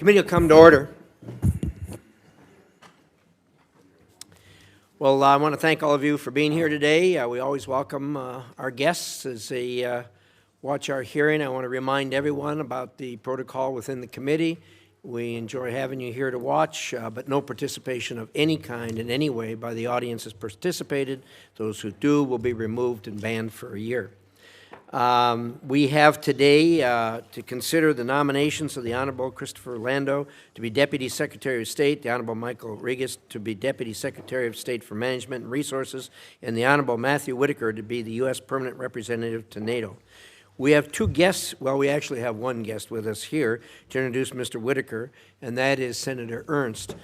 Committee will come to order. Well, I want to thank all of you for being here today. We always welcome our guests as they watch our hearing. I want to remind everyone about the protocol within the committee. We enjoy having you here to watch, but no participation of any kind in any way by the audience is participated. Those who do will be removed and banned for a year. We have today to consider the nominations of the Honorable Christopher Lando to be Deputy Secretary of State, the Honorable Michael Rigas to be Deputy Secretary of State for Management and Resources, and the Honorable Matthew Whitaker to be the U.S. Permanent Representative to NATO. We have two guests, well, we actually have one guest with us here to introduce Mr. Whitaker, and that is Senator Ernst.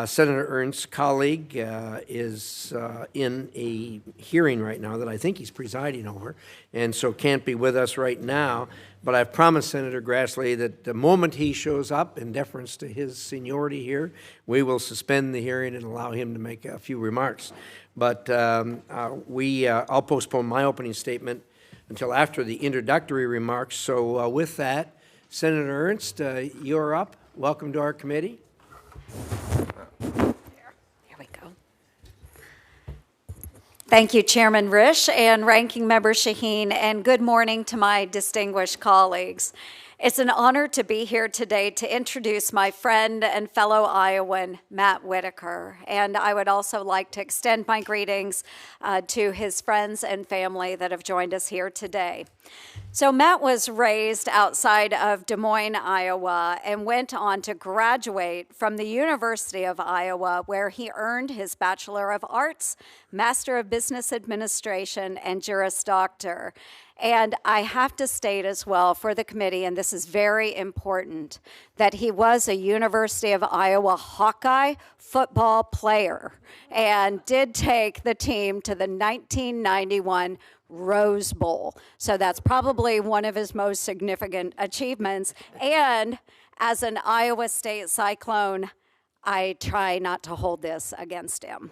Senator Ernst's colleague is in a hearing right now that I think he's presiding over, and so can't be with us right now. But I've promised Senator Grassley that the moment he shows up, in deference to his seniority here, we will suspend the hearing and allow him to make a few remarks. But I'll postpone my opening statement until after the introductory remarks. So with that, Senator Ernst, you're up. Welcome to our committee. There we go. Thank you, Chairman Risch and Ranking Member Shaheen, and good morning to my distinguished colleagues. It's an honor to be here today to introduce my friend and fellow Iowan, Matt Whitaker. And I would also like to extend my greetings to his friends and family that have joined us here today. So Matt was raised outside of Des Moines, Iowa, and went on to graduate from the University of Iowa, where he earned his Bachelor of Arts, Master of Business Administration, and Juris Doctor. And I have to state as well for the committee, and this is very important, that he was a University of Iowa Hawkeye football player and did take the team to the 1991 Rose Bowl. So that's probably one of his most significant achievements. And as an Iowa State Cyclone, I try not to hold this against him.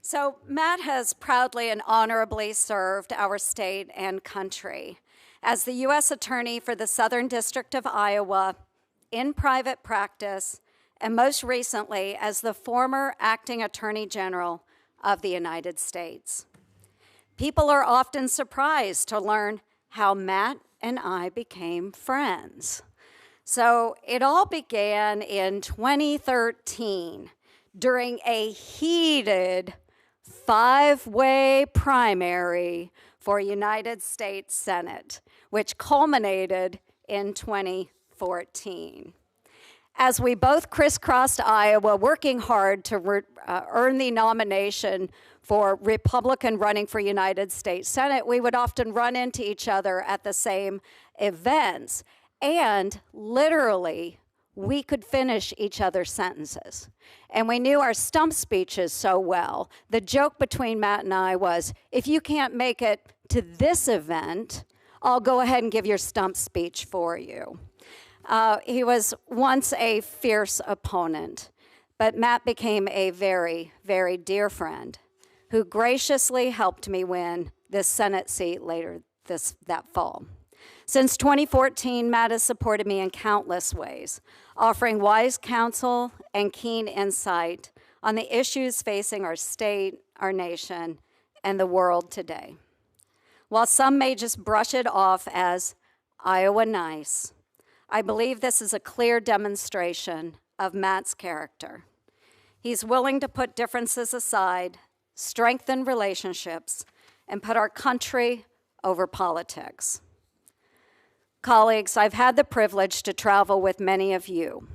So Matt has proudly and honorably served our state and country as the U.S. Attorney for the Southern District of Iowa, in private practice, and most recently as the former Acting Attorney General of the United States. People are often surprised to learn how Matt and I became friends. So it all began in 2013 during a heated five-way primary for United States Senate, which culminated in 2014. As we both crisscrossed Iowa, working hard to earn the nomination for Republican running for United States Senate, we would often run into each other at the same events. And literally, we could finish each other's sentences. And we knew our stump speeches so well. The joke between Matt and I was, if you can't make it to this event, I'll go ahead and give your stump speech for you. He was once a fierce opponent, but Matt became a very, very dear friend who graciously helped me win this Senate seat later that fall. Since 2014, Matt has supported me in countless ways, offering wise counsel and keen insight on the issues facing our state, our nation, and the world today. While some may just brush it off as Iowa nice, I believe this is a clear demonstration of Matt's character. He's willing to put differences aside, strengthen relationships, and put our country over politics. Colleagues, I've had the privilege to travel with many of you,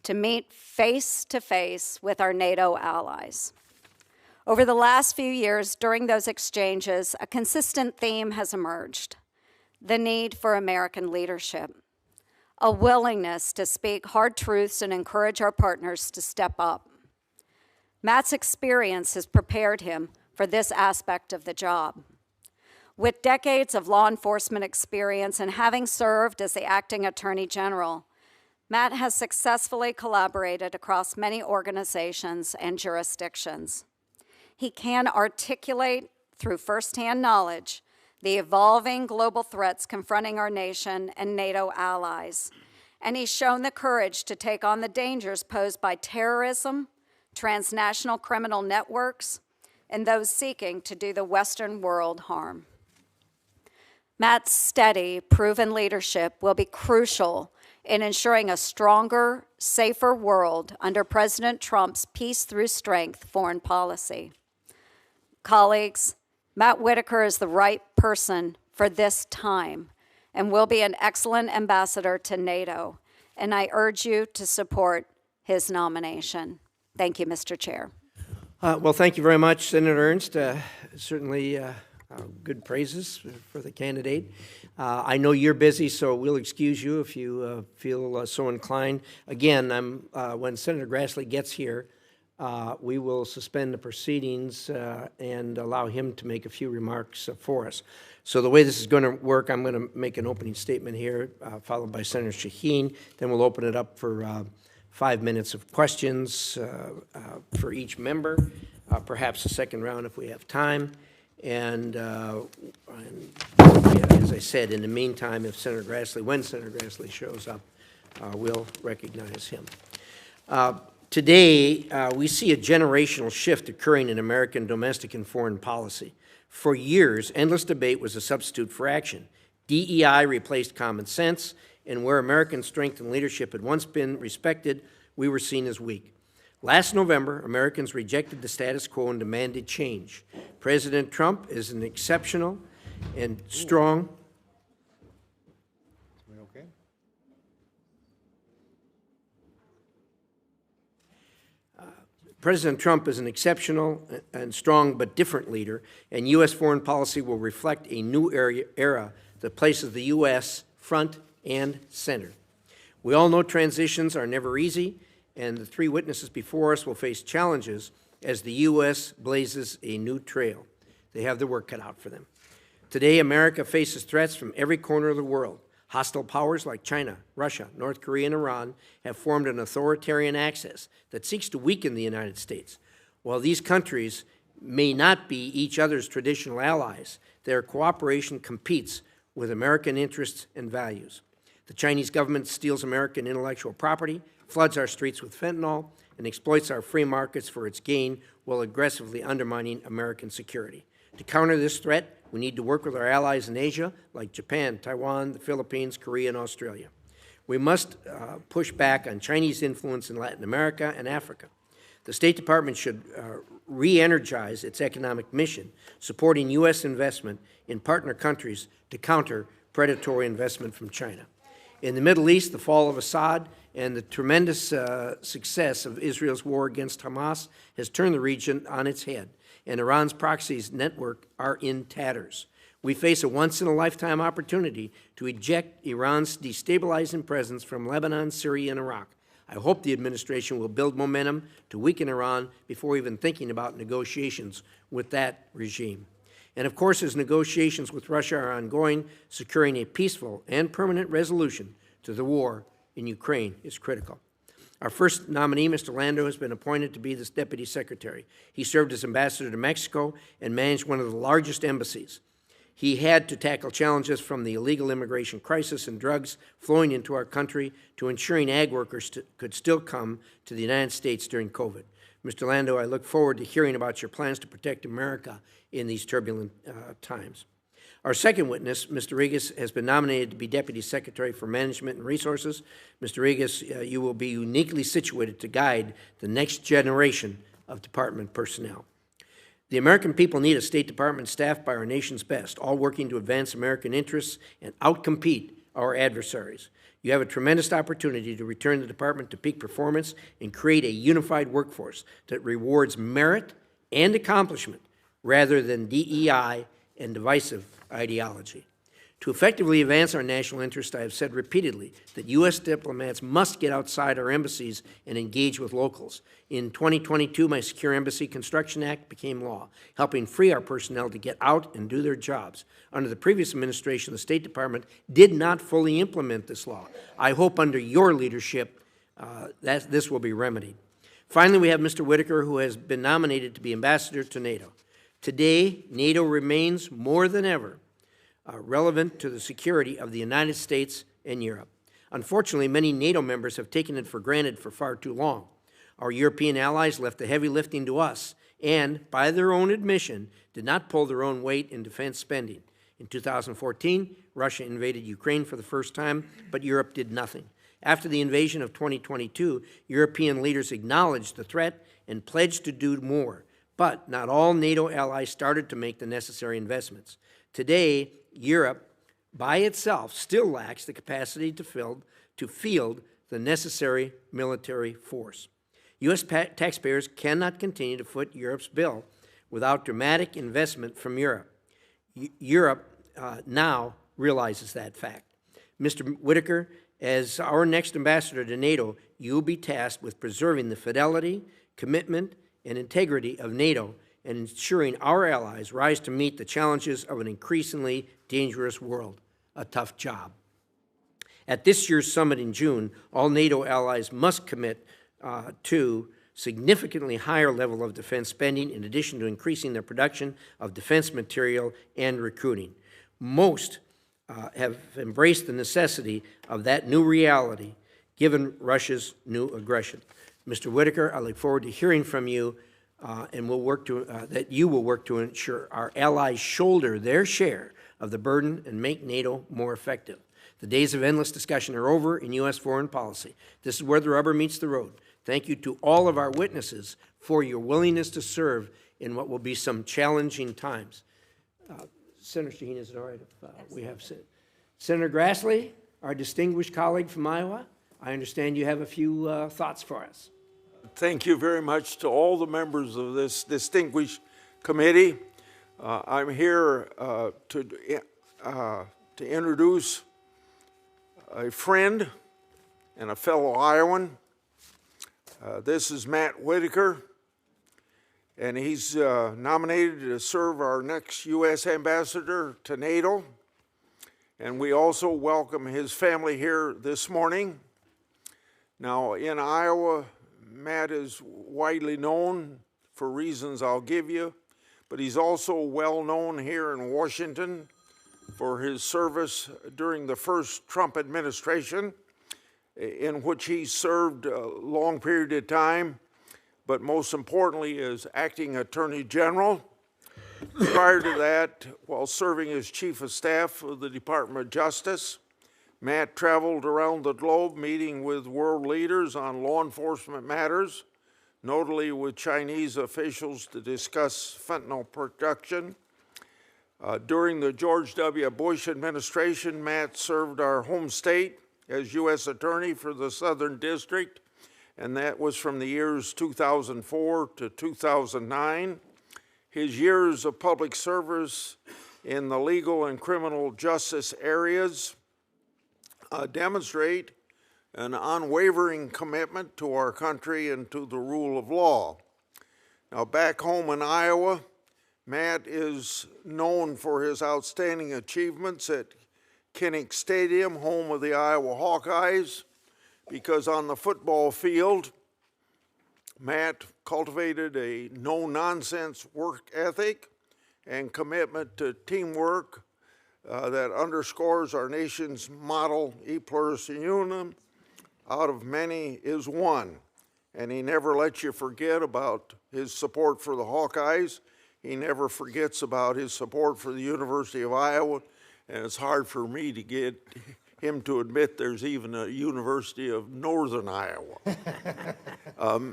to meet face-to-face with our NATO allies. Over the last few years, during those exchanges, a consistent theme has emerged: the need for American leadership, a willingness to speak hard truths and encourage our partners to step up. Matt's experience has prepared him for this aspect of the job. With decades of law enforcement experience and having served as the Acting Attorney General, Matt has successfully collaborated across many organizations and jurisdictions. He can articulate through firsthand knowledge the evolving global threats confronting our nation and NATO allies, and he's shown the courage to take on the dangers posed by terrorism, transnational criminal networks, and those seeking to do the Western world harm. Matt's steady, proven leadership will be crucial in ensuring a stronger, safer world under President Trump's peace through strength foreign policy. Colleagues, Matt Whitaker is the right person for this time and will be an excellent ambassador to NATO, and I urge you to support his nomination. Thank you, Mr. Chair. Well, thank you very much, Senator Ernst. Certainly good praises for the candidate. I know you're busy, so we'll excuse you if you feel so inclined. Again, when Senator Grassley gets here, we will suspend the proceedings and allow him to make a few remarks for us. So the way this is going to work, I'm going to make an opening statement here, followed by Senator Shaheen. Then we'll open it up for 5 minutes of questions for each member, perhaps a second round if we have time. And as I said, in the meantime, if when Senator Grassley shows up, we'll recognize him. Today, we see a generational shift occurring in American domestic and foreign policy. For years, endless debate was a substitute for action. DEI replaced common sense, and where American strength and leadership had once been respected, we were seen as weak. Last November, Americans rejected the status quo and demanded change. President Trump is an exceptional and strong. Okay. President Trump is an exceptional and strong but different leader, and U.S. foreign policy will reflect a new era that places the U.S. front and center. We all know transitions are never easy, and the three witnesses before us will face challenges as the U.S. blazes a new trail. They have their work cut out for them. Today, America faces threats from every corner of the world. Hostile powers like China, Russia, North Korea, and Iran have formed an authoritarian axis that seeks to weaken the United States. While these countries may not be each other's traditional allies, their cooperation competes with American interests and values. The Chinese government steals American intellectual property, floods our streets with fentanyl, and exploits our free markets for its gain while aggressively undermining American security. To counter this threat, we need to work with our allies in Asia, like Japan, Taiwan, the Philippines, Korea, and Australia. We must push back on Chinese influence in Latin America and Africa. The State Department should re-energize its economic mission, supporting U.S. investment in partner countries to counter predatory investment from China. In the Middle East, the fall of Assad and the tremendous success of Israel's war against Hamas has turned the region on its head, and Iran's proxies network are in tatters. We face a once-in-a-lifetime opportunity to eject Iran's destabilizing presence from Lebanon, Syria, and Iraq. I hope the administration will build momentum to weaken Iran before even thinking about negotiations with that regime. And of course, as negotiations with Russia are ongoing, securing a peaceful and permanent resolution to the war in Ukraine is critical. Our first nominee, Mr. Lando, has been appointed to be this Deputy Secretary. He served as ambassador to Mexico and managed one of the largest embassies. He had to tackle challenges from the illegal immigration crisis and drugs flowing into our country to ensuring ag workers could still come to the United States during COVID. Mr. Lando, I look forward to hearing about your plans to protect America in these turbulent times. Our second witness, Mr. Rigas, has been nominated to be Deputy Secretary for Management and Resources. Mr. Rigas, you will be uniquely situated to guide the next generation of department personnel. The American people need a State Department staffed by our nation's best, all working to advance American interests and outcompete our adversaries. You have a tremendous opportunity to return the department to peak performance and create a unified workforce that rewards merit and accomplishment rather than DEI and divisive ideology. To effectively advance our national interest, I have said repeatedly that U.S. diplomats must get outside our embassies and engage with locals. In 2022, my Secure Embassy Construction Act became law, helping free our personnel to get out and do their jobs. Under the previous administration, the State Department did not fully implement this law. I hope under your leadership that this will be remedied. Finally, we have Mr. Whitaker, who has been nominated to be ambassador to NATO. Today, NATO remains more than ever relevant to the security of the United States and Europe. Unfortunately, many NATO members have taken it for granted for far too long. Our European allies left the heavy lifting to us and, by their own admission, did not pull their own weight in defense spending. In 2014, Russia invaded Ukraine for the first time, but Europe did nothing. After the invasion of 2022, European leaders acknowledged the threat and pledged to do more. But not all NATO allies started to make the necessary investments. Today, Europe, by itself, still lacks the capacity to field the necessary military force. U.S. taxpayers cannot continue to foot Europe's bill without dramatic investment from Europe. Europe now realizes that fact. Mr. Whitaker, as our next ambassador to NATO, you will be tasked with preserving the fidelity, commitment, and integrity of NATO and ensuring our allies rise to meet the challenges of an increasingly dangerous world. A tough job. At this year's summit in June, all NATO allies must commit to significantly higher level of defense spending in addition to increasing their production of defense material and recruiting. Most have embraced the necessity of that new reality given Russia's new aggression. Mr. Whitaker, I look forward to hearing from you and we'll work to, that you will work to ensure our allies shoulder their share of the burden and make NATO more effective. The days of endless discussion are over in U.S. foreign policy. This is where the rubber meets the road. Thank you to all of our witnesses for your willingness to serve in what will be some challenging times. Senator Shaheen, is it all right if we have Senator Grassley, our distinguished colleague from Iowa? I understand you have a few thoughts for us. Thank you very much to all the members of this distinguished committee. I'm here to introduce a friend and a fellow Iowan. This is Matt Whitaker, and he's nominated to serve our next U.S. ambassador to NATO. And we also welcome his family here this morning. Now, in Iowa, Matt is widely known for reasons I'll give you, but he's also well known here in Washington for his service during the first Trump administration, in which he served a long period of time, but most importantly as acting Attorney General. Prior to that, while serving as Chief of Staff of the Department of Justice, Matt traveled around the globe meeting with world leaders on law enforcement matters, notably with Chinese officials to discuss fentanyl production. During the George W. Bush administration, Matt served our home state as U.S. Attorney for the Southern District, and that was from the years 2004 to 2009. His years of public service in the legal and criminal justice areas demonstrate an unwavering commitment to our country and to the rule of law. Now, back home in Iowa, Matt is known for his outstanding achievements at Kinnick Stadium, home of the Iowa Hawkeyes, because on the football field, Matt cultivated a no-nonsense work ethic and commitment to teamwork that underscores our nation's motto, E pluribus unum, out of many is one. And he never lets you forget about his support for the Hawkeyes. He never forgets about his support for the University of Iowa, and it's hard for me to get him to admit there's even a University of Northern Iowa.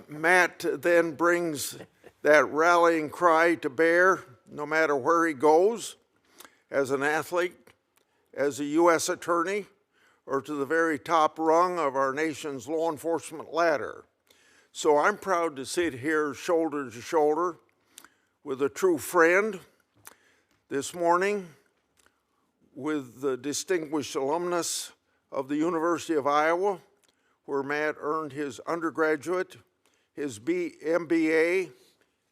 Matt then brings that rallying cry to bear no matter where he goes, as an athlete, as a U.S. attorney, or to the very top rung of our nation's law enforcement ladder. So I'm proud to sit here shoulder to shoulder with a true friend this morning, with the distinguished alumnus of the University of Iowa, where Matt earned his undergraduate, his MBA,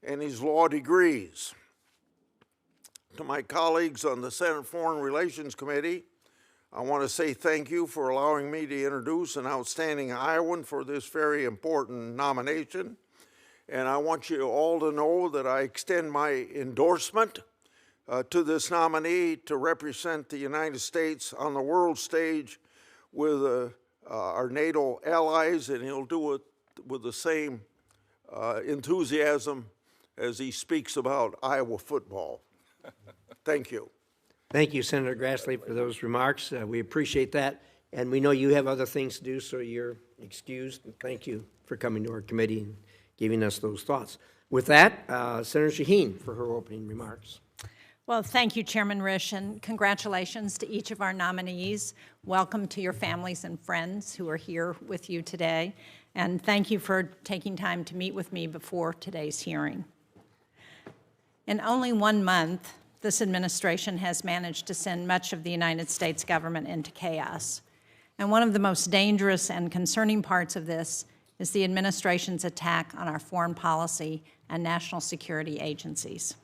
and his law degrees. To my colleagues on the Senate Foreign Relations Committee, I want to say thank you for allowing me to introduce an outstanding Iowan for this very important nomination. And I want you all to know that I extend my endorsement to this nominee to represent the United States on the world stage with our NATO allies, and he'll do it with the same enthusiasm as he speaks about Iowa football. Thank you. Thank you, Senator Grassley, for those remarks. We appreciate that, and we know you have other things to do, so you're excused. And thank you for coming to our committee and giving us those thoughts. With that, Senator Shaheen for her opening remarks. Well, thank you, Chairman Risch, and congratulations to each of our nominees. Welcome to your families and friends who are here with you today, and thank you for taking time to meet with me before today's hearing. In only 1 month, this administration has managed to send much of the United States government into chaos. And one of the most dangerous and concerning parts of this is the administration's attack on our foreign policy and national security agencies.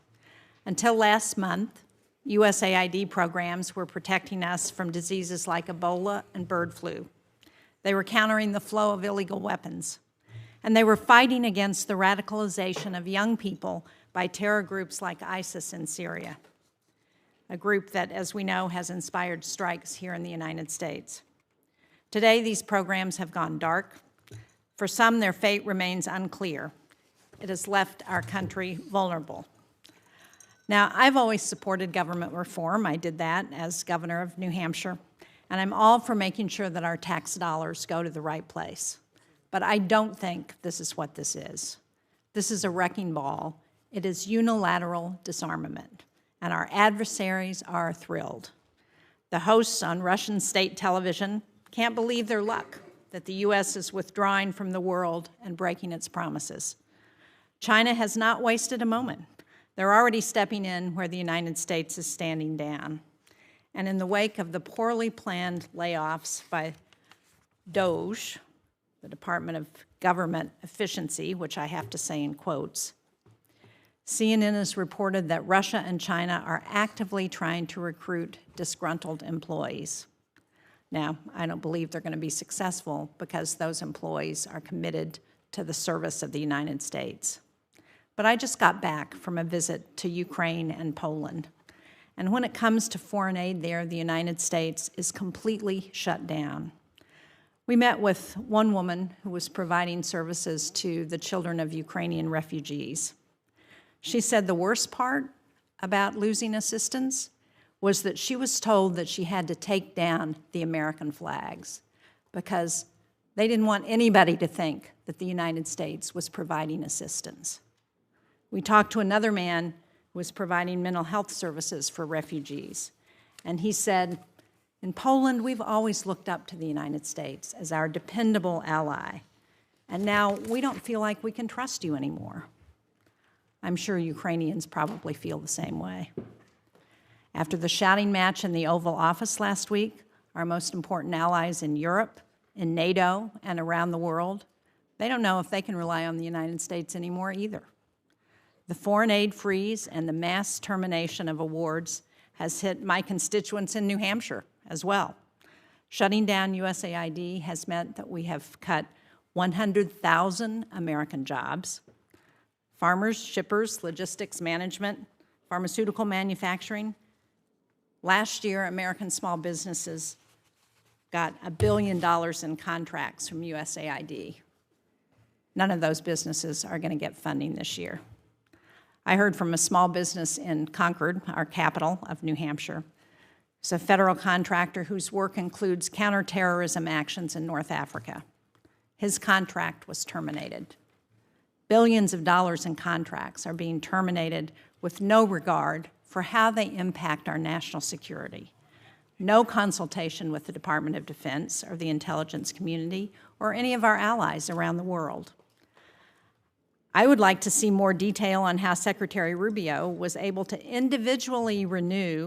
Until last month, USAID programs were protecting us from diseases like Ebola and bird flu. They were countering the flow of illegal weapons. And they were fighting against the radicalization of young people by terror groups like ISIS in Syria, a group that, as we know, has inspired strikes here in the United States. Today, these programs have gone dark. For some, their fate remains unclear. It has left our country vulnerable. Now, I've always supported government reform. I did that as governor of New Hampshire, and I'm all for making sure that our tax dollars go to the right place. But I don't think this is what this is. This is a wrecking ball. It is unilateral disarmament, and our adversaries are thrilled. The hosts on Russian state television can't believe their luck that the U.S. is withdrawing from the world and breaking its promises. China has not wasted a moment. They're already stepping in where the United States is standing down. And in the wake of the poorly planned layoffs by DOGE, the Department of Government Efficiency, which I have to say in quotes, CNN has reported that Russia and China are actively trying to recruit disgruntled employees. Now, I don't believe they're going to be successful because those employees are committed to the service of the United States. But I just got back from a visit to Ukraine and Poland. And when it comes to foreign aid there, the United States is completely shut down. We met with one woman who was providing services to the children of Ukrainian refugees. She said the worst part about losing assistance was that she was told that she had to take down the American flags because they didn't want anybody to think that the United States was providing assistance. We talked to another man who was providing mental health services for refugees, and he said, in Poland, we've always looked up to the United States as our dependable ally, and now we don't feel like we can trust you anymore. I'm sure Ukrainians probably feel the same way. After the shouting match in the Oval Office last week, our most important allies in Europe, in NATO, and around the world, they don't know if they can rely on the United States anymore either. The foreign aid freeze and the mass termination of awards has hit my constituents in New Hampshire as well. Shutting down USAID has meant that we have cut 100,000 American jobs. Farmers, shippers, logistics management, pharmaceutical manufacturing. Last year, American small businesses got $1 billion in contracts from USAID. None of those businesses are going to get funding this year. I heard from a small business in Concord, our capital of New Hampshire. It's a federal contractor whose work includes counterterrorism actions in North Africa. His contract was terminated. Billions of dollars in contracts are being terminated with no regard for how they impact our national security. No consultation with the Department of Defense or the intelligence community or any of our allies around the world. I would like to see more detail on how Secretary Rubio was able to individually review,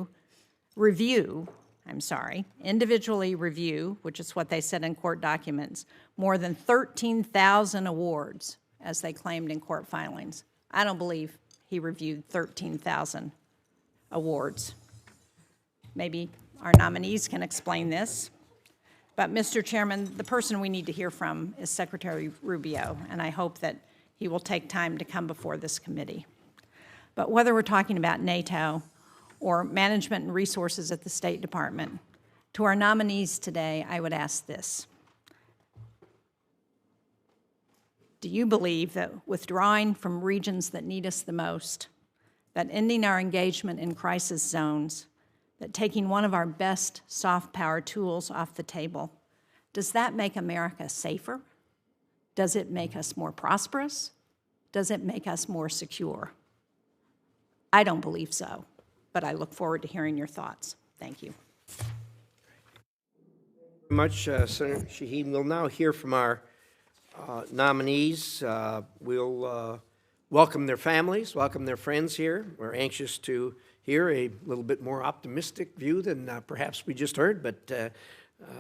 which is what they said in court documents, more than 13,000 awards, as they claimed in court filings. I don't believe he reviewed 13,000 awards. Maybe our nominees can explain this. But, Mr. Chairman, the person we need to hear from is Secretary Rubio, and I hope that he will take time to come before this committee. But whether we're talking about NATO or management and resources at the State Department, to our nominees today, I would ask this. Do you believe that withdrawing from regions that need us the most, that ending our engagement in crisis zones, that taking one of our best soft power tools off the table, does that make America safer? Does it make us more prosperous? Does it make us more secure? I don't believe so, but I look forward to hearing your thoughts. Thank you. Very much, Senator Shaheen. We'll now hear from our nominees. We'll welcome their families, welcome their friends here. We're anxious to hear a little bit more optimistic view than perhaps we just heard, but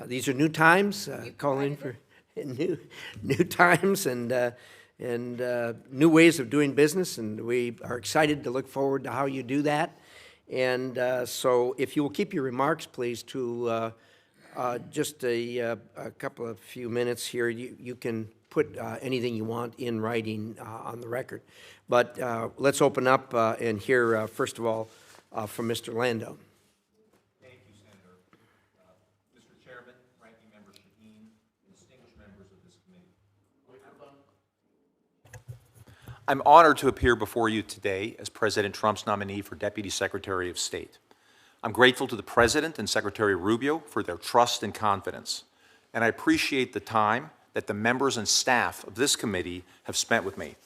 these are new times, calling for new times and new ways of doing business, and we are excited to look forward to how you do that. And so if you will keep your remarks, please, to just a couple of few minutes here. You can put anything you want in writing on the record. But let's open up and hear, first of all, from Mr. Lando. Thank you, Senator. Mr. Chairman, Ranking Member Shaheen, and distinguished members of this committee. I'm honored to appear before you today as President Trump's nominee for Deputy Secretary of State. I'm grateful to the President and Secretary Rubio for their trust and confidence, and I appreciate the time that the members and staff of this committee have spent with me.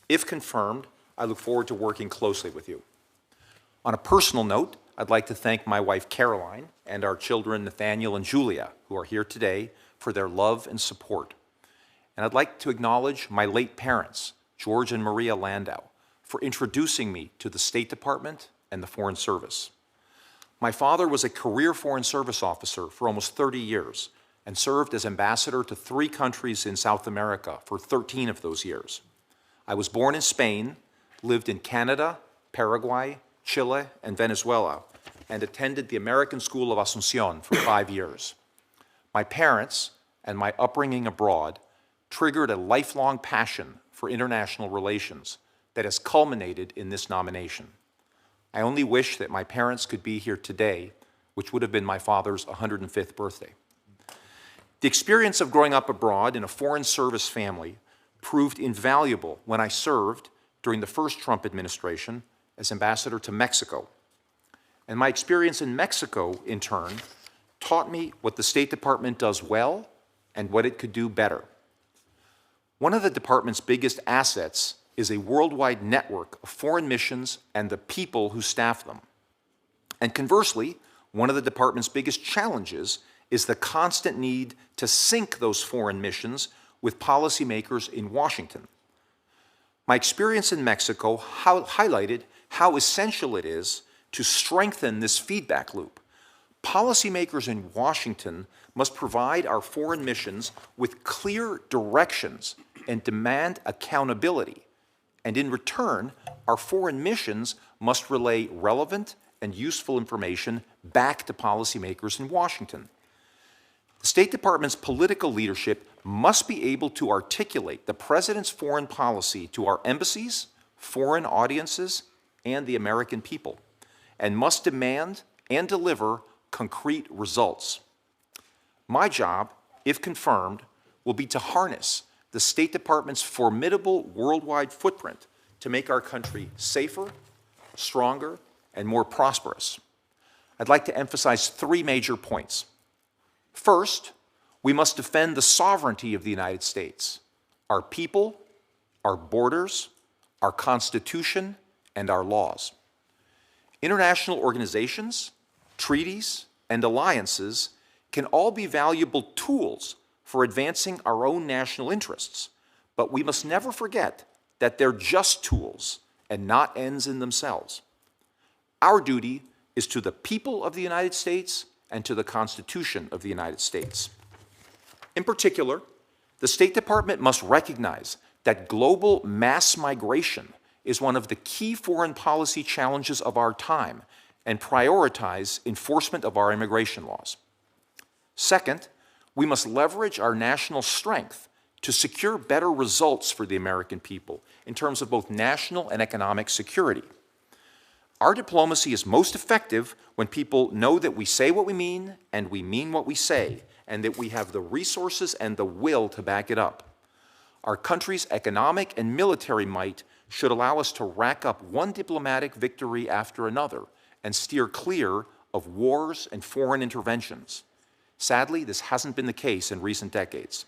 If confirmed, I look forward to working closely with you. On a personal note, I'd like to thank my wife Caroline and our children Nathaniel and Julia, who are here today, for their love and support. And I'd like to acknowledge my late parents, George and Maria Landau, for introducing me to the State Department and the Foreign Service. My father was a career Foreign Service officer for almost 30 years and served as ambassador to 3 countries in South America for 13 of those years. I was born in Spain, lived in Canada, Paraguay, Chile, and Venezuela, and attended the American School of Asunción for 5 years. My parents and my upbringing abroad triggered a lifelong passion for international relations that has culminated in this nomination. I only wish that my parents could be here today, which would have been my father's 105th birthday. The experience of growing up abroad in a Foreign Service family proved invaluable when I served during the first Trump administration as ambassador to Mexico. And my experience in Mexico, in turn, taught me what the State Department does well and what it could do better. One of the department's biggest assets is a worldwide network of foreign missions and the people who staff them. And conversely, one of the department's biggest challenges is the constant need to sync those foreign missions with policymakers in Washington. My experience in Mexico highlighted how essential it is to strengthen this feedback loop. Policymakers in Washington must provide our foreign missions with clear directions and demand accountability. And in return, our foreign missions must relay relevant and useful information back to policymakers in Washington. The State Department's political leadership must be able to articulate the President's foreign policy to our embassies, foreign audiences, and the American people, and must demand and deliver concrete results. My job, if confirmed, will be to harness the State Department's formidable worldwide footprint to make our country safer, stronger, and more prosperous. I'd like to emphasize 3 major points. First, we must defend the sovereignty of the United States, our people, our borders, our Constitution, and our laws. International organizations, treaties, and alliances can all be valuable tools for advancing our own national interests, but we must never forget that they're just tools and not ends in themselves. Our duty is to the people of the United States and to the Constitution of the United States. In particular, the State Department must recognize that global mass migration is one of the key foreign policy challenges of our time and prioritize enforcement of our immigration laws. Second, we must leverage our national strength to secure better results for the American people in terms of both national and economic security. Our diplomacy is most effective when people know that we say what we mean and we mean what we say, and that we have the resources and the will to back it up. Our country's economic and military might should allow us to rack up one diplomatic victory after another and steer clear of wars and foreign interventions. Sadly, this hasn't been the case in recent decades.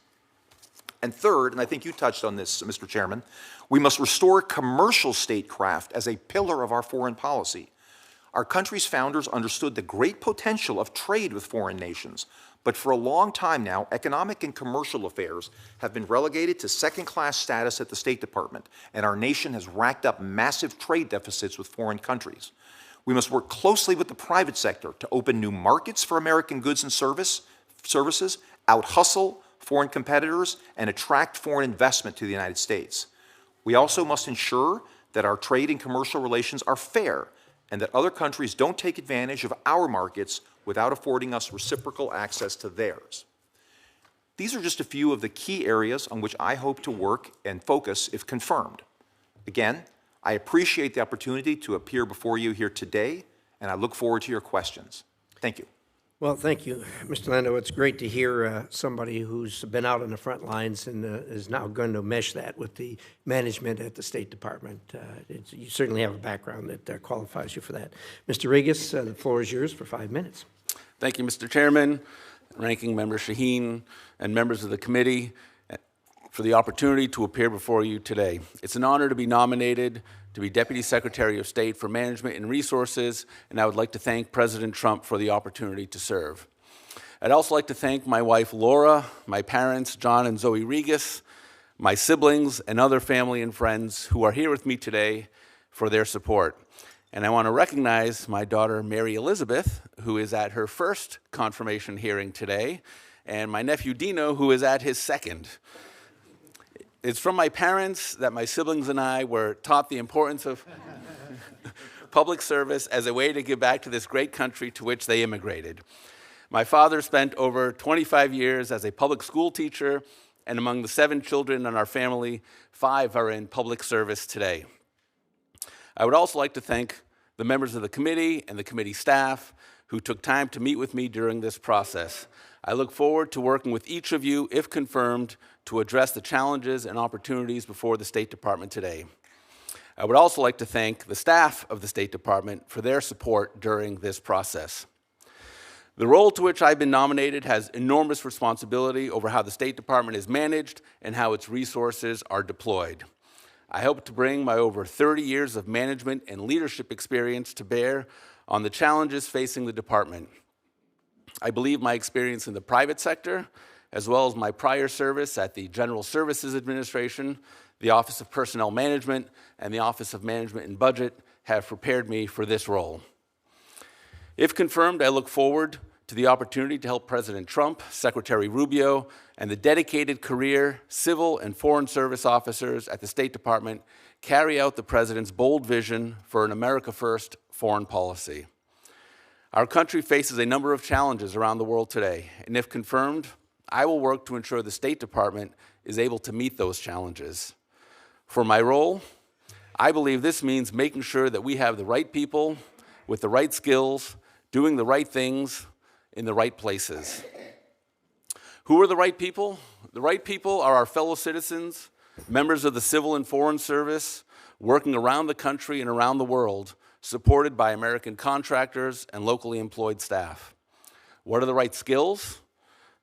And third, and I think you touched on this, Mr. Chairman, we must restore commercial statecraft as a pillar of our foreign policy. Our country's founders understood the great potential of trade with foreign nations, but for a long time now, economic and commercial affairs have been relegated to second-class status at the State Department, and our nation has racked up massive trade deficits with foreign countries. We must work closely with the private sector to open new markets for American goods and services, out-hustle foreign competitors, and attract foreign investment to the United States. We also must ensure that our trade and commercial relations are fair and that other countries don't take advantage of our markets without affording us reciprocal access to theirs. These are just a few of the key areas on which I hope to work and focus if confirmed. Again, I appreciate the opportunity to appear before you here today, and I look forward to your questions. Thank you. Well, thank you, Mr. Lando. It's great to hear somebody who's been out on the front lines and is now going to mesh that with the management at the State Department. You certainly have a background that qualifies you for that. Mr. Rigas, the floor is yours for 5 minutes. Thank you, Mr. Chairman, Ranking Member Shaheen, and members of the committee for the opportunity to appear before you today. It's an honor to be nominated to be Deputy Secretary of State for Management and Resources, and I would like to thank President Trump for the opportunity to serve. I'd also like to thank my wife, Laura, my parents, John and Zoe Rigas, my siblings, and other family and friends who are here with me today for their support. And I want to recognize my daughter, Mary Elizabeth, who is at her first confirmation hearing today, and my nephew, Dino, who is at his second. It's from my parents that my siblings and I were taught the importance of public service as a way to give back to this great country to which they immigrated. My father spent over 25 years as a public school teacher, and among the 7 children in our family, 5 are in public service today. I would also like to thank the members of the committee and the committee staff who took time to meet with me during this process. I look forward to working with each of you, if confirmed, to address the challenges and opportunities before the State Department today. I would also like to thank the staff of the State Department for their support during this process. The role to which I've been nominated has enormous responsibility over how the State Department is managed and how its resources are deployed. I hope to bring my over 30 years of management and leadership experience to bear on the challenges facing the department. I believe my experience in the private sector, as well as my prior service at the General Services Administration, the Office of Personnel Management, and the Office of Management and Budget have prepared me for this role. If confirmed, I look forward to the opportunity to help President Trump, Secretary Rubio, and the dedicated career civil and foreign service officers at the State Department carry out the President's bold vision for an America First foreign policy. Our country faces a number of challenges around the world today, and if confirmed, I will work to ensure the State Department is able to meet those challenges. For my role, I believe this means making sure that we have the right people with the right skills, doing the right things in the right places. Who are the right people? The right people are our fellow citizens, members of the civil and foreign service, working around the country and around the world, supported by American contractors and locally employed staff. What are the right skills?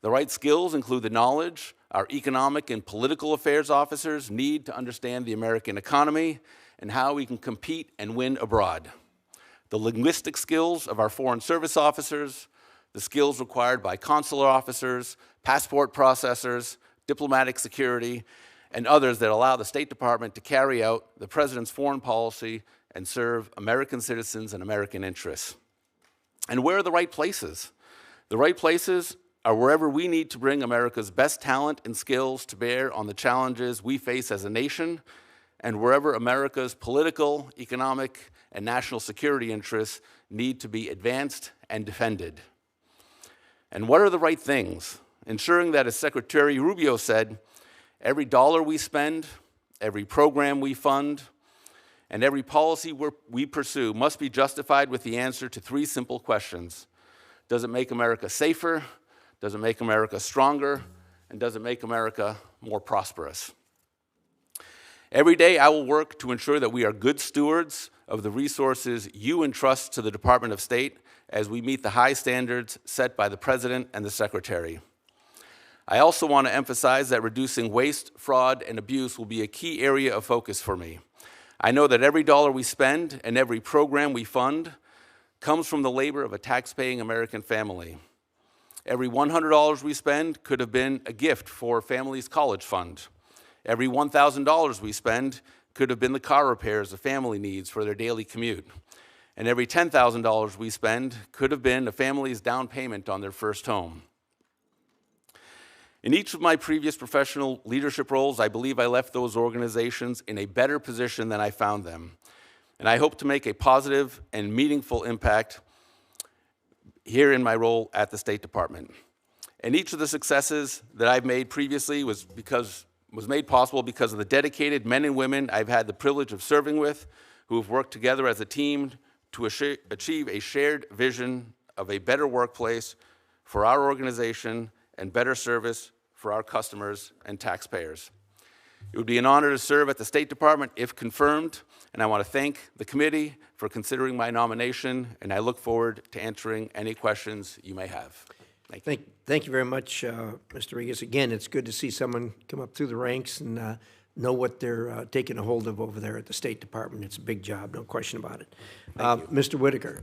The right skills include the knowledge our economic and political affairs officers need to understand the American economy and how we can compete and win abroad. The linguistic skills of our foreign service officers, the skills required by consular officers, passport processors, diplomatic security, and others that allow the State Department to carry out the President's foreign policy and serve American citizens and American interests. And where are the right places? The right places are wherever we need to bring America's best talent and skills to bear on the challenges we face as a nation, and wherever America's political, economic, and national security interests need to be advanced and defended. And what are the right things? Ensuring that, as Secretary Rubio said, every dollar we spend, every program we fund, and every policy we pursue must be justified with the answer to 3 simple questions. Does it make America safer? Does it make America stronger? And does it make America more prosperous? Every day I will work to ensure that we are good stewards of the resources you entrust to the Department of State as we meet the high standards set by the President and the Secretary. I also want to emphasize that reducing waste, fraud, and abuse will be a key area of focus for me. I know that every dollar we spend and every program we fund comes from the labor of a tax-paying American family. Every $100 we spend could have been a gift for a family's college fund. Every $1,000 we spend could have been the car repairs a family needs for their daily commute. And every $10,000 we spend could have been a family's down payment on their first home. In each of my previous professional leadership roles, I believe I left those organizations in a better position than I found them. And I hope to make a positive and meaningful impact here in my role at the State Department. And each of the successes that I've made previously was made possible because of the dedicated men and women I've had the privilege of serving with, who have worked together as a team to achieve a shared vision of a better workplace for our organization and better service for our customers and taxpayers. It would be an honor to serve at the State Department if confirmed, and I want to thank the committee for considering my nomination, and I look forward to answering any questions you may have. Thank you. Thank you very much, Mr. Rigas. Again, it's good to see someone come up through the ranks and know what they're taking a hold of over there at the State Department. It's a big job, no question about it. Mr. Whitaker.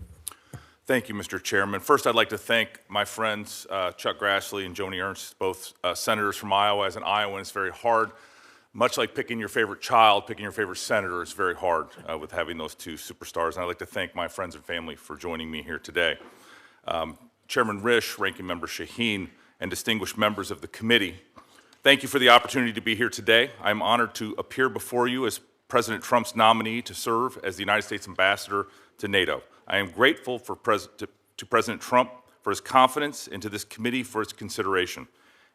Thank you, Mr. Chairman. First, I'd like to thank my friends Chuck Grassley and Joni Ernst, both senators from Iowa. As an Iowan, it's very hard. Much like picking your favorite child, picking your favorite senator is very hard with having those two superstars. And I'd like to thank my friends and family for joining me here today. Chairman Risch, Ranking Member Shaheen, and distinguished members of the committee, thank you for the opportunity to be here today. I'm honored to appear before you as President Trump's nominee to serve as the United States Ambassador to NATO. I am grateful to President Trump for his confidence and to this committee for its consideration.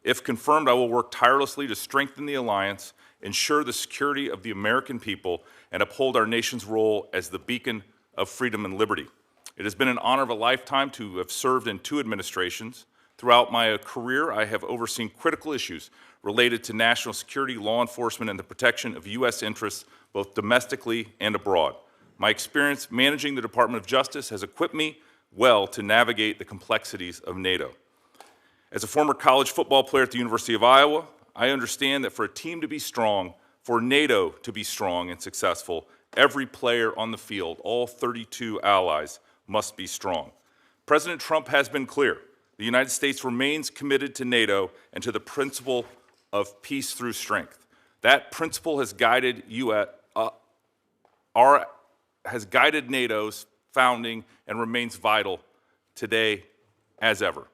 If confirmed, I will work tirelessly to strengthen the alliance, ensure the security of the American people, and uphold our nation's role as the beacon of freedom and liberty. It has been an honor of a lifetime to have served in 2 administrations. Throughout my career, I have overseen critical issues related to national security, law enforcement, and the protection of U.S. interests, both domestically and abroad. My experience managing the Department of Justice has equipped me well to navigate the complexities of NATO. As a former college football player at the University of Iowa, I understand that for a team to be strong, for NATO to be strong and successful, every player on the field, all 32 allies, must be strong. President Trump has been clear. The United States remains committed to NATO and to the principle of peace through strength. That principle has guided NATO's founding and remains vital today as ever.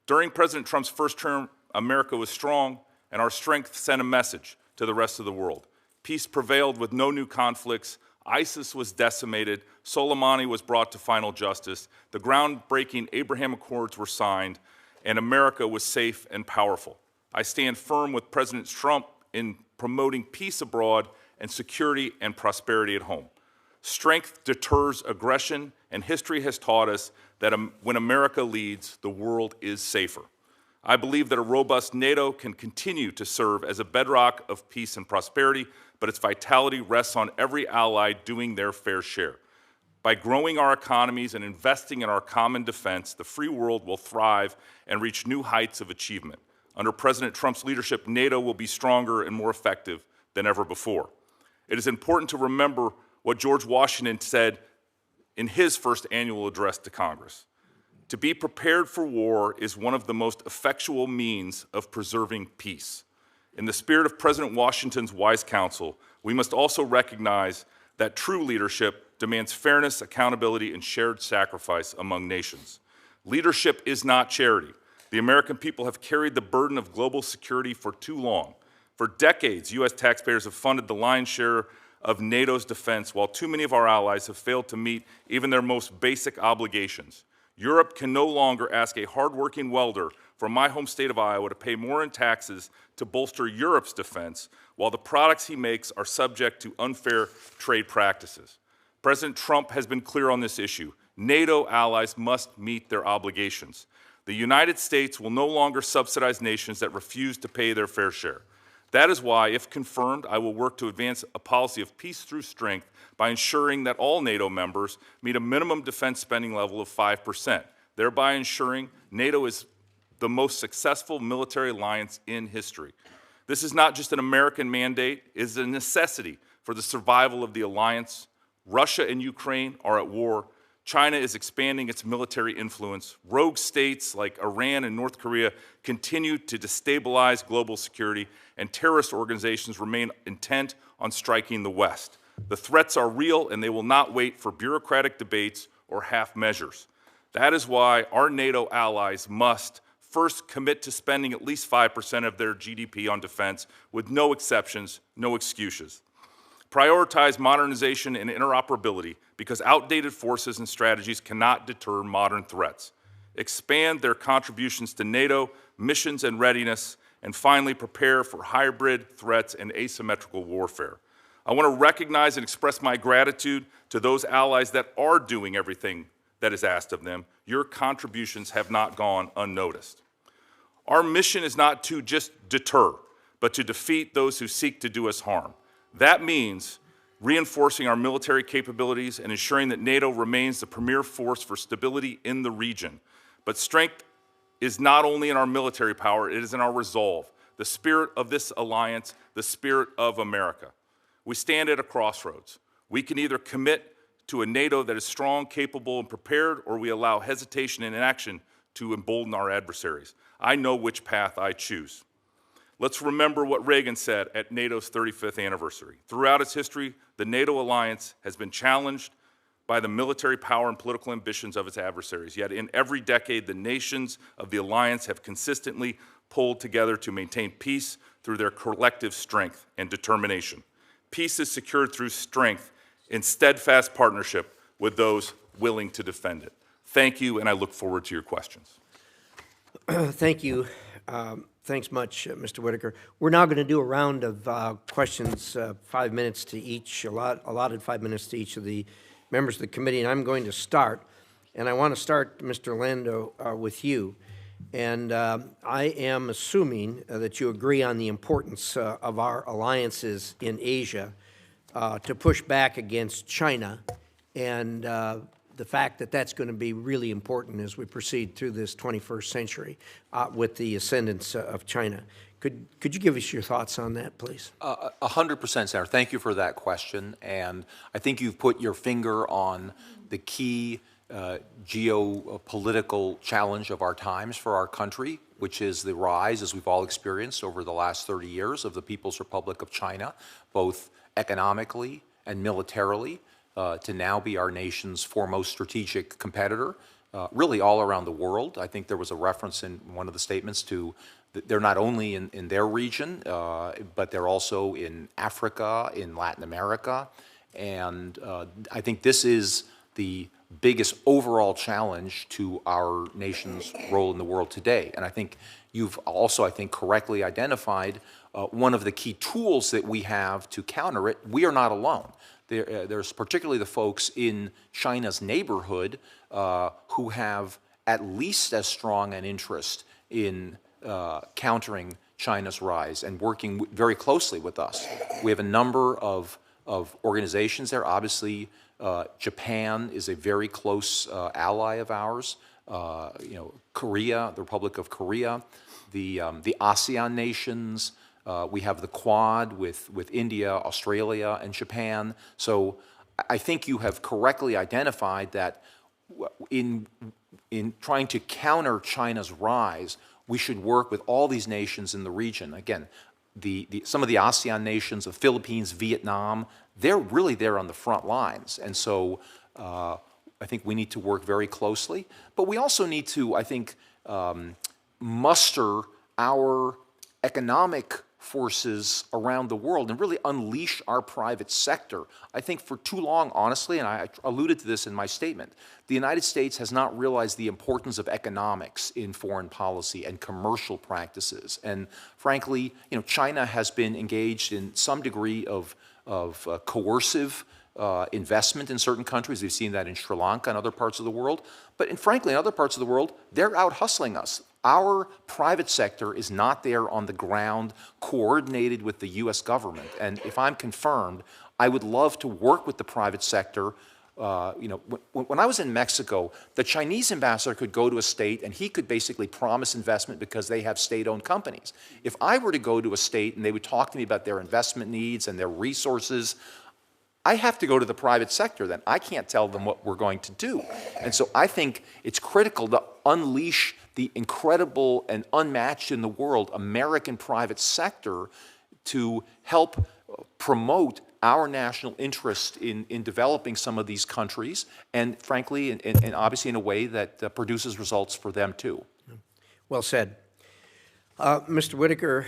During President Trump's first term, America was strong, and our strength sent a message to the rest of the world. Peace prevailed with no new conflicts. ISIS was decimated. Soleimani was brought to final justice. The groundbreaking Abraham Accords were signed, and America was safe and powerful. I stand firm with President Trump in promoting peace abroad and security and prosperity at home. Strength deters aggression, and history has taught us that when America leads, the world is safer. I believe that a robust NATO can continue to serve as a bedrock of peace and prosperity, but its vitality rests on every ally doing their fair share. By growing our economies and investing in our common defense, the free world will thrive and reach new heights of achievement. Under President Trump's leadership, NATO will be stronger and more effective than ever before. It is important to remember what George Washington said in his first annual address to Congress. To be prepared for war is one of the most effectual means of preserving peace. In the spirit of President Washington's wise counsel, we must also recognize that true leadership demands fairness, accountability, and shared sacrifice among nations. Leadership is not charity. The American people have carried the burden of global security for too long. For decades, U.S. taxpayers have funded the lion's share of NATO's defense, while too many of our allies have failed to meet even their most basic obligations. Europe can no longer ask a hardworking welder from my home state of Iowa to pay more in taxes to bolster Europe's defense, while the products he makes are subject to unfair trade practices. President Trump has been clear on this issue. NATO allies must meet their obligations. The United States will no longer subsidize nations that refuse to pay their fair share. That is why, if confirmed, I will work to advance a policy of peace through strength by ensuring that all NATO members meet a minimum defense spending level of 5%, thereby ensuring NATO is the most successful military alliance in history. This is not just an American mandate, it is a necessity for the survival of the alliance. Russia and Ukraine are at war. China is expanding its military influence. Rogue states like Iran and North Korea continue to destabilize global security, and terrorist organizations remain intent on striking the West. The threats are real, and they will not wait for bureaucratic debates or half measures. That is why our NATO allies must first commit to spending at least 5% of their GDP on defense, with no exceptions, no excuses. Prioritize modernization and interoperability, because outdated forces and strategies cannot deter modern threats. Expand their contributions to NATO, missions and readiness, and finally prepare for hybrid threats and asymmetrical warfare. I want to recognize and express my gratitude to those allies that are doing everything that is asked of them. Your contributions have not gone unnoticed. Our mission is not to just deter, but to defeat those who seek to do us harm. That means reinforcing our military capabilities and ensuring that NATO remains the premier force for stability in the region. But strength is not only in our military power, it is in our resolve, the spirit of this alliance, the spirit of America. We stand at a crossroads. We can either commit to a NATO that is strong, capable, and prepared, or we allow hesitation and inaction to embolden our adversaries. I know which path I choose. Let's remember what Reagan said at NATO's 35th anniversary. Throughout its history, the NATO alliance has been challenged by the military power and political ambitions of its adversaries. Yet in every decade, the nations of the alliance have consistently pulled together to maintain peace through their collective strength and determination. Peace is secured through strength in steadfast partnership with those willing to defend it. Thank you, and I look forward to your questions. Thank you. Thanks much, Mr. Whitaker. We're now going to do a round of questions, 5 minutes to each, allotted 5 minutes to each of the members of the committee, and I'm going to start. And I want to start, Mr. Lando, with you. And I am assuming that you agree on the importance of our alliances in Asia to push back against China, and the fact that that's going to be really important as we proceed through this 21st century with the ascendance of China. Could you give us your thoughts on that, please? 100%, Senator. Thank you for that question. And I think you've put your finger on the key geopolitical challenge of our times for our country, which is the rise, as we've all experienced over the last 30 years, of the People's Republic of China, both economically and militarily, to now be our nation's foremost strategic competitor, really all around the world. I think there was a reference in one of the statements to they're not only in their region, but they're also in Africa, in Latin America. And I think this is the biggest overall challenge to our nation's role in the world today. And I think you've also, correctly identified one of the key tools that we have to counter it. We are not alone. There's particularly the folks in China's neighborhood who have at least as strong an interest in countering China's rise and working very closely with us. We have a number of organizations there. Obviously, Japan is a very close ally of ours. Korea, the Republic of Korea, the ASEAN nations. We have the Quad with India, Australia, and Japan. So I think you have correctly identified that in trying to counter China's rise, we should work with all these nations in the region. Again, some of the ASEAN nations, the Philippines, Vietnam, they're really there on the front lines. And so I think we need to work very closely. But we also need to, muster our economic forces around the world and really unleash our private sector. I think for too long, honestly, and I alluded to this in my statement, the United States has not realized the importance of economics in foreign policy and commercial practices. And frankly, China has been engaged in some degree of coercive investment in certain countries. We've seen that in Sri Lanka and other parts of the world. But frankly, in other parts of the world, they're out hustling us. Our private sector is not there on the ground coordinated with the U.S. government. And if I'm confirmed, I would love to work with the private sector. When I was in Mexico, the Chinese ambassador could go to a state and he could basically promise investment because they have state-owned companies. If I were to go to a state and they would talk to me about their investment needs and their resources, I have to go to the private sector then. I can't tell them what we're going to do. And so I think it's critical to unleash the incredible and unmatched in the world American private sector to help promote our national interest in developing some of these countries, and frankly, and obviously in a way that produces results for them too. Well said. Mr. Whitaker,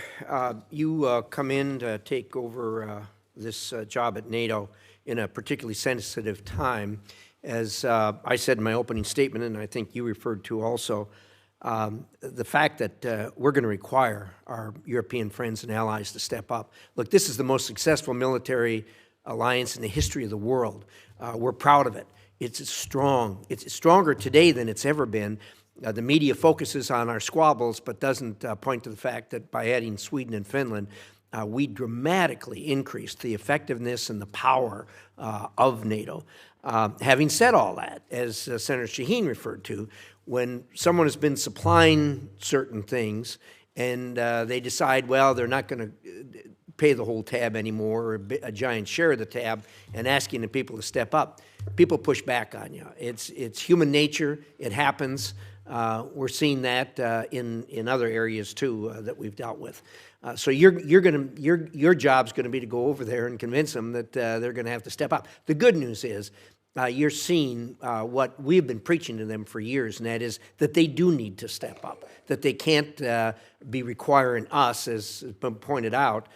you come in to take over this job at NATO in a particularly sensitive time. As I said in my opening statement, and I think you referred to also, the fact that we're going to require our European friends and allies to step up. Look, this is the most successful military alliance in the history of the world. We're proud of it. It's strong. It's stronger today than it's ever been. The media focuses on our squabbles, but doesn't point to the fact that by adding Sweden and Finland, we dramatically increased the effectiveness and the power of NATO. Having said all that, as Senator Shaheen referred to, when someone has been supplying certain things and they decide, well, they're not going to pay the whole tab anymore, or a giant share of the tab, and asking the people to step up, people push back on you. It's human nature. It happens. We're seeing that in other areas too that we've dealt with. So your job's going to be to go over there and convince them that they're going to have to step up. The good news is you're seeing what we've been preaching to them for years, and that is that they do need to step up, that they can't be requiring us, as has been pointed out,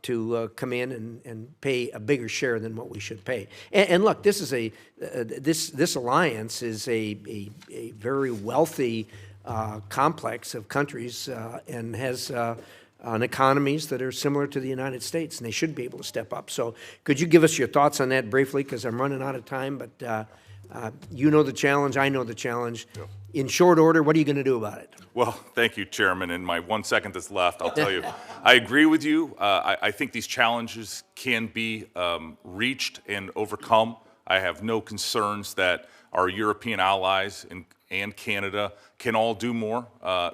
to come in and pay a bigger share than what we should pay. And look, this is this alliance is a very wealthy complex of countries and has on economies that are similar to the United States, and they should be able to step up. So could you give us your thoughts on that briefly, because I'm running out of time, but you know the challenge, I know the challenge. Yep. In short order, what are you going to do about it? Well, thank you, Chairman. In my 1 second that's left, I'll tell you, I agree with you. I think these challenges can be reached and overcome. I have no concerns that our European allies and Canada can all do more.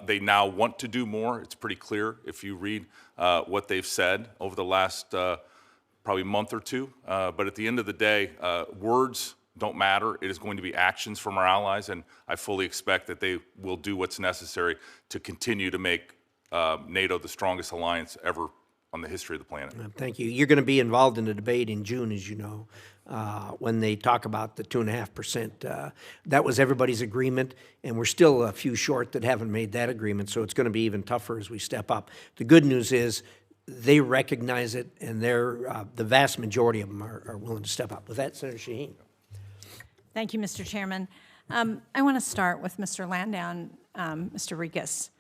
They now want to do more. It's pretty clear if you read what they've said over the last probably month or two. But at the end of the day, words don't matter. It is going to be actions from our allies, and I fully expect that they will do what's necessary to continue to make NATO the strongest alliance ever on the history of the planet. Thank you. You're going to be involved in the debate in June, as you know, when they talk about the 2.5%. That was everybody's agreement, and we're still a few short that haven't made that agreement, so it's going to be even tougher as we step up. The good news is they recognize it, and they're the vast majority of them are willing to step up. With that, Senator Shaheen. Thank you, Mr. Chairman. I want to start with Mr. Landau and Mr. Rigas,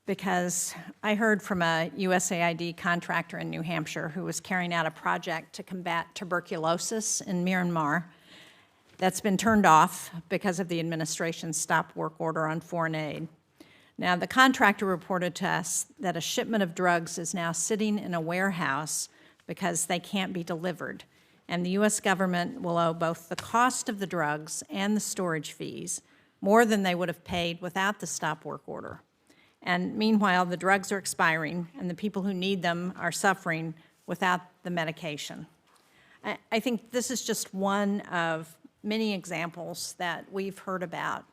because I heard from a USAID contractor in New Hampshire who was carrying out a project to combat tuberculosis in Myanmar that's been turned off because of the administration's stop work order on foreign aid. Now, the contractor reported to us that a shipment of drugs is now sitting in a warehouse because they can't be delivered. And the U.S. government will owe both the cost of the drugs and the storage fees more than they would have paid without the stop work order. And meanwhile, the drugs are expiring, and the people who need them are suffering without the medication. I think this is just one of many examples that we've heard about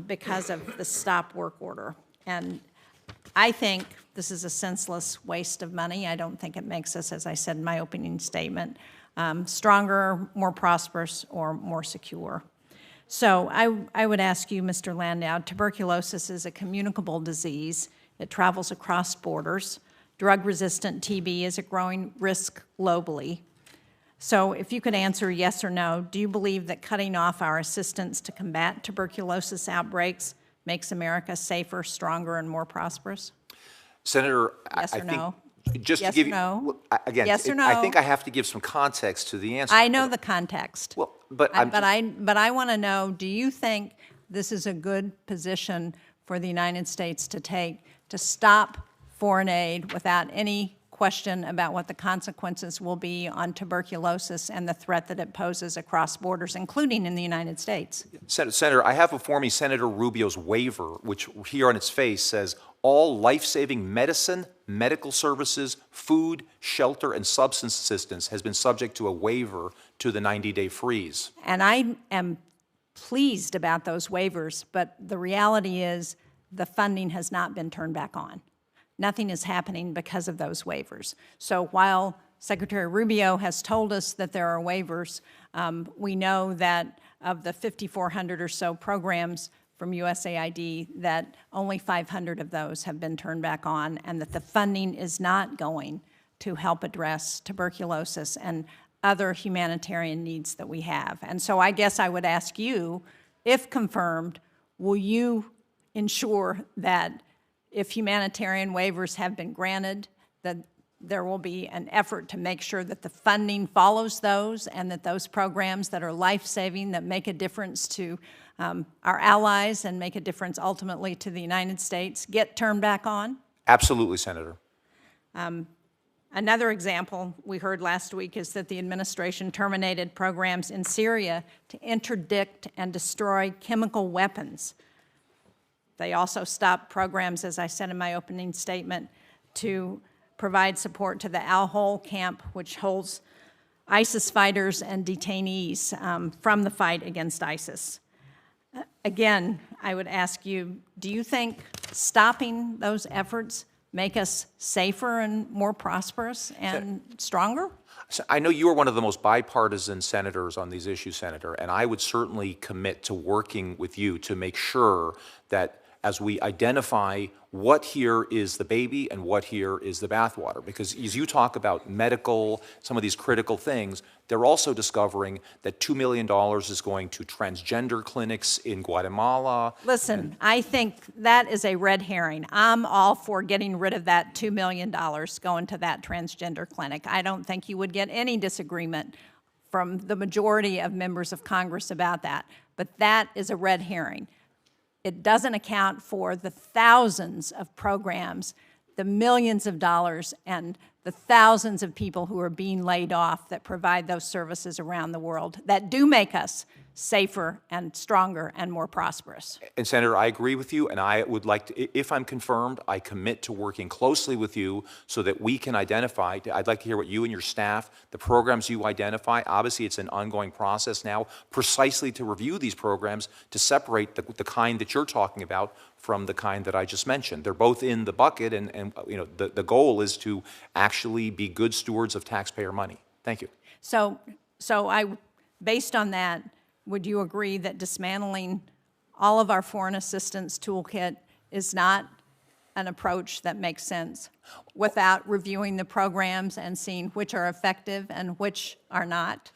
because of the stop work order. And I think this is a senseless waste of money. I don't think it makes us, as I said in my opening statement, stronger, more prosperous, or more secure. So I would ask you, Mr. Landau, tuberculosis is a communicable disease. It travels across borders. Drug-resistant TB is a growing risk globally. So if you could answer yes or no, do you believe that cutting off our assistance to combat tuberculosis outbreaks makes America safer, stronger, and more prosperous? Senator, yes or I no? think just yes to give or no? you, again, yes or no? I think I have to give some context to the answer. I know the context. Well, but I want to know, do you think this is a good position for the United States to take to stop foreign aid without any question about what the consequences will be on tuberculosis and the threat that it poses across borders, including in the United States? Senator, I have before me Senator Rubio's waiver, which here on its face says all life-saving medicine, medical services, food, shelter, and substance assistance has been subject to a waiver to the 90-day freeze. And I am pleased about those waivers, but the reality is the funding has not been turned back on. Nothing is happening because of those waivers. So while Secretary Rubio has told us that there are waivers, we know that of the 5,400 or so programs from USAID, that only 500 of those have been turned back on, and that the funding is not going to help address tuberculosis and other humanitarian needs that we have. And so I guess I would ask you, if confirmed, will you ensure that if humanitarian waivers have been granted, that there will be an effort to make sure that the funding follows those and that those programs that are life-saving, that make a difference to our allies and make a difference ultimately to the United States, get turned back on? Absolutely, Senator. Another example we heard last week is that the administration terminated programs in Syria to interdict and destroy chemical weapons. They also stopped programs, as I said in my opening statement, to provide support to the Al-Hol camp, which holds ISIS fighters and detainees from the fight against ISIS. Again, I would ask you, do you think stopping those efforts make us safer and more prosperous and stronger? So I know you are one of the most bipartisan senators on these issues, Senator, and I would certainly commit to working with you to make sure that as we identify what here is the baby and what here is the bathwater. Because as you talk about medical, some of these critical things, they're also discovering that $2 million is going to transgender clinics in Guatemala. Listen, I think that is a red herring. I'm all for getting rid of that $2 million going to that transgender clinic. I don't think you would get any disagreement from the majority of members of Congress about that. But that is a red herring. It doesn't account for the thousands of programs, the millions of dollars, and the thousands of people who are being laid off that provide those services around the world that do make us safer and stronger and more prosperous. And Senator, I agree with you, and I would like to, if I'm confirmed, I commit to working closely with you so that we can identify, I'd like to hear what you and your staff, the programs you identify. Obviously, it's an ongoing process now, precisely to review these programs to separate the kind that you're talking about from the kind that I just mentioned. They're both in the bucket, and you know, the goal is to actually be good stewards of taxpayer money. Thank you. So based on that, would you agree that dismantling all of our foreign assistance toolkit is not an approach that makes sense without reviewing the programs and seeing which are effective and which are not?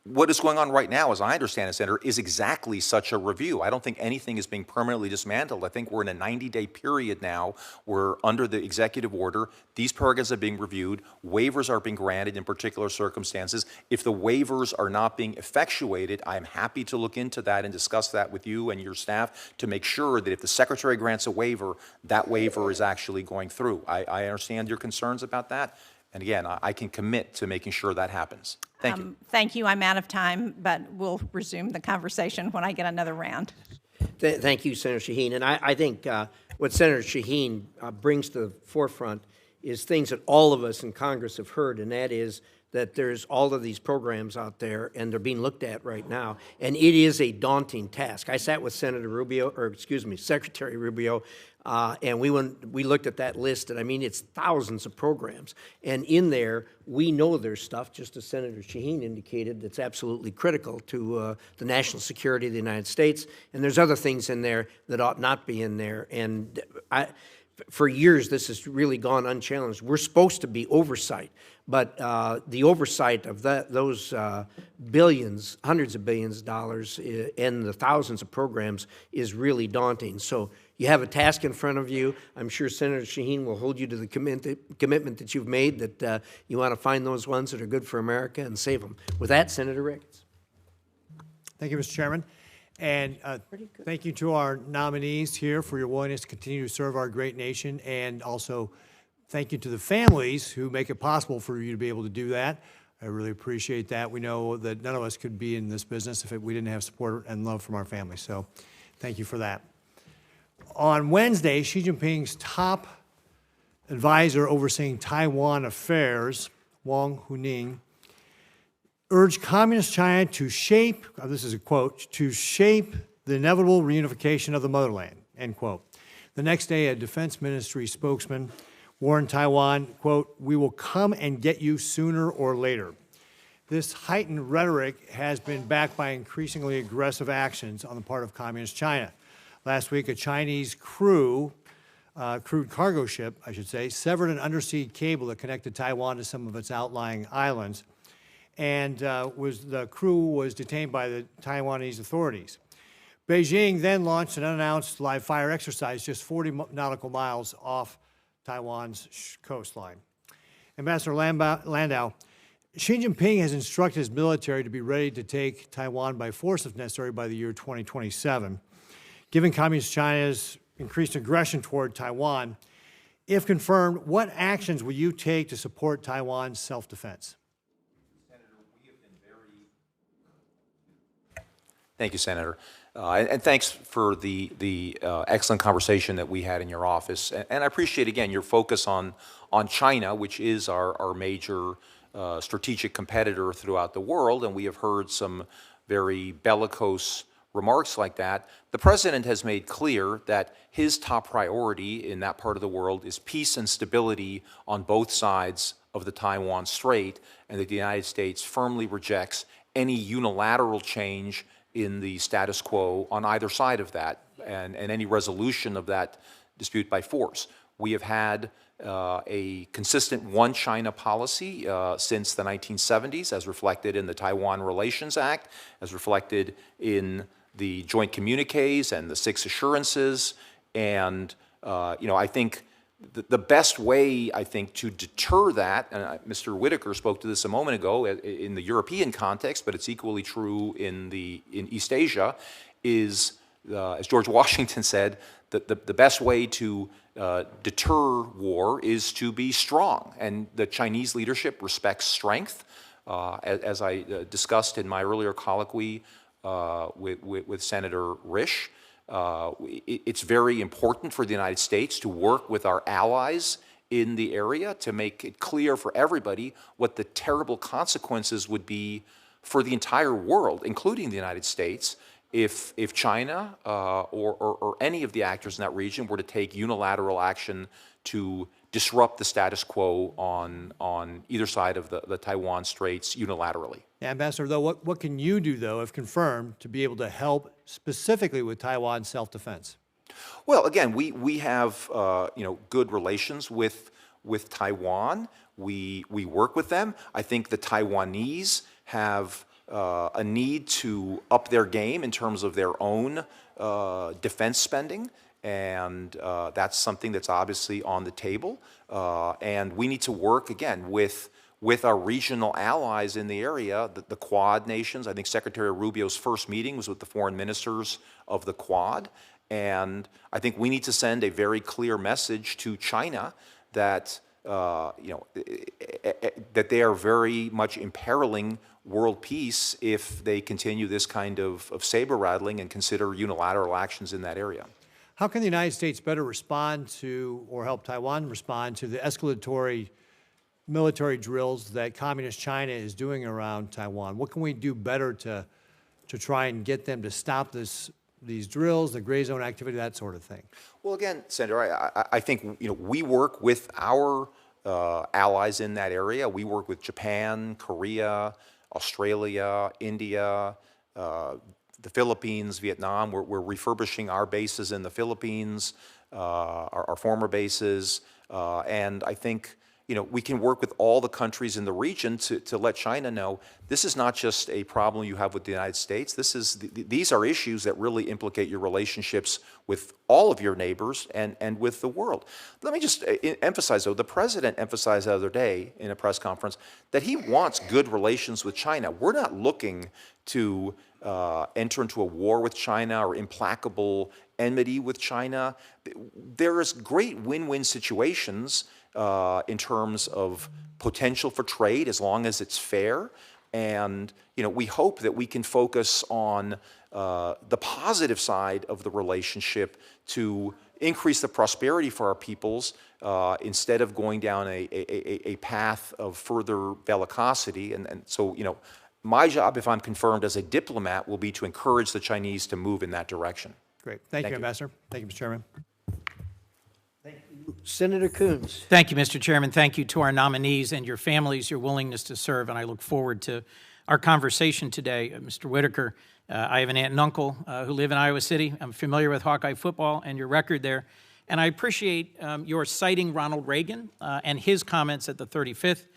What is going on right now, as I understand it, Senator, is exactly such a review. I don't think anything is being permanently dismantled. I think we're in a 90-day period now where, under the executive order, these programs are being reviewed, waivers are being granted in particular circumstances. If the waivers are not being effectuated, I am happy to look into that and discuss that with you and your staff to make sure that if the Secretary grants a waiver, that waiver is actually going through. I understand your concerns about that. And again, I can commit to making sure that happens. Thank you. Thank you. I'm out of time, but we'll resume the conversation when I get another round. Thank you, Senator Shaheen. And I think what Senator Shaheen brings to the forefront is things that all of us in Congress have heard, and that is that there's all of these programs out there, and they're being looked at right now, and it is a daunting task. I sat with Secretary Rubio, and we looked at that list, and I mean, it's thousands of programs. And in there, we know there's stuff, just as Senator Shaheen indicated, that's absolutely critical to the national security of the United States, and there's other things in there that ought not be in there. And for years, this has really gone unchallenged. We're supposed to be oversight, but the oversight of those billions, hundreds of billions of dollars, and the thousands of programs is really daunting. So you have a task in front of you. I'm sure Senator Shaheen will hold you to the commitment that you've made, that you want to find those ones that are good for America and save them. With that, Senator Rigas. Thank you, Mr. Chairman. And thank you to our nominees here for your willingness to continue to serve our great nation. And also thank you to the families who make it possible for you to be able to do that. I really appreciate that. We know that none of us could be in this business if we didn't have support and love from our families. So thank you for that. On Wednesday, Xi Jinping's top advisor overseeing Taiwan affairs, Wang Huning, urged Communist China to shape, this is a quote, to shape the inevitable reunification of the motherland, end quote. The next day, a defense ministry spokesman warned Taiwan, quote, we will come and get you sooner or later. This heightened rhetoric has been backed by increasingly aggressive actions on the part of Communist China. Last week, a Chinese crude cargo ship, I should say, severed an undersea cable that connected Taiwan to some of its outlying islands, and the crew was detained by the Taiwanese authorities. Beijing then launched an unannounced live fire exercise just 40 nautical miles off Taiwan's coastline. Ambassador Landau, Xi Jinping has instructed his military to be ready to take Taiwan by force if necessary by the year 2027. Given Communist China's increased aggression toward Taiwan, if confirmed, what actions will you take to support Taiwan's self-defense? Thank you, Senator. And thanks for the excellent conversation that we had in your office. And I appreciate, again, your focus on China, which is our major strategic competitor throughout the world. And we have heard some very bellicose remarks like that. The President has made clear that his top priority in that part of the world is peace and stability on both sides of the Taiwan Strait, and that the United States firmly rejects any unilateral change in the status quo on either side of that, and any resolution of that dispute by force. We have had a consistent one China policy since the 1970s, as reflected in the Taiwan Relations Act, as reflected in the joint communiques and the 6 assurances. And I think the best way, I think, to deter that, and Mr. Whitaker spoke to this a moment ago in the European context, but it's equally true in East Asia, is, as George Washington said, that the best way to deter war is to be strong. And the Chinese leadership respects strength. As I discussed in my earlier colloquy with Senator Risch, it's very important for the United States to work with our allies in the area to make it clear for everybody what the terrible consequences would be for the entire world, including the United States, if China or any of the actors in that region were to take unilateral action to disrupt the status quo on either side of the Taiwan Straits unilaterally. Yeah, Ambassador, though, what can you do, though, if confirmed, to be able to help specifically with Taiwan's self-defense? Well, again, we have good relations with Taiwan. We work with them. I think the Taiwanese have a need to up their game in terms of their own defense spending. And that's something that's obviously on the table. And we need to work, again, with our regional allies in the area, the Quad nations. I think Secretary Rubio's first meeting was with the foreign ministers of the Quad. And I think we need to send a very clear message to China that, that they are very much imperiling world peace if they continue this kind of saber rattling and consider unilateral actions in that area. How can the United States better respond to, or help Taiwan respond to, the escalatory military drills that Communist China is doing around Taiwan? What can we do better to try and get them to stop these drills, the gray zone activity, that sort of thing? Well, again, Senator, I think we work with our allies in that area. We work with Japan, Korea, Australia, India, the Philippines, Vietnam. We're refurbishing our bases in the Philippines, our former bases, and I think we can work with all the countries in the region to let China know this is not just a problem you have with the United States. These are issues that really implicate your relationships with all of your neighbors and with the world. Let me just emphasize, though, the president emphasized the other day in a press conference that he wants good relations with China. We're not looking to enter into a war with China or implacable enmity with China. There is great win-win situations in terms of potential for trade as long as it's fair. And we hope that we can focus on the positive side of the relationship to increase the prosperity for our peoples instead of going down a path of further bellicosity. And so, my job, if I'm confirmed as a diplomat, will be to encourage the Chinese to move in that direction. Great. Thank you, Ambassador. Thank you, Mr. Chairman. Senator Coons. Thank you, Mr. Chairman. Thank you to our nominees and your families, your willingness to serve, and I look forward to our conversation today. Mr. Whitaker, I have an aunt and uncle who live in Iowa City. I'm familiar with Hawkeye football and your record there, and I appreciate your citing Ronald Reagan and his comments at the 35th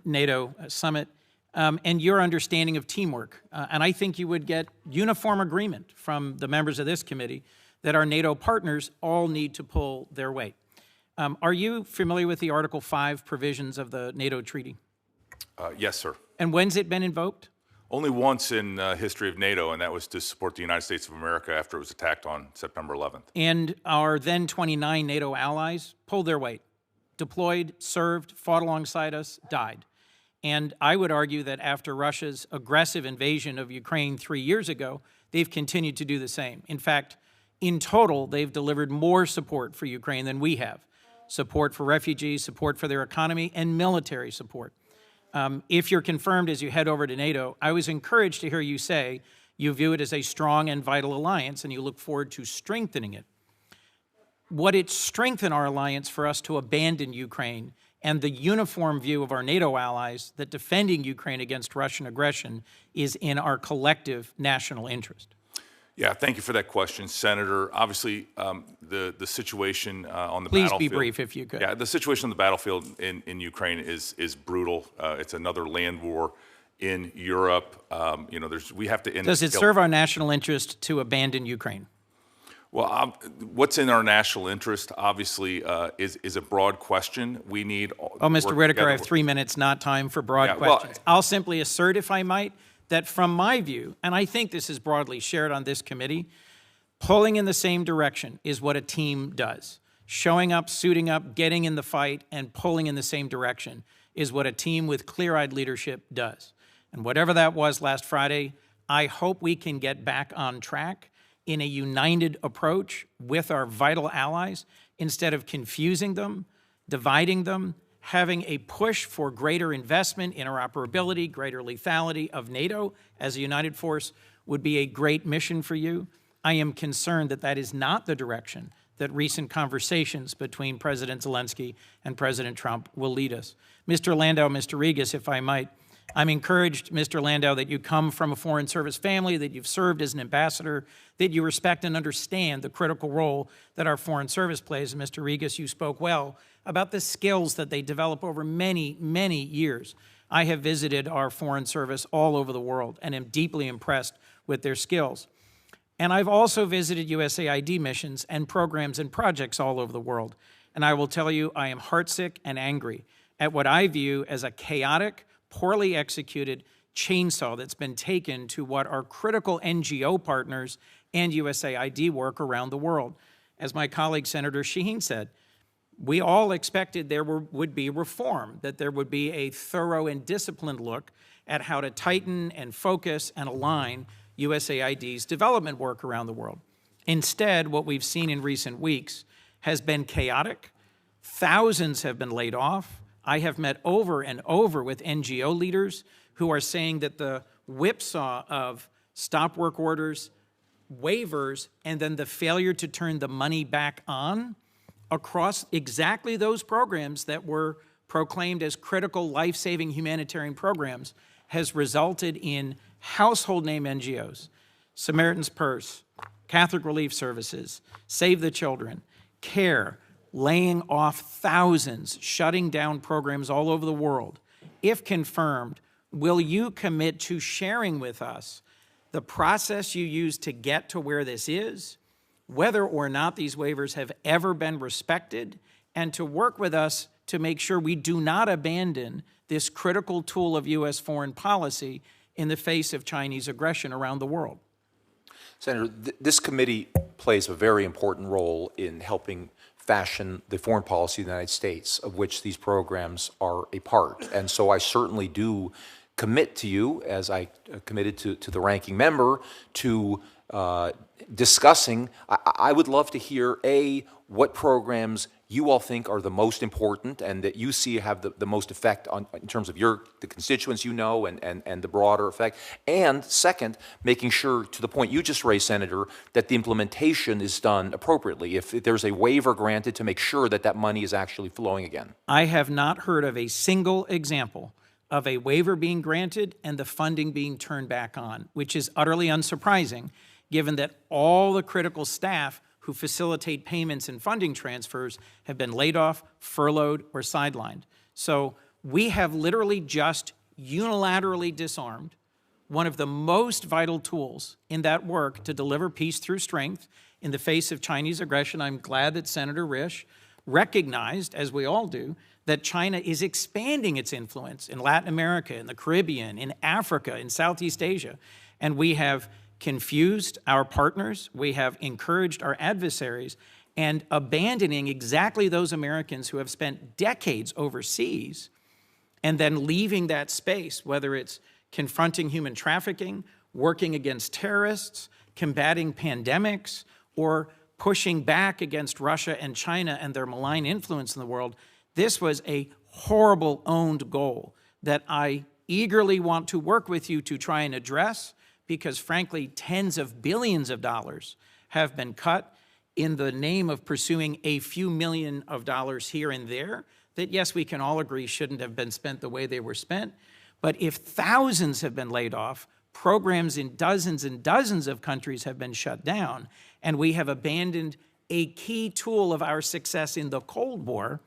NATO summit and your understanding of teamwork. And I think you would get uniform agreement from the members of this committee that our NATO partners all need to pull their weight. Are you familiar with the Article 5 provisions of the NATO treaty? Yes, sir. And when's it been invoked? Only once in the history of NATO, and that was to support the United States of America after it was attacked on September 11th. And our then 29 NATO allies pulled their weight, deployed, served, fought alongside us, died. And I would argue that after Russia's aggressive invasion of Ukraine 3 years ago, they've continued to do the same. In fact, in total, they've delivered more support for Ukraine than we have. Support for refugees, support for their economy, and military support. If you're confirmed as you head over to NATO, I was encouraged to hear you say you view it as a strong and vital alliance and you look forward to strengthening it. Would it strengthen our alliance for us to abandon Ukraine and the uniform view of our NATO allies that defending Ukraine against Russian aggression is in our collective national interest? Yeah, thank you for that question, Senator. Obviously, the situation on the battlefield. Please be brief if you could. Yeah, the situation on the battlefield in Ukraine is brutal. It's another land war in Europe. We have to end. Does it serve our national interest to abandon Ukraine? Well, what's in our national interest, obviously, is a broad question. We need. Oh, Mr. Whitaker, I have 3 minutes, not time for broad questions. I'll simply assert, if I might, that from my view, and I think this is broadly shared on this committee, pulling in the same direction is what a team does. Showing up, suiting up, getting in the fight, and pulling in the same direction is what a team with clear-eyed leadership does. And whatever that was last Friday, I hope we can get back on track in a united approach with our vital allies instead of confusing them, dividing them, having a push for greater investment, interoperability, greater lethality of NATO as a united force would be a great mission for you. I am concerned that that is not the direction that recent conversations between President Zelensky and President Trump will lead us. Mr. Landau, Mr. Rigas, if I might, I'm encouraged, Mr. Landau, that you come from a Foreign Service family, that you've served as an ambassador, that you respect and understand the critical role that our Foreign Service plays. And Mr. Rigas, you spoke well about the skills that they develop over many, many years. I have visited our Foreign Service all over the world and am deeply impressed with their skills. And I've also visited USAID missions and programs and projects all over the world. And I will tell you, I am heartsick and angry at what I view as a chaotic, poorly executed chainsaw that's been taken to what are critical NGO partners and USAID work around the world. As my colleague Senator Shaheen said, we all expected there would be reform, that there would be a thorough and disciplined look at how to tighten and focus and align USAID's development work around the world. Instead, what we've seen in recent weeks has been chaotic. Thousands have been laid off. I have met over and over with NGO leaders who are saying that the whipsaw of stop work orders, waivers, and then the failure to turn the money back on across exactly those programs that were proclaimed as critical life-saving humanitarian programs has resulted in household name NGOs, Samaritan's Purse, Catholic Relief Services, Save the Children, CARE, laying off thousands, shutting down programs all over the world. If confirmed, will you commit to sharing with us the process you used to get to where this is, whether or not these waivers have ever been respected, and to work with us to make sure we do not abandon this critical tool of U.S. foreign policy in the face of Chinese aggression around the world? Senator, this committee plays a very important role in helping fashion the foreign policy of the United States, of which these programs are a part. And so I certainly do commit to you, as I committed to the ranking member, to discussing. I would love to hear, A, what programs you all think are the most important and that you see have the most effect on, in terms of the constituents you know and the broader effect. And second, making sure, to the point you just raised, Senator, that the implementation is done appropriately. If there's a waiver granted, to make sure that that money is actually flowing again. I have not heard of a single example of a waiver being granted and the funding being turned back on, which is utterly unsurprising, given that all the critical staff who facilitate payments and funding transfers have been laid off, furloughed, or sidelined. So we have literally just unilaterally disarmed one of the most vital tools in that work to deliver peace through strength in the face of Chinese aggression. I'm glad that Senator Risch recognized, as we all do, that China is expanding its influence in Latin America, in the Caribbean, in Africa, in Southeast Asia. And we have confused our partners, we have encouraged our adversaries, and abandoning exactly those Americans who have spent decades overseas and then leaving that space, whether it's confronting human trafficking, working against terrorists, combating pandemics, or pushing back against Russia and China and their malign influence in the world. This was a horrible owned goal that I eagerly want to work with you to try and address, because frankly, tens of billions of dollars have been cut in the name of pursuing a few million of dollars here and there that, yes, we can all agree shouldn't have been spent the way they were spent. But if thousands have been laid off, programs in dozens and dozens of countries have been shut down, and we have abandoned a key tool of our success in the Cold War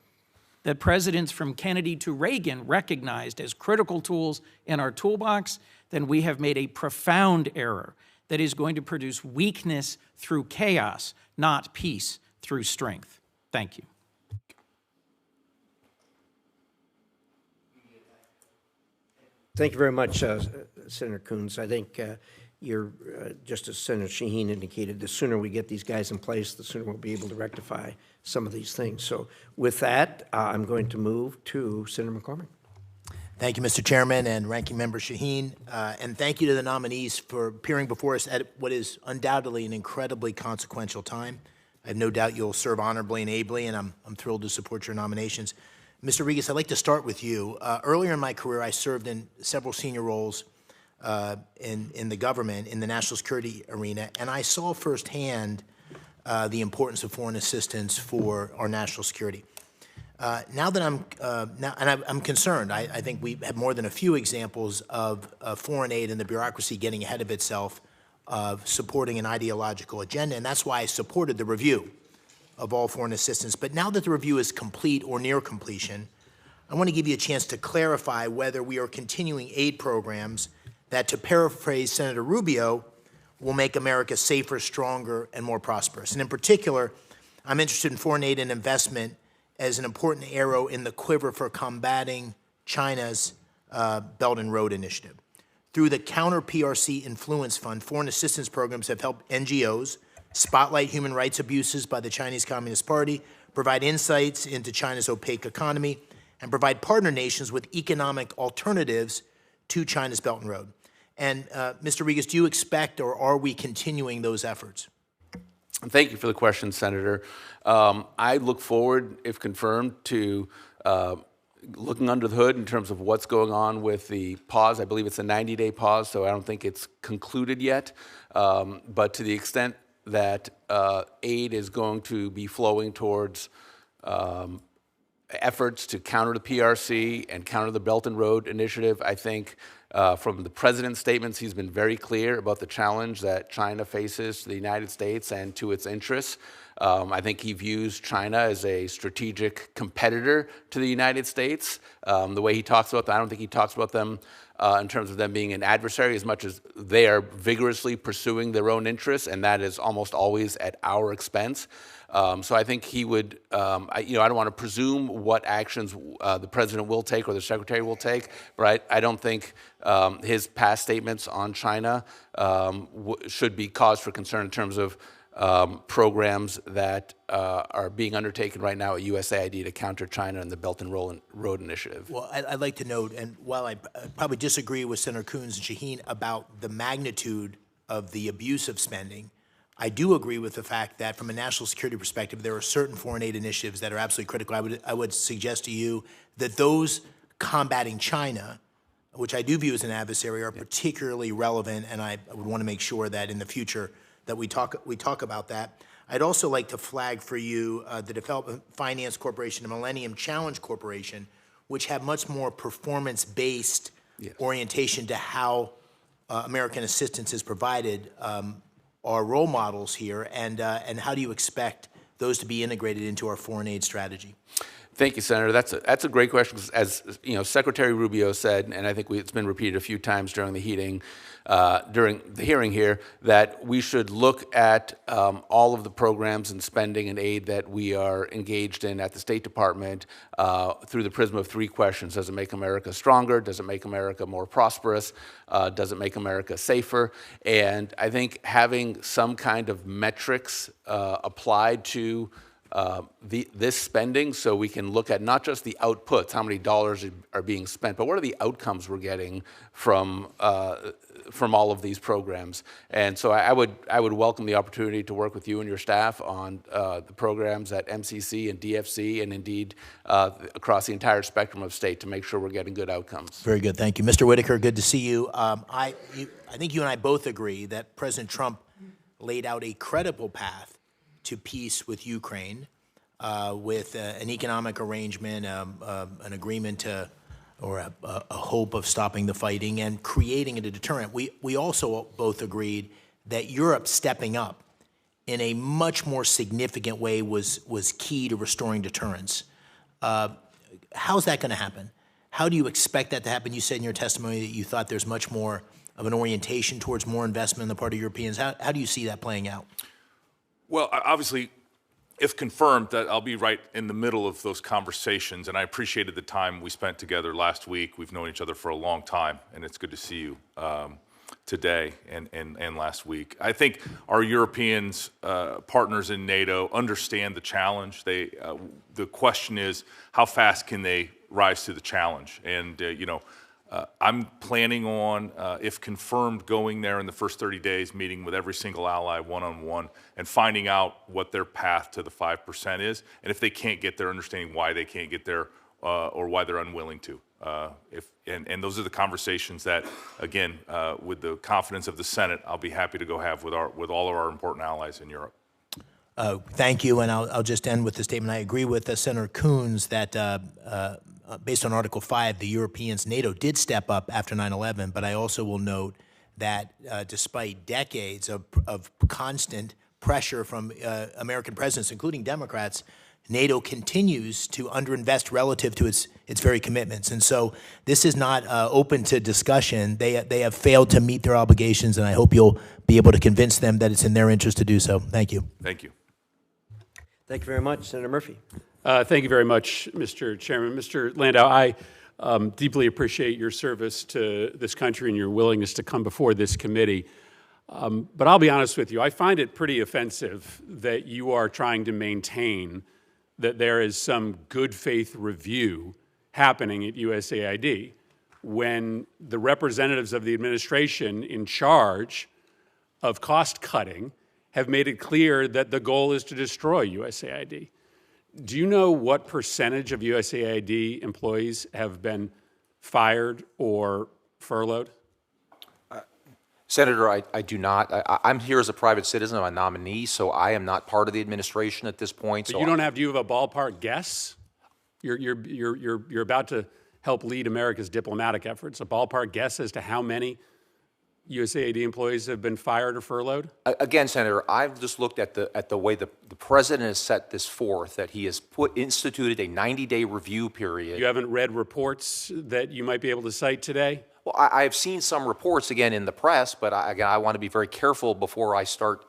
that presidents from Kennedy to Reagan recognized as critical tools in our toolbox, then we have made a profound error that is going to produce weakness through chaos, not peace through strength. Thank you. Thank you very much, Senator Coons. I think you're, just as Senator Shaheen indicated, the sooner we get these guys in place, the sooner we'll be able to rectify some of these things. So with that, I'm going to move to Senator McCormick. Thank you, Mr. Chairman and Ranking Member Shaheen, and thank you to the nominees for appearing before us at what is undoubtedly an incredibly consequential time. I have no doubt you'll serve honorably and ably, and I'm thrilled to support your nominations. Mr. Rigas, I'd like to start with you. Earlier in my career, I served in several senior roles in the government, in the national security arena, and I saw firsthand the importance of foreign assistance for our national security. Now that I'm concerned. I think we have more than a few examples of foreign aid and the bureaucracy getting ahead of itself, of supporting an ideological agenda, and that's why I supported the review of all foreign assistance. But now that the review is complete or near completion, I want to give you a chance to clarify whether we are continuing aid programs that, to paraphrase Senator Rubio, will make America safer, stronger, and more prosperous. And in particular, I'm interested in foreign aid and investment as an important arrow in the quiver for combating China's Belt and Road Initiative. Through the Counter PRC Influence Fund, foreign assistance programs have helped NGOs spotlight human rights abuses by the Chinese Communist Party, provide insights into China's opaque economy, and provide partner nations with economic alternatives to China's Belt and Road. And Mr. Rigas, do you expect, or are we continuing those efforts? Thank you for the question, Senator. I look forward, if confirmed, to looking under the hood in terms of what's going on with the pause. I believe it's a 90-day pause, so I don't think it's concluded yet. But to the extent that aid is going to be flowing towards efforts to counter the PRC and counter the Belt and Road Initiative. I think from the president's statements, he's been very clear about the challenge that China faces to the United States and to its interests. I think he views China as a strategic competitor to the United States. The way he talks about them, I don't think he talks about them in terms of them being an adversary as much as they are vigorously pursuing their own interests, and that is almost always at our expense. So I think he would, I don't want to presume what actions the president will take or the secretary will take, but I don't think his past statements on China should be cause for concern in terms of programs that are being undertaken right now at USAID to counter China and the Belt and Road Initiative. Well, I'd like to note, and while I probably disagree with Senator Coons and Shaheen about the magnitude of the abuse of spending, I do agree with the fact that from a national security perspective, there are certain foreign aid initiatives that are absolutely critical. I would suggest to you that those combating China, which I do view as an adversary, are particularly relevant, and I would want to make sure that in the future that we talk about that. I'd also like to flag for you the Development Finance Corporation and Millennium Challenge Corporation, which have much more performance-based orientation to how American assistance is provided, are role models here, and how do you expect those to be integrated into our foreign aid strategy? Thank you, Senator. That's a great question. As Secretary Rubio said, and I think it's been repeated a few times during the hearing here, that we should look at all of the programs and spending and aid that we are engaged in at the State Department through the prism of three questions. Does it make America stronger? Does it make America more prosperous? Does it make America safer? And I think having some kind of metrics applied to this spending, so we can look at not just the outputs, how many dollars are being spent, but what are the outcomes we're getting from all of these programs. And so I would welcome the opportunity to work with you and your staff on the programs at MCC and DFC, and indeed across the entire spectrum of state to make sure we're getting good outcomes. Very good, thank you. Mr. Whitaker, good to see you. I think you and I both agree that President Trump laid out a credible path to peace with Ukraine, with an economic arrangement, an agreement to, or a hope of stopping the fighting and creating a deterrent. We also both agreed that Europe stepping up in a much more significant way was key to restoring deterrence. How's that going to happen? How do you expect that to happen? You said in your testimony that you thought there's much more of an orientation towards more investment on the part of Europeans. How do you see that playing out? Well, obviously, if confirmed, that I'll be right in the middle of those conversations, and I appreciated the time we spent together last week. We've known each other for a long time, and it's good to see you today and last week. I think our Europeans, partners in NATO, understand the challenge. The question is, how fast can they rise to the challenge? And, I'm planning on, if confirmed, going there in the first 30 days, meeting with every single ally one-on-one and finding out what their path to the 5% is, and if they can't get there, understanding why they can't get there or why they're unwilling to. And those are the conversations that, again, with the confidence of the Senate, I'll be happy to go have with all of our important allies in Europe. Thank you, and I'll just end with the statement. I agree with Senator Coons that based on Article 5, the Europeans, NATO did step up after 9/11, but I also will note that despite decades of constant pressure from American presidents, including Democrats, NATO continues to underinvest relative to its very commitments. And so this is not open to discussion. They have failed to meet their obligations, and I hope you'll be able to convince them that it's in their interest to do so. Thank you. Thank you. Thank you very much. Senator Murphy. Thank you very much, Mr. Chairman. Mr. Landau, I deeply appreciate your service to this country and your willingness to come before this committee. But I'll be honest with you, I find it pretty offensive that you are trying to maintain that there is some good faith review happening at USAID when the representatives of the administration in charge of cost cutting have made it clear that the goal is to destroy USAID. Do you know what percentage of USAID employees have been fired or furloughed? Senator, I do not. I'm here as a private citizen. I'm a nominee, so I am not part of the administration at this point. But you don't have, do you have a ballpark guess? You're about to help lead America's diplomatic efforts. A ballpark guess as to how many USAID employees have been fired or furloughed? Again, Senator, I've just looked at the way the president has set this forth, that he has instituted a 90-day review period. You haven't read reports that you might be able to cite today? Well, I have seen some reports, again, in the press, but I want to be very careful before I start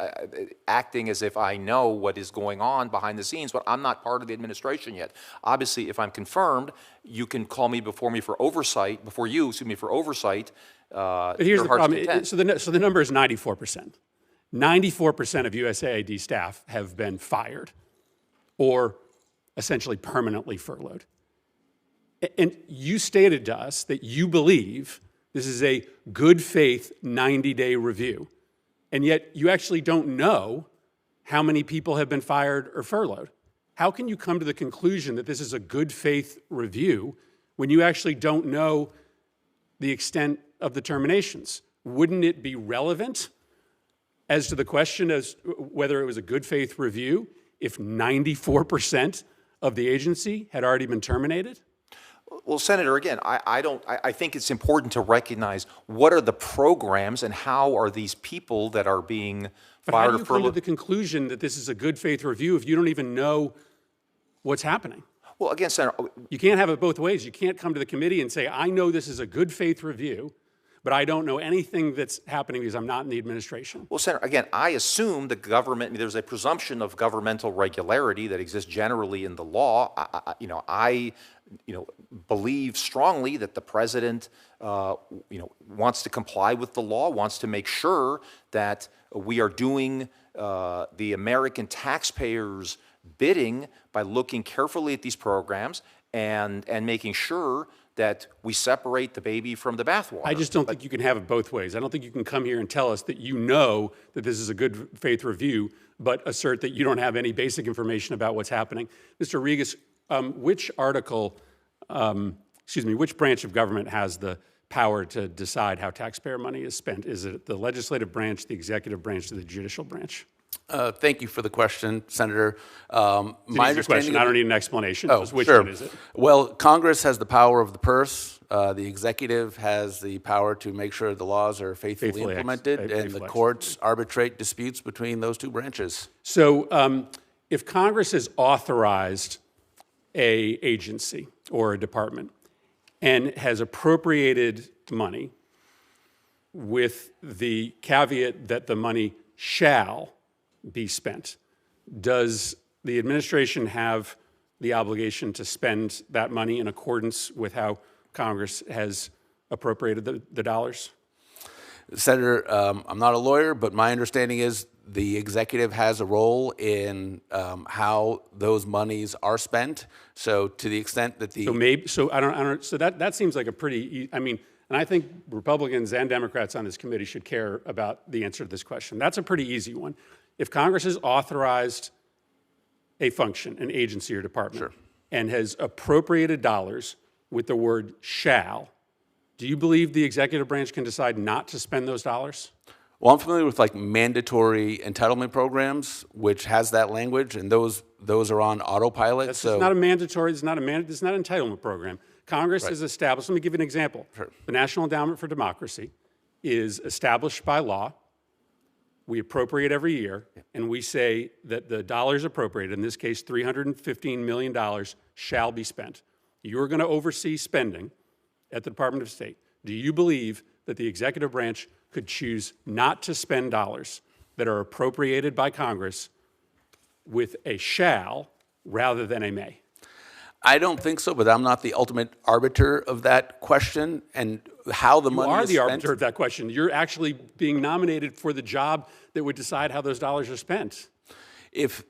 acting as if I know what is going on behind the scenes, but I'm not part of the administration yet. Obviously, if I'm confirmed, you can call me for oversight. But here's the problem. So the number is 94%. 94% of USAID staff have been fired or essentially permanently furloughed. And you stated to us that you believe this is a good faith 90-day review, and yet you actually don't know how many people have been fired or furloughed. How can you come to the conclusion that this is a good faith review when you actually don't know the extent of the terminations? Wouldn't it be relevant as to the question as whether it was a good faith review if 94% of the agency had already been terminated? Well, Senator, again, I think it's important to recognize what are the programs and how are these people that are being But fired how or do you come to furloughed. the conclusion that this is a good faith review if you don't even know what's happening? Well, again, Senator, You can't have it both ways. You can't come to the committee and say, I know this is a good faith review, but I don't know anything that's happening because I'm not in the administration. well, Senator, again, I assume the government, there's a presumption of governmental regularity that exists generally in the law. I believe strongly that the president, wants to comply with the law, wants to make sure that we are doing the American taxpayers' bidding by looking carefully at these programs and making sure that we separate the baby from the bathwater. I just don't think you can have it both ways. I don't think you can come here and tell us that you know that this is a good faith review, but assert that you don't have any basic information about what's happening. Mr. Rigas, which branch of government has the power to decide how taxpayer money is spent? Is it the legislative branch, the executive branch, or the judicial branch? Thank you for the question, Senator. My understanding, I don't need an explanation. Oh, Just which sure. one is it? Well, Congress has the power of the purse. The executive has the power to make sure the laws are faithfully implemented, and the courts arbitrate disputes between those two branches. So if Congress has authorized an agency or a department and has appropriated money with the caveat that the money shall be spent, does the administration have the obligation to spend that money in accordance with how Congress has appropriated the dollars? Senator, I'm not a lawyer, but my understanding is the executive has a role in how those monies are spent. So to the extent that that seems like a pretty, and I think Republicans and Democrats on this committee should care about the answer to this question. That's a pretty easy one. If Congress has authorized a function, an agency or department, and has appropriated dollars with the word shall, do you believe the executive branch can decide not to spend those dollars? Well, I'm familiar with mandatory entitlement programs, which has that language, and those are on autopilot. It's not a mandatory. It's not an entitlement program. Congress has established. Let me give you an example. Sure. The National Endowment for Democracy is established by law. We appropriate every year, and we say that the dollars appropriated, in this case $315 million, shall be spent. You're going to oversee spending at the Department of State. Do you believe that the executive branch could choose not to spend dollars that are appropriated by Congress with a shall rather than a may? I don't think so, but I'm not the ultimate arbiter of that question and how the money is spent. You are the arbiter of that question. You're actually being nominated for the job that would decide how those dollars are spent. If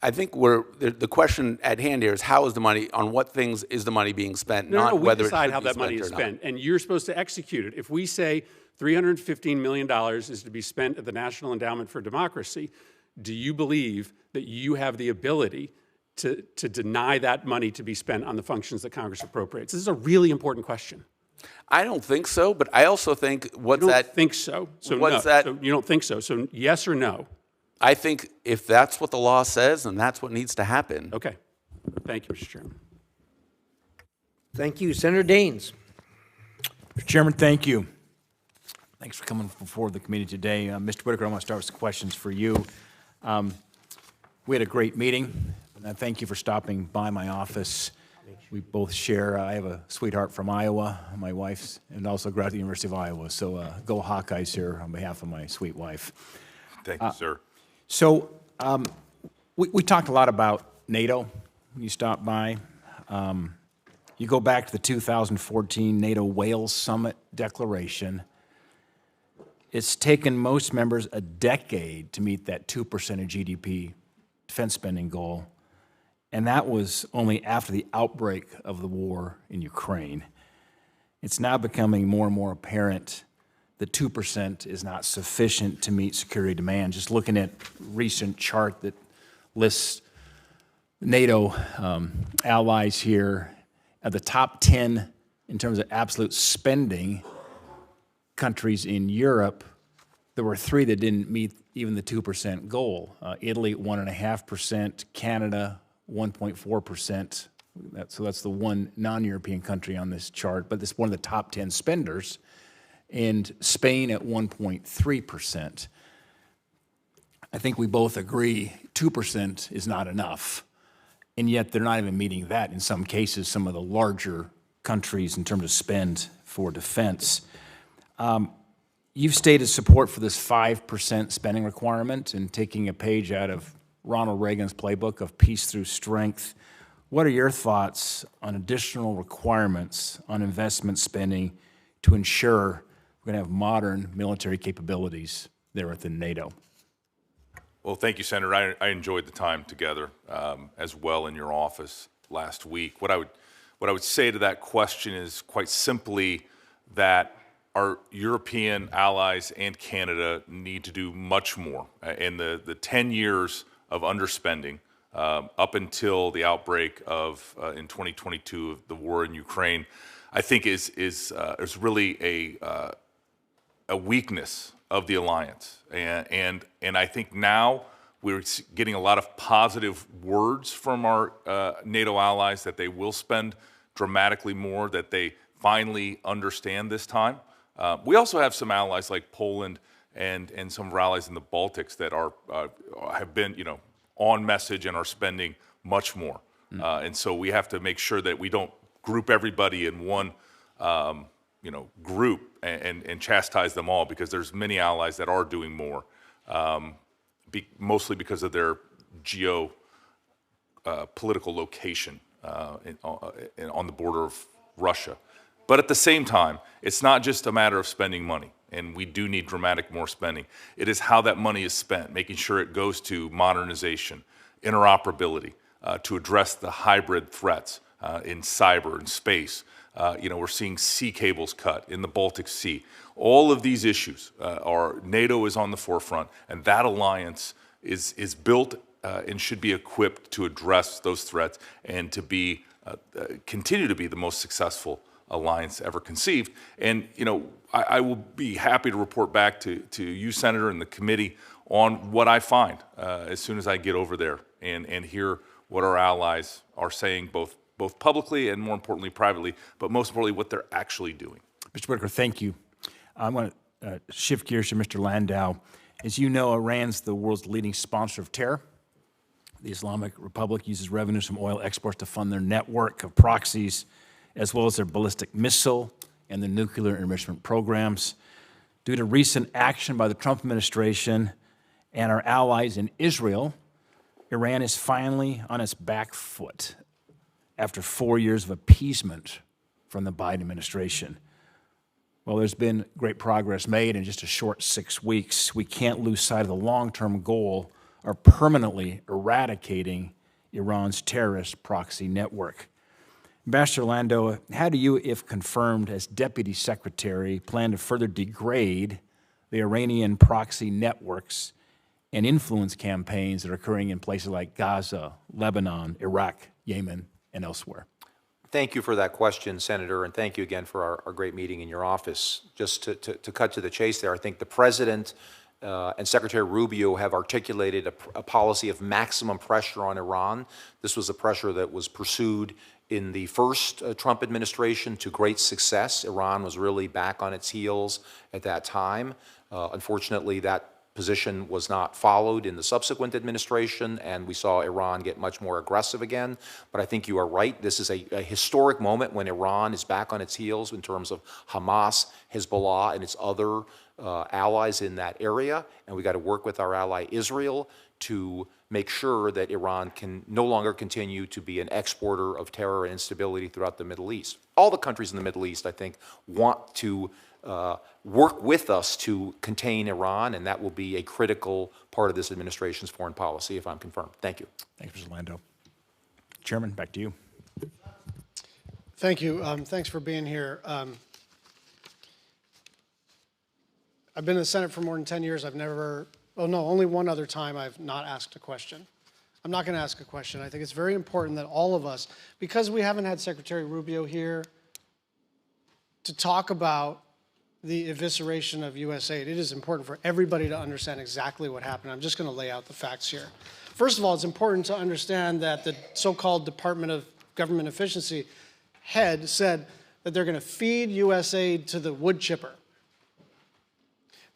I think the question at hand here is how is the money, on what things is the money being spent, not whether it should be spent or not. We decide how that money is spent, and you're supposed to execute it. If we say $315 million is to be spent at the National Endowment for Democracy, do you believe that you have the ability to deny that money to be spent on the functions that Congress appropriates? This is a really important question. I don't think so, but I also think You don't think so. So no. So you don't think so. So yes or no? I think if that's what the law says, then that's what needs to happen. Okay. Thank you, Mr. Chairman. Thank you. Senator Daines. Mr. Chairman, thank you. Thanks for coming before the committee today. Mr. Whitaker, I want to start with some questions for you. We had a great meeting, and thank you for stopping by my office. We both share, I have a sweetheart from Iowa, my wife's, and also graduated the University of Iowa. So go Hawkeyes here on behalf of my sweet wife. Thank you, sir. So we talked a lot about NATO when you stopped by. You go back to the 2014 NATO Wales Summit Declaration. It's taken most members a decade to meet that 2% of GDP defense spending goal, and that was only after the outbreak of the war in Ukraine. It's now becoming more and more apparent that 2% is not sufficient to meet security demand. Just looking at a recent chart that lists NATO allies here, at the top 10 in terms of absolute spending countries in Europe, there were 3 that didn't meet even the 2% goal. Italy, 1.5%, Canada, 1.4%. So that's the one non-European country on this chart, but it's one of the top 10 spenders. And Spain at 1.3%. I think we both agree 2% is not enough. And yet they're not even meeting that in some cases, some of the larger countries in terms of spend for defense. You've stated support for this 5% spending requirement and taking a page out of Ronald Reagan's playbook of peace through strength. What are your thoughts on additional requirements on investment spending to ensure we're going to have modern military capabilities there within NATO? Well, thank you, Senator. I enjoyed the time together as well in your office last week. What I would say to that question is quite simply that our European allies and Canada need to do much more. In the 10 years of underspending up until the outbreak of, in 2022, of the war in Ukraine, I think is really a weakness of the alliance. And I think now we're getting a lot of positive words from our NATO allies that they will spend dramatically more, that they finally understand this time. We also have some allies like Poland and some of our allies in the Baltics that have been, on message and are spending much more. And so we have to make sure that we don't group everybody in one, group and chastise them all, because there's many allies that are doing more, mostly because of their political location on the border of Russia. But at the same time, it's not just a matter of spending money, and we do need dramatic more spending. It is how that money is spent, making sure it goes to modernization, interoperability, to address the hybrid threats in cyber and space. We're seeing sea cables cut in the Baltic Sea. All of these issues NATO is on the forefront, and that alliance is built and should be equipped to address those threats and to be continue to be the most successful alliance ever conceived. And I will be happy to report back to you, Senator, and the committee on what I find as soon as I get over there and hear what our allies are saying, both publicly and, more importantly, privately, but most importantly, what they're actually doing. Mr. Whitaker, thank you. I want to shift gears to Mr. Landau. As you know, Iran's the world's leading sponsor of terror. The Islamic Republic uses revenues from oil exports to fund their network of proxies, as well as their ballistic missile and the nuclear enrichment programs. Due to recent action by the Trump administration and our allies in Israel, Iran is finally on its back foot after 4 years of appeasement from the Biden administration. Well, there's been great progress made in just a short 6 weeks. We can't lose sight of the long-term goal of permanently eradicating Iran's terrorist proxy network. Ambassador Lando, how do you, if confirmed as Deputy Secretary, plan to further degrade the Iranian proxy networks and influence campaigns that are occurring in places like Gaza, Lebanon, Iraq, Yemen, and elsewhere? Thank you for that question, Senator, and thank you again for our great meeting in your office. Just to cut to the chase there, I think the President and Secretary Rubio have articulated a policy of maximum pressure on Iran. This was a pressure that was pursued in the first Trump administration to great success. Iran was really back on its heels at that time. Unfortunately, that position was not followed in the subsequent administration, and we saw Iran get much more aggressive again. But I think you are right. This is a historic moment when Iran is back on its heels in terms of Hamas, Hezbollah, and its other allies in that area. And we got to work with our ally Israel to make sure that Iran can no longer continue to be an exporter of terror and instability throughout the Middle East. All the countries in the Middle East, I think, want to work with us to contain Iran, and that will be a critical part of this administration's foreign policy, if I'm confirmed. Thank you. Thank you, Mr. Lando. Chairman, back to you. Thank you. Thanks for being here. I've been in the Senate for more than 10 years. I've never, oh no, only one other time I've not asked a question. I'm not going to ask a question. I think it's very important that all of us, because we haven't had Secretary Rubio here to talk about the evisceration of USAID, it is important for everybody to understand exactly what happened. I'm just going to lay out the facts here. First of all, it's important to understand that the so-called Department of Government Efficiency head said that they're going to feed USAID to the wood chipper.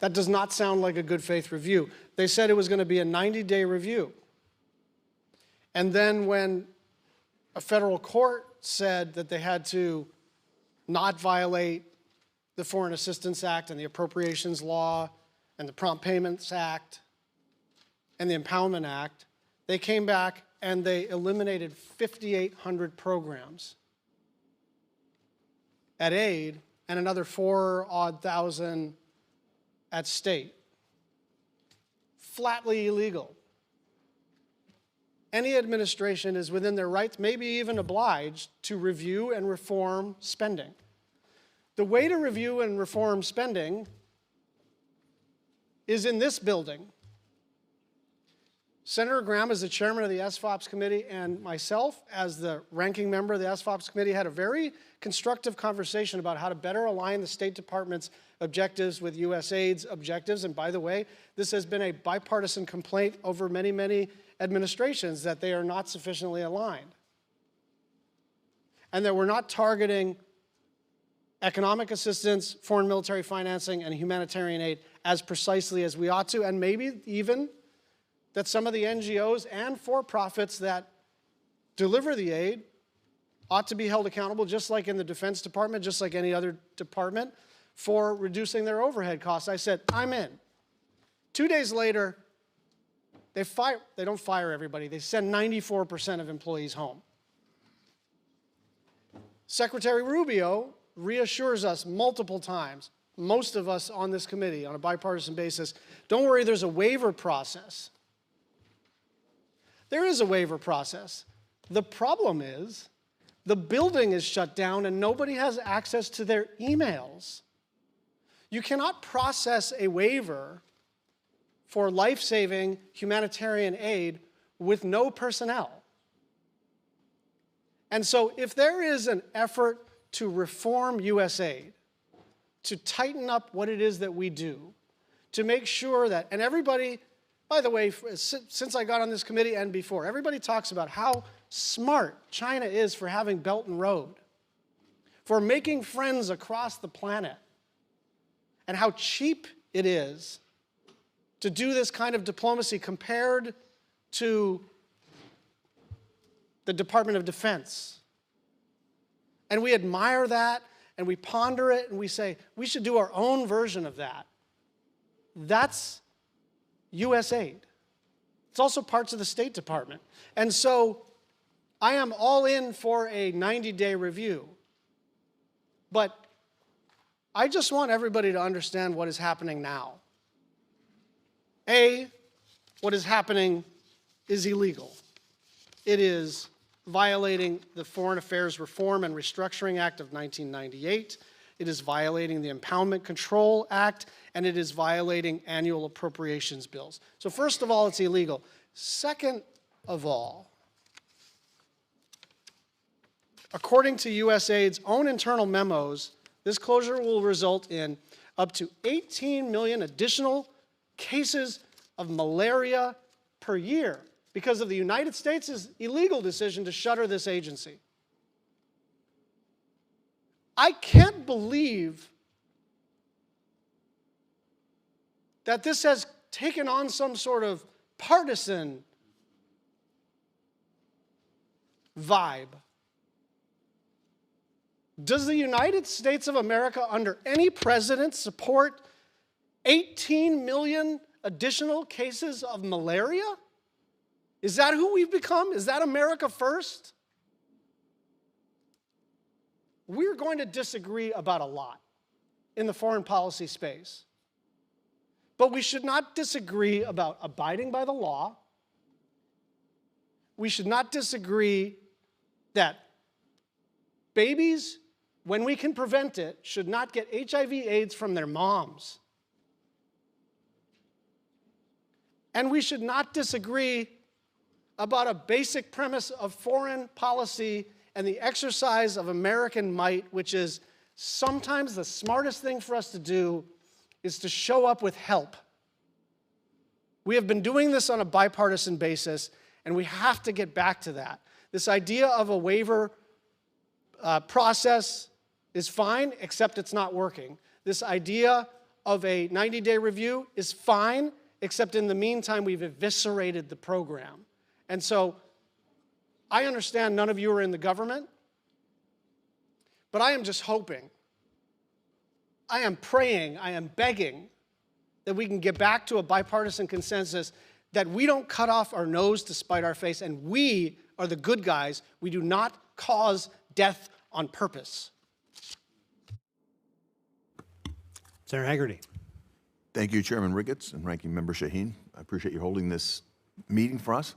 That does not sound like a good faith review. They said it was going to be a 90-day review. And then when a federal court said that they had to not violate the Foreign Assistance Act and the Appropriations Law and the Prompt Payments Act and the Empowerment Act, they came back and they eliminated 5,800 programs at aid and another 4,000 at state. Flatly illegal. Any administration is within their rights, maybe even obliged, to review and reform spending. The way to review and reform spending is in this building. Senator Graham, as the chairman of the SFOPS committee, and myself, as the ranking member of the SFOPS committee, had a very constructive conversation about how to better align the State Department's objectives with USAID's objectives. And by the way, this has been a bipartisan complaint over many, many administrations, that they are not sufficiently aligned. And that we're not targeting economic assistance, foreign military financing, and humanitarian aid as precisely as we ought to, and maybe even that some of the NGOs and for-profits that deliver the aid ought to be held accountable, just like in the Defense Department, just like any other department, for reducing their overhead costs. I said, I'm in. 2 days later, they don't fire everybody. They send 94% of employees home. Secretary Rubio reassures us multiple times, most of us on this committee on a bipartisan basis, don't worry, there's a waiver process. There is a waiver process. The problem is the building is shut down and nobody has access to their emails. You cannot process a waiver for life-saving humanitarian aid with no personnel. And so if there is an effort to reform USAID, to tighten up what it is that we do, to make sure that, and everybody, by the way, since I got on this committee and before, everybody talks about how smart China is for having Belt and Road, for making friends across the planet, and how cheap it is to do this kind of diplomacy compared to the Department of Defense. And we admire that, and we ponder it, and we say, we should do our own version of that. That's USAID. It's also parts of the State Department. And so I am all in for a 90-day review. But I just want everybody to understand what is happening now. A, what is happening is illegal. It is violating the Foreign Affairs Reform and Restructuring Act of 1998. It is violating the Empowerment Control Act, and it is violating annual appropriations bills. So first of all, it's illegal. Second of all, according to USAID's own internal memos, this closure will result in up to 18 million additional cases of malaria per year because of the United States' illegal decision to shutter this agency. I can't believe that this has taken on some sort of partisan vibe. Does the United States of America, under any president, support 18 million additional cases of malaria? Is that who we've become? Is that America first? We're going to disagree about a lot in the foreign policy space. But we should not disagree about abiding by the law. We should not disagree that babies, when we can prevent it, should not get HIV/AIDS from their moms. And we should not disagree about a basic premise of foreign policy and the exercise of American might, which is sometimes the smartest thing for us to do is to show up with help. We have been doing this on a bipartisan basis, and we have to get back to that. This idea of a waiver process is fine, except it's not working. This idea of a 90-day review is fine, except in the meantime, we've eviscerated the program. And so I understand none of you are in the government, but I am just hoping, I am praying, I am begging that we can get back to a bipartisan consensus that we don't cut off our nose to spite our face, and we are the good guys. We do not cause death on purpose. Senator Hagerty. Thank you, Chairman Rigas and Ranking Member Shaheen. I appreciate you holding this meeting for us.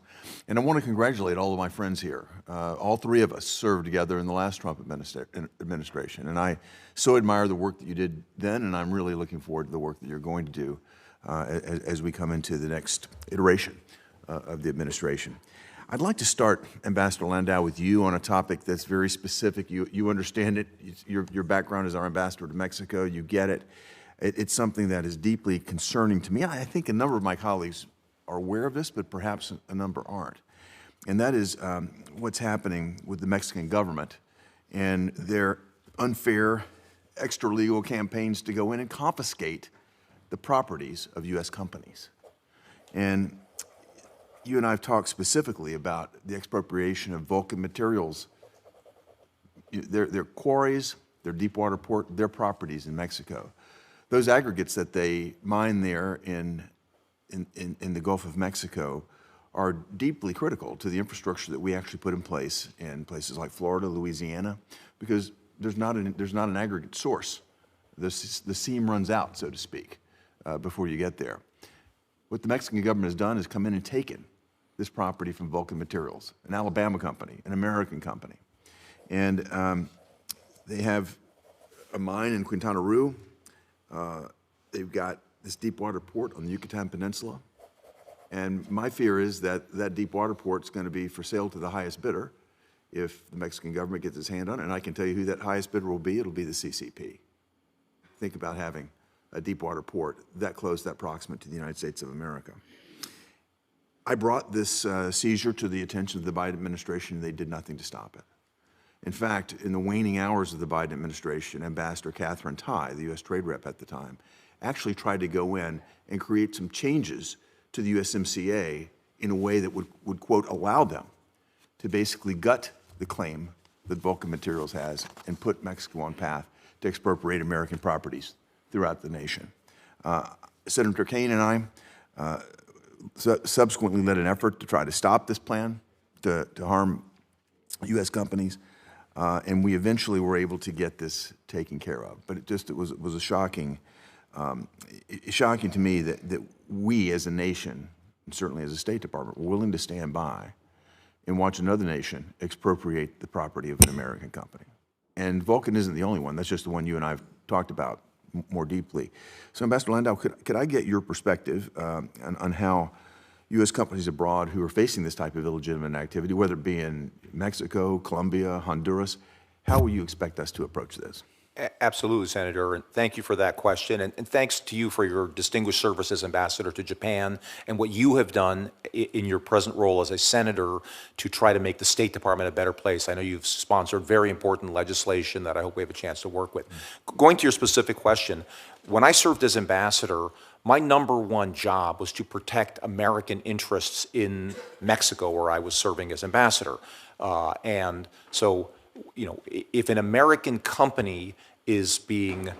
And I want to congratulate all of my friends here. All three of us served together in the last Trump administration. And I so admire the work that you did then, and I'm really looking forward to the work that you're going to do as we come into the next iteration of the administration. I'd like to start, Ambassador Landau, with you on a topic that's very specific. You understand it. Your background as our ambassador to Mexico. You get it. It's something that is deeply concerning to me. I think a number of my colleagues are aware of this, but perhaps a number aren't. And that is what's happening with the Mexican government and their unfair extra-legal campaigns to go in and confiscate the properties of U.S. companies. And you and I have talked specifically about the expropriation of Vulcan Materials, their quarries, their deepwater port, their properties in Mexico. Those aggregates that they mine there in the Gulf of Mexico are deeply critical to the infrastructure that we actually put in place in places like Florida, Louisiana, because there's not an aggregate source. The seam runs out, so to speak, before you get there. What the Mexican government has done is come in and taken this property from Vulcan Materials, an Alabama company, an American company. And they have a mine in Quintana Roo. They've got this deepwater port on the Yucatan Peninsula. And my fear is that that deepwater port is going to be for sale to the highest bidder if the Mexican government gets its hand on it. And I can tell you who that highest bidder will be. It'll be the CCP. Think about having a deepwater port that close, that proximate to the United States of America. I brought this seizure to the attention of the Biden administration. They did nothing to stop it. In fact, in the waning hours of the Biden administration, Ambassador Catherine Tai, the U.S. trade rep at the time, actually tried to go in and create some changes to the USMCA in a way that would quote, allow them to basically gut the claim that Vulcan Materials has and put Mexico on path to expropriate American properties throughout the nation. Senator Kaine and I subsequently led an effort to try to stop this plan to harm U.S. companies, and we eventually were able to get this taken care of. But it was a shocking to me that we as a nation, and certainly as a State Department, were willing to stand by and watch another nation expropriate the property of an American company. And Vulcan isn't the only one. That's just the one you and I have talked about more deeply. So Ambassador Landau, could I get your perspective on how U.S. companies abroad who are facing this type of illegitimate activity, whether it be in Mexico, Colombia, Honduras, how will you expect us to approach this? Absolutely, Senator, and thank you for that question, and thanks to you for your distinguished service as ambassador to Japan and what you have done in your present role as a senator to try to make the State Department a better place. I know you've sponsored very important legislation that I hope we have a chance to work with. Going to your specific question, when I served as ambassador, my number one job was to protect American interests in Mexico, where I was serving as ambassador. And so, you know, if an American company is being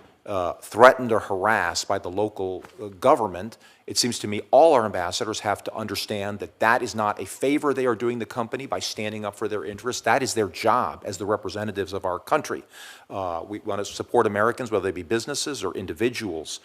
threatened or harassed by the local government, it seems to me all our ambassadors have to understand that that is not a favor they are doing the company by standing up for their interests. That is their job as the representatives of our country. We want to support Americans, whether they be businesses or individuals.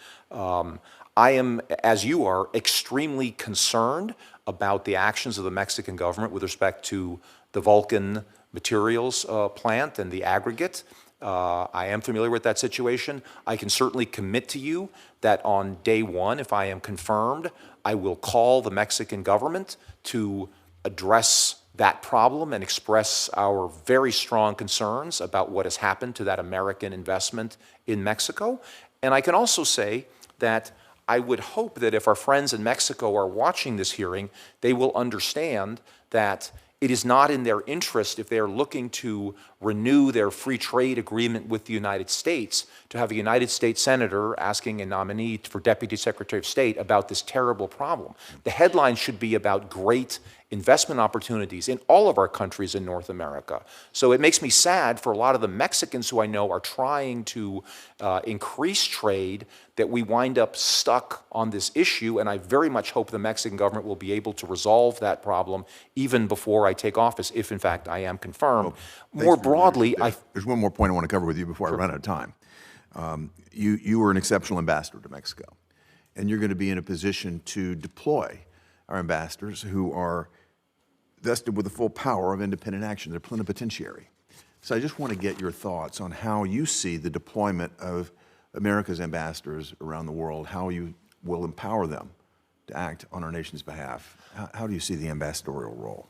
I am, as you are, extremely concerned about the actions of the Mexican government with respect to the Vulcan materials plant and the aggregate. I am familiar with that situation. I can certainly commit to you that on day one, if I am confirmed, I will call the Mexican government to address that problem and express our very strong concerns about what has happened to that American investment in Mexico. And I can also say that I would hope that if our friends in Mexico are watching this hearing, they will understand that it is not in their interest, if they are looking to renew their free trade agreement with the United States, to have a United States senator asking a nominee for Deputy Secretary of State about this terrible problem. The headline should be about great investment opportunities in all of our countries in North America. So it makes me sad for a lot of the Mexicans who I know are trying to increase trade, that we wind up stuck on this issue, and I very much hope the Mexican government will be able to resolve that problem even before I take office, if in fact I am confirmed. More broadly, there's one more point I want to cover with you before I run out of time. You were an exceptional ambassador to Mexico, and you're going to be in a position to deploy our ambassadors who are vested with the full power of independent action. They're plenipotentiary. So I just want to get your thoughts on how you see the deployment of America's ambassadors around the world, how you will empower them to act on our nation's behalf. How do you see the ambassadorial role?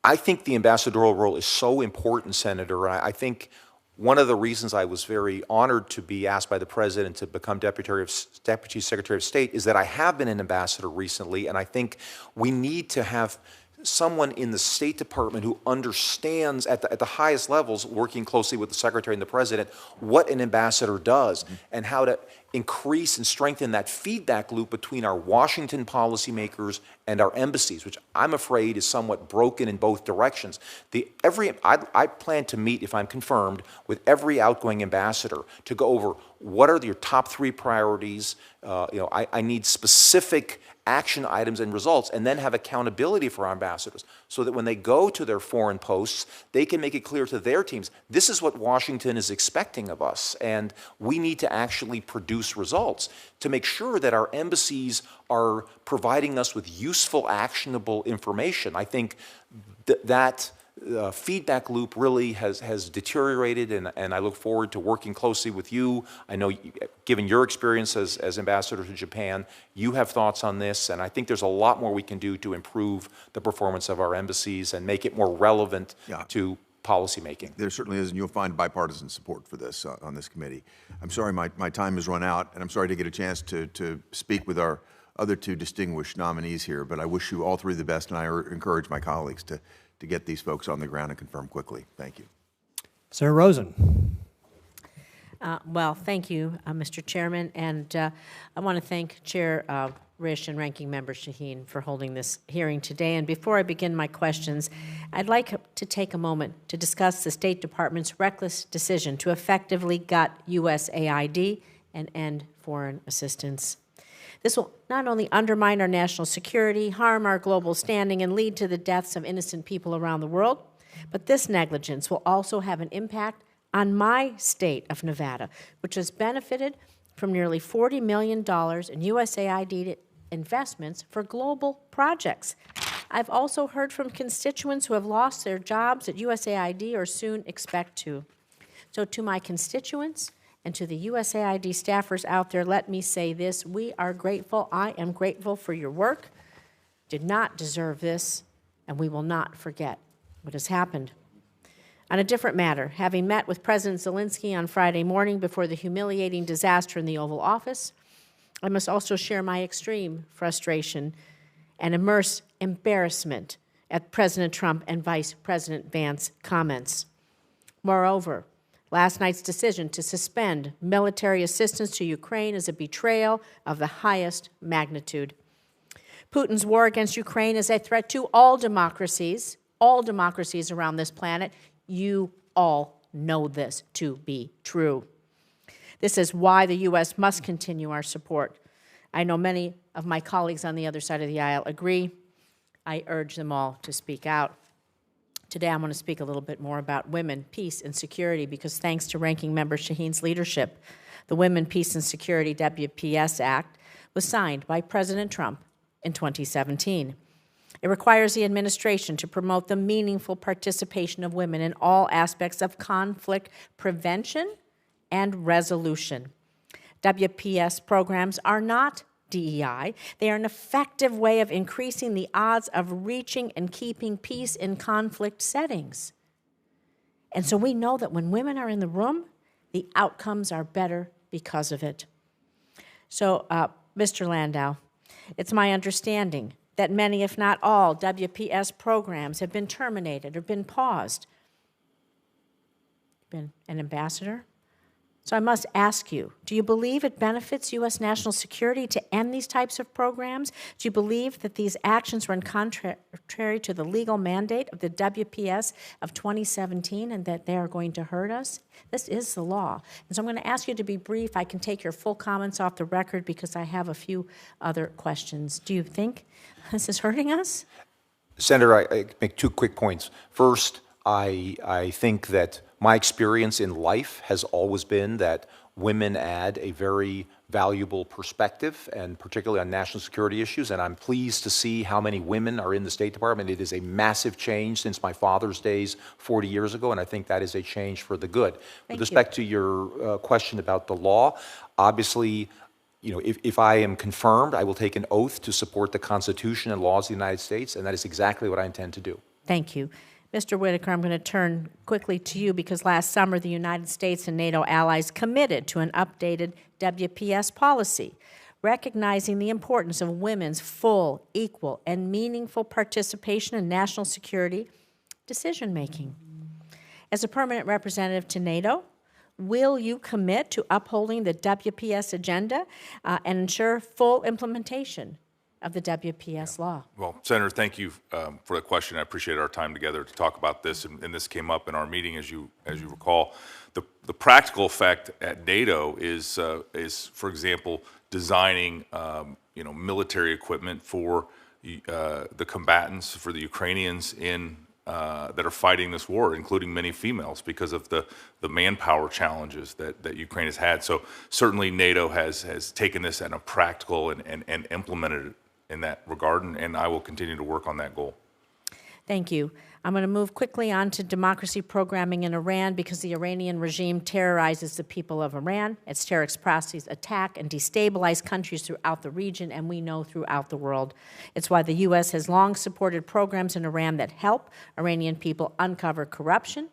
I think the ambassadorial role is so important, Senator. I think one of the reasons I was very honored to be asked by the President to become Deputy Secretary of State is that I have been an ambassador recently, and I think we need to have someone in the State Department who understands at the highest levels, working closely with the Secretary and the President, what an ambassador does and how to increase and strengthen that feedback loop between our Washington policymakers and our embassies, which I'm afraid is somewhat broken in both directions. I plan to meet, if I'm confirmed, with every outgoing ambassador to go over what are your top 3 priorities. I need specific action items and results, and then have accountability for our ambassadors so that when they go to their foreign posts, they can make it clear to their teams, this is what Washington is expecting of us, and we need to actually produce results to make sure that our embassies are providing us with useful, actionable information. I think that feedback loop really has deteriorated, and I look forward to working closely with you. I know, given your experience as ambassador to Japan, you have thoughts on this, and I think there's a lot more we can do to improve the performance of our embassies and make it more relevant to policymaking. There certainly is, and you'll find bipartisan support for this on this committee. I'm sorry my time has run out, and I'm sorry to get a chance to speak with our other 2 distinguished nominees here, but I wish you all 3 the best, and I encourage my colleagues to get these folks on the ground and confirm quickly. Thank you. Senator Rosen. Well, thank you, Mr. Chairman, and I want to thank Chair Risch and Ranking Member Shaheen for holding this hearing today. And before I begin my questions, I'd like to take a moment to discuss the State Department's reckless decision to effectively gut USAID and end foreign assistance. This will not only undermine our national security, harm our global standing, and lead to the deaths of innocent people around the world, but this negligence will also have an impact on my state of Nevada, which has benefited from nearly $40 million in USAID investments for global projects. I've also heard from constituents who have lost their jobs at USAID or soon expect to. So to my constituents, and to the USAID staffers out there, let me say this. We are grateful. I am grateful for your work. Did not deserve this, and we will not forget what has happened. On a different matter, having met with President Zelensky on Friday morning before the humiliating disaster in the Oval Office, I must also share my extreme frustration and immense embarrassment at President Trump and Vice President Vance's comments. Moreover, last night's decision to suspend military assistance to Ukraine is a betrayal of the highest magnitude. Putin's war against Ukraine is a threat to all democracies around this planet. You all know this to be true. This is why the U.S. must continue our support. I know many of my colleagues on the other side of the aisle agree. I urge them all to speak out. Today I'm going to speak a little bit more about women, peace, and security because thanks to Ranking Member Shaheen's leadership, the Women, Peace, and Security WPS Act was signed by President Trump in 2017. It requires the administration to promote the meaningful participation of women in all aspects of conflict prevention and resolution. WPS programs are not DEI. They are an effective way of increasing the odds of reaching and keeping peace in conflict settings. And so we know that when women are in the room, the outcomes are better because of it. So, Mr. Landau, it's my understanding that many, if not all, WPS programs have been terminated or been paused. You've been an ambassador? So I must ask you, do you believe it benefits U.S. national security to end these types of programs? Do you believe that these actions run contrary to the legal mandate of the WPS of 2017 and that they are going to hurt us? This is the law. And so I'm going to ask you to be brief. I can take your full comments off the record because I have a few other questions. Do you think this is hurting us? Senator, I make two quick points. First, I think that my experience in life has always been that women add a very valuable perspective, and particularly on national security issues, and I'm pleased to see how many women are in the State Department. It is a massive change since my father's days 40 years ago, and I think that is a change for the good. With respect to your question about the law, obviously, you know, if I am confirmed, I will take an oath to support the Constitution and laws of the United States, and that is exactly what I intend to do. Thank you. Mr. Whitaker, I'm going to turn quickly to you because last summer the United States and NATO allies committed to an updated WPS policy, recognizing the importance of women's full, equal, and meaningful participation in national security decision-making. As a permanent representative to NATO, will you commit to upholding the WPS agenda and ensure full implementation of the WPS law? Well, Senator, thank you for the question. I appreciate our time together to talk about this, and this came up in our meeting, as you recall. The practical effect at NATO is for example, designing military equipment for the combatants, for the Ukrainians that are fighting this war, including many females, because of the manpower challenges that Ukraine has had. So certainly NATO has taken this in a practical and implemented it in that regard, and I will continue to work on that goal. Thank you. I'm going to move quickly on to democracy programming in Iran because the Iranian regime terrorizes the people of Iran. Its terrorist proxies attack and destabilize countries throughout the region, and we know throughout the world. It's why the U.S. has long supported programs in Iran that help Iranian people uncover corruption,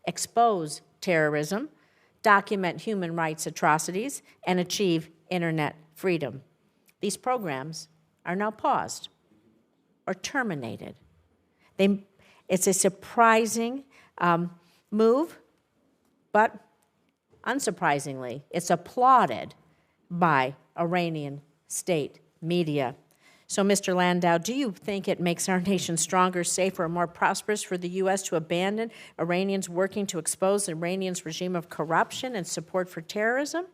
expose terrorism, document human rights atrocities, and achieve internet freedom. These programs are now paused or terminated. It's a surprising move, but unsurprisingly, it's applauded by Iranian state media. So, Mr. Landau, do you think it makes our nation stronger, safer, and more prosperous for the U.S. to abandon Iranians working to expose the Iranian's regime of corruption and support for terrorism?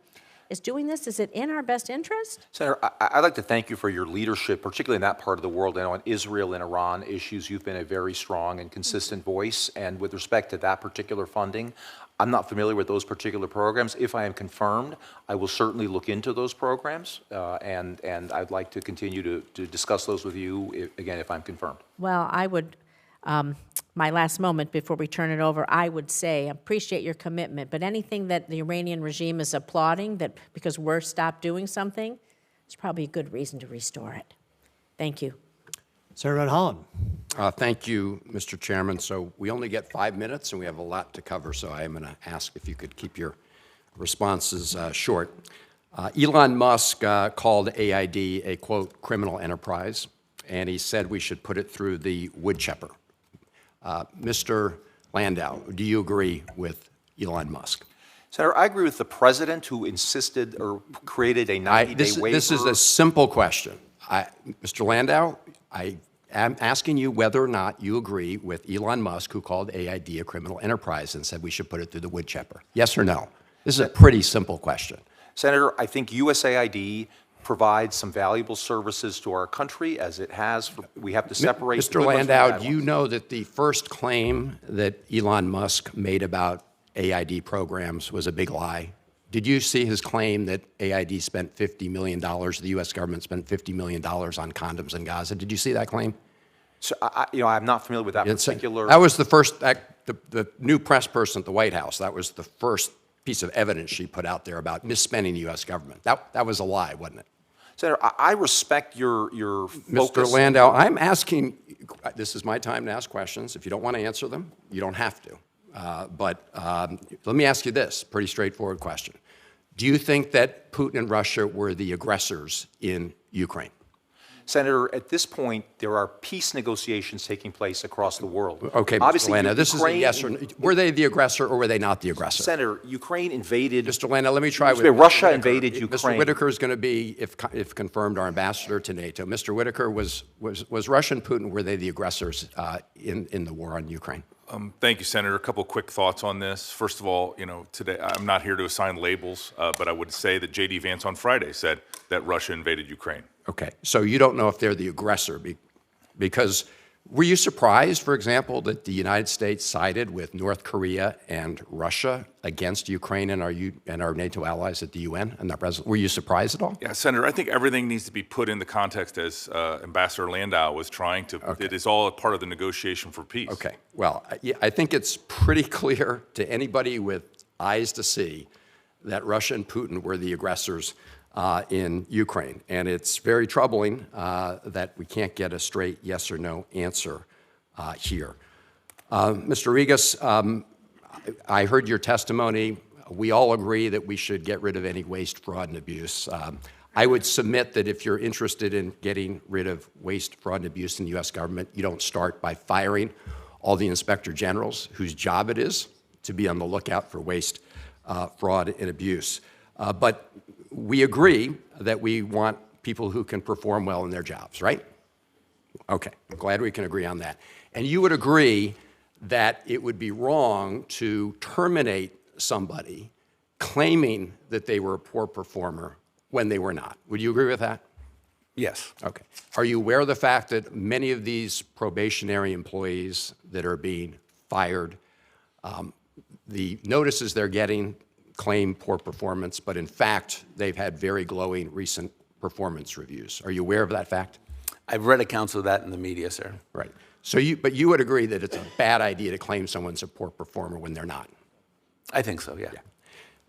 Is doing this, is it in our best interest? Senator, I'd like to thank you for your leadership, particularly in that part of the world. I know on Israel and Iran issues, you've been a very strong and consistent voice. And with respect to that particular funding, I'm not familiar with those particular programs. If I am confirmed, I will certainly look into those programs, and I'd like to continue to discuss those with you, if I'm confirmed. Well, I would, my last moment before we turn it over, I would say, appreciate your commitment, but anything that the Iranian regime is applauding, that because we're stopped doing something, it's probably a good reason to restore it. Thank you. Senator Van Hollen. Thank you, Mr. Chairman. So we only get 5 minutes, and we have a lot to cover, so I am going to ask if you could keep your responses short. Elon Musk called AID a, quote, criminal enterprise, and he said we should put it through the wood chipper. Mr. Landau, do you agree with Elon Musk? Senator, I agree with the president who insisted or created a 90-day waiver. This is a simple question. Mr. Landau, I am asking you whether or not you agree with Elon Musk, who called AID a criminal enterprise and said we should put it through the wood chipper. Yes or no? This is a pretty simple question. Senator, I think USAID provides some valuable services to our country, as it has. We have to separate. Mr. Landau, do you know that the first claim that Elon Musk made about AID programs was a big lie? Did you see his claim that AID spent $50 million, the U.S. government spent $50 million on condoms in Gaza? Did you see that claim? So, I'm not familiar with that particular. That was the first, the new press person at the White House, that was the first piece of evidence she put out there about misspending the U.S. government. That was a lie, wasn't it? Senator, I respect your focus. Mr. Landau, I'm asking, this is my time to ask questions. If you don't want to answer them, you don't have to. But let me ask you this, pretty straightforward question. Do you think that Putin and Russia were the aggressors in Ukraine? Senator, at this point, there are peace negotiations taking place across the world. Okay, Mr. Landau, this is a yes or no. Were they the aggressor or were they not the aggressor? Senator, Ukraine invaded. Mr. Landau, let me try with Russia Whitaker. invaded Ukraine. Mr. Whitaker is going to be, if confirmed, our ambassador to NATO. Mr. Whitaker, was Russia and Putin, were they the aggressors in the war on Ukraine? Thank you, Senator. A couple quick thoughts on this. First of all, today I'm not here to assign labels, but I would say that J.D. Vance on Friday said that Russia invaded Ukraine. Okay, so you don't know if they're the aggressor because were you surprised, for example, that the United States sided with North Korea and Russia against Ukraine and our NATO allies at the UN and that president? Were you surprised at all? Yeah, Senator, I think everything needs to be put in the context as Ambassador Landau was trying to. Okay. It is all a part of the negotiation for peace. Okay, well, I think it's pretty clear to anybody with eyes to see that Russia and Putin were the aggressors in Ukraine. And it's very troubling that we can't get a straight yes or no answer here. Mr. Rigas, I heard your testimony. We all agree that we should get rid of any waste, fraud, and abuse. I would submit that if you're interested in getting rid of waste, fraud, and abuse in the U.S. government, you don't start by firing all the inspector generals whose job it is to be on the lookout for waste, fraud, and abuse. But we agree that we want people who can perform well in their jobs, right? Okay, I'm glad we can agree on that. And you would agree that it would be wrong to terminate somebody claiming that they were a poor performer when they were not. Would you agree with that? Yes. Okay. Are you aware of the fact that many of these probationary employees that are being fired, the notices they're getting claim poor performance, but in fact, they've had very glowing recent performance reviews. Are you aware of that fact? I've read accounts of that in the media, sir. Right. So but you would agree that it's a bad idea to claim someone's a poor performer when they're not? I think so, yeah.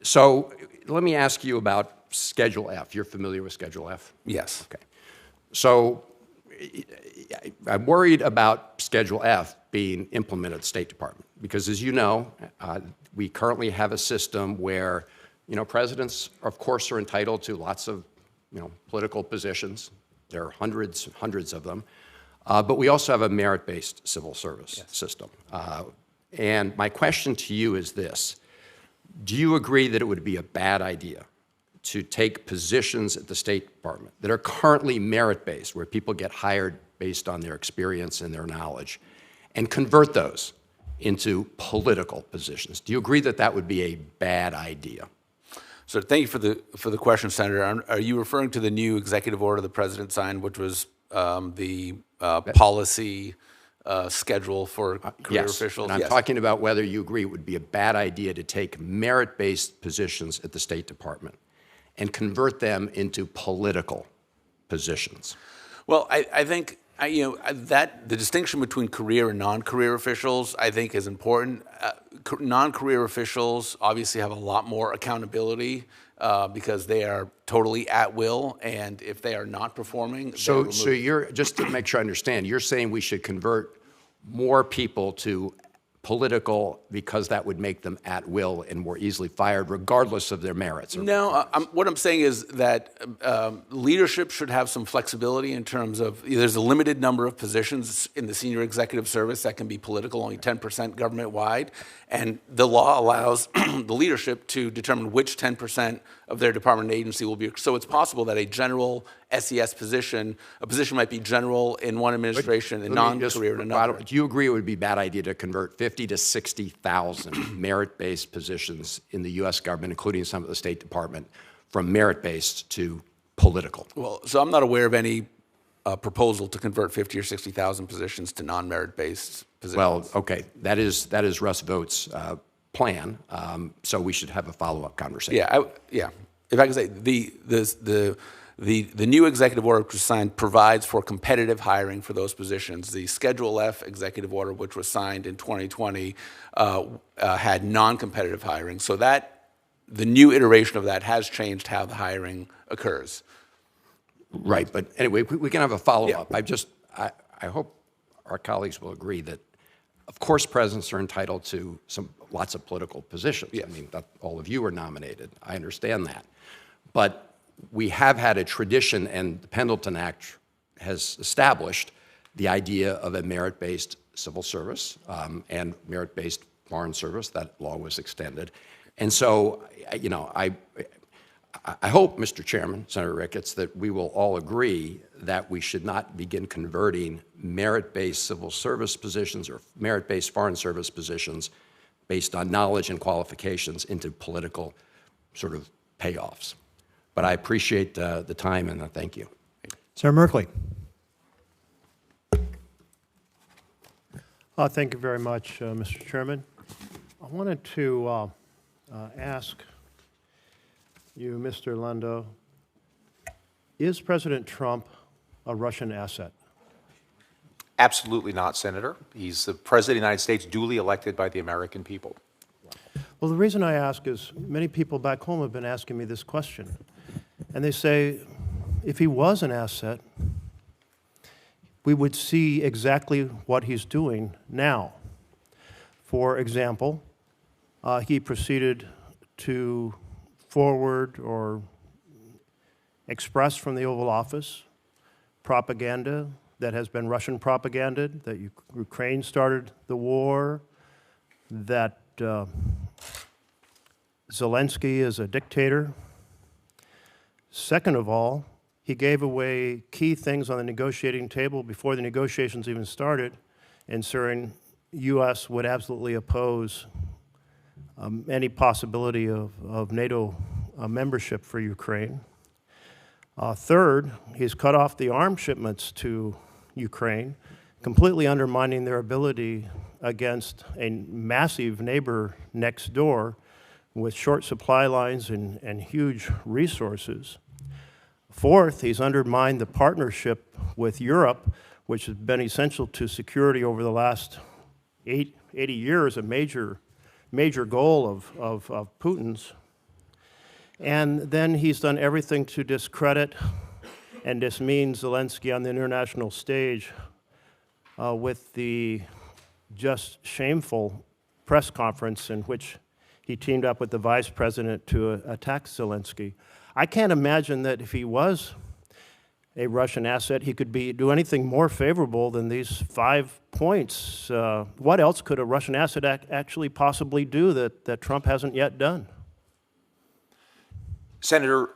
So let me ask you about Schedule F. You're familiar with Schedule F? Yes. Okay. So I'm worried about Schedule F being implemented at the State Department because, as you know, we currently have a system where, presidents, of course, are entitled to lots of, political positions. There are hundreds of them. But we also have a merit-based civil service system. And my question to you is this. Do you agree that it would be a bad idea to take positions at the State Department that are currently merit-based, where people get hired based on their experience and their knowledge, and convert those into political positions? Do you agree that that would be a bad idea? So thank you for the question, Senator. Are you referring to the new executive order the president signed, which was the policy schedule for career officials? And I'm talking about whether you agree it would be a bad idea to take merit-based positions at the State Department and convert them into political positions. Well, I think That the distinction between career and non-career officials, I think, is important. Non-career officials obviously have a lot more accountability because they are totally at will, and if they are not performing, so you're, just to make sure I understand, you're saying we should convert more people to political because that would make them at will and more easily fired regardless of their merits? No, what I'm saying is that leadership should have some flexibility in terms of there's a limited number of positions in the senior executive service that can be political, only 10% government-wide, and the law allows the leadership to determine which 10% of their department and agency will be. So it's possible that a general SES position, a position might be general in one administration and non-career in another. Do you agree it would be a bad idea to convert 50 to 60,000 merit-based positions in the U.S. government, including some of the State Department, from merit-based to political? Well, so I'm not aware of any proposal to convert 50 or 60,000 positions to non-merit-based positions. Well, okay, that is Russ Vogt's plan, so we should have a follow-up conversation. Yeah, if I can say, the new executive order which was signed provides for competitive hiring for those positions. The Schedule F executive order, which was signed in 2020, had non-competitive hiring. So that the new iteration of that has changed how the hiring occurs. Right, but anyway, we can have a follow-up. Yeah. I hope our colleagues will agree that, of course, presidents are entitled to lots of political positions. Yeah. I mean, all of you are nominated. I understand that. But we have had a tradition, and the Pendleton Act has established the idea of a merit-based civil service and merit-based foreign service. That law was extended. And so, I hope, Mr. Chairman, Senator Ricketts, that we will all agree that we should not begin converting merit-based civil service positions or merit-based foreign service positions based on knowledge and qualifications into political sort of payoffs. But I appreciate the time, and thank you. Senator Merkley. Thank you very much, Mr. Chairman. I wanted to ask you, Mr. Lando, is President Trump a Russian asset? Absolutely not, Senator. He's the President of the United States, duly elected by the American people. Well, the reason I ask is many people back home have been asking me this question. And they say, if he was an asset, we would see exactly what he's doing now. For example, he proceeded to forward or express from the Oval Office propaganda that has been Russian propaganda, that Ukraine started the war, that Zelensky is a dictator. Second of all, he gave away key things on the negotiating table before the negotiations even started, ensuring U.S. would absolutely oppose any possibility of NATO membership for Ukraine. Third, he's cut off the arms shipments to Ukraine, completely undermining their ability against a massive neighbor next door with short supply lines and huge resources. Fourth, he's undermined the partnership with Europe, which has been essential to security over the last 80 years, a major goal of Putin's. And then he's done everything to discredit and dismean Zelensky on the international stage with the just shameful press conference in which he teamed up with the vice president to attack Zelensky. I can't imagine that if he was a Russian asset, he could do anything more favorable than these 5 points. What else could a Russian asset actually possibly do that Trump hasn't yet done? Senator,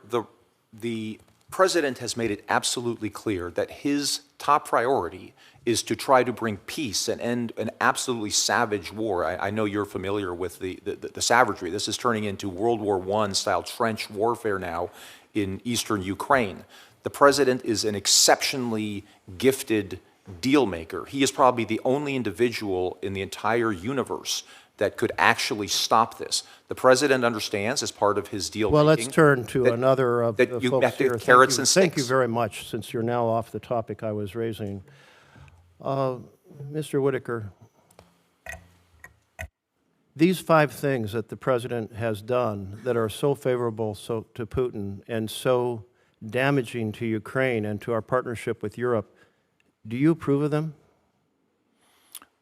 the president has made it absolutely clear that his top priority is to try to bring peace and end an absolutely savage war. I know you're familiar with the savagery. This is turning into World War I-style trench warfare now in eastern Ukraine. The president is an exceptionally gifted deal maker. He is probably the only individual in the entire universe that could actually stop this. The president understands, as part of his deal making. Well, let's turn to another of the folks here. Carrots and sticks. Thank you very much, since you're now off the topic I was raising. Mr. Whitaker, these 5 things that the president has done that are so favorable to Putin and so damaging to Ukraine and to our partnership with Europe, do you approve of them?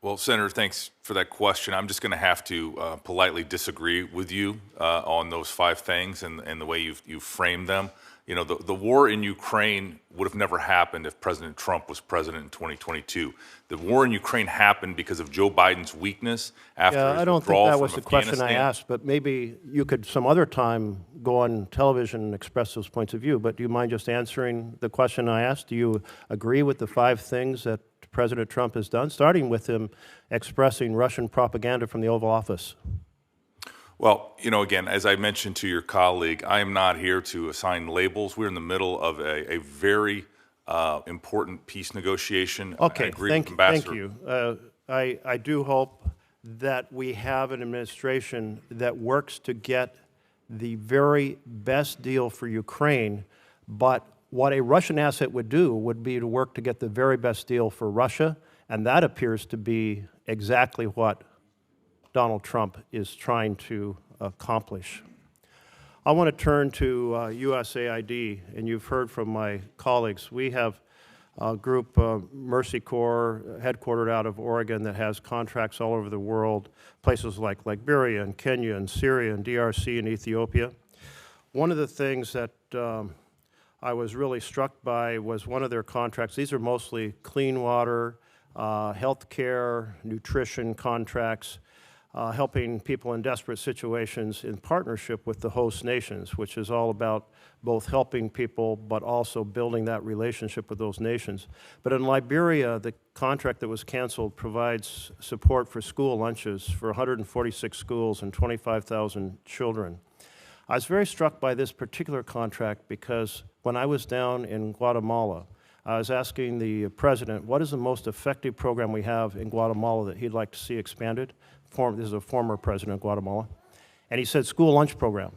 Well, Senator, thanks for that question. I'm just going to have to politely disagree with you on those 5 things and the way you've framed them. You know, the war in Ukraine would have never happened if President Trump was president in 2022. The war in Ukraine happened because of Joe Biden's weakness after his I don't think withdrawal that from was the question I asked, but maybe you could some other time go on television and express those points of view. But do you mind just answering the question I asked? Do you agree with the 5 things that President Trump has done, starting with him expressing Russian propaganda from the Oval Office? Well, you know, again, as I mentioned to your colleague, I am not here to assign labels. We're in the middle of a very important peace negotiation. Okay, I agree with Ambassador. thank you. I do hope that we have an administration that works to get the very best deal for Ukraine, but what a Russian asset would do would be to work to get the very best deal for Russia, and that appears to be exactly what Donald Trump is trying to accomplish. I want to turn to USAID, and you've heard from my colleagues. We have a group, Mercy Corps, headquartered out of Oregon, that has contracts all over the world, places like Liberia and Kenya and Syria and DRC and Ethiopia. One of the things that I was really struck by was one of their contracts. These are mostly clean water, health care, nutrition contracts, helping people in desperate situations in partnership with the host nations, which is all about both helping people but also building that relationship with those nations. But in Liberia, the contract that was canceled provides support for school lunches for 146 schools and 25,000 children. I was very struck by this particular contract because when I was down in Guatemala, I was asking the president, what is the most effective program we have in Guatemala that he'd like to see expanded? This is a former president of Guatemala. And he said, school lunch program.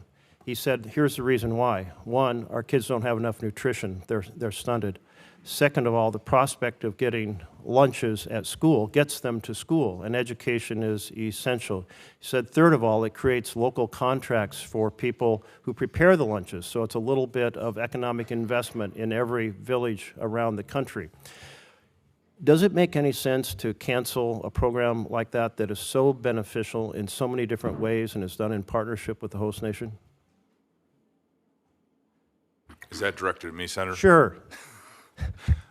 He said, here's the reason why. 1, our kids don't have enough nutrition. They're stunted. Second of all, the prospect of getting lunches at school gets them to school, and education is essential. He said, third of all, it creates local contracts for people who prepare the lunches, so it's a little bit of economic investment in every village around the country. Does it make any sense to cancel a program like that that is so beneficial in so many different ways and is done in partnership with the host nation? Is that directed at me, Senator? Sure.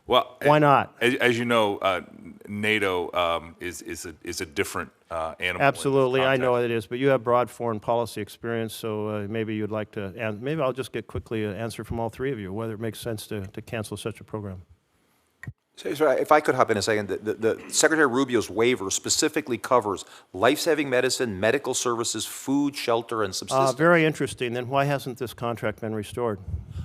Well, why not? As you know, NATO is a different animal. Absolutely, I know it is, but you have broad foreign policy experience, so maybe you'd like to, and maybe I'll just get quickly an answer from all 3 of you, whether it makes sense to cancel such a program. So if I could hop in a second, the Secretary Rubio's waiver specifically covers life-saving medicine, medical services, food, shelter, and subsistence. Very interesting. Then why hasn't this contract been restored?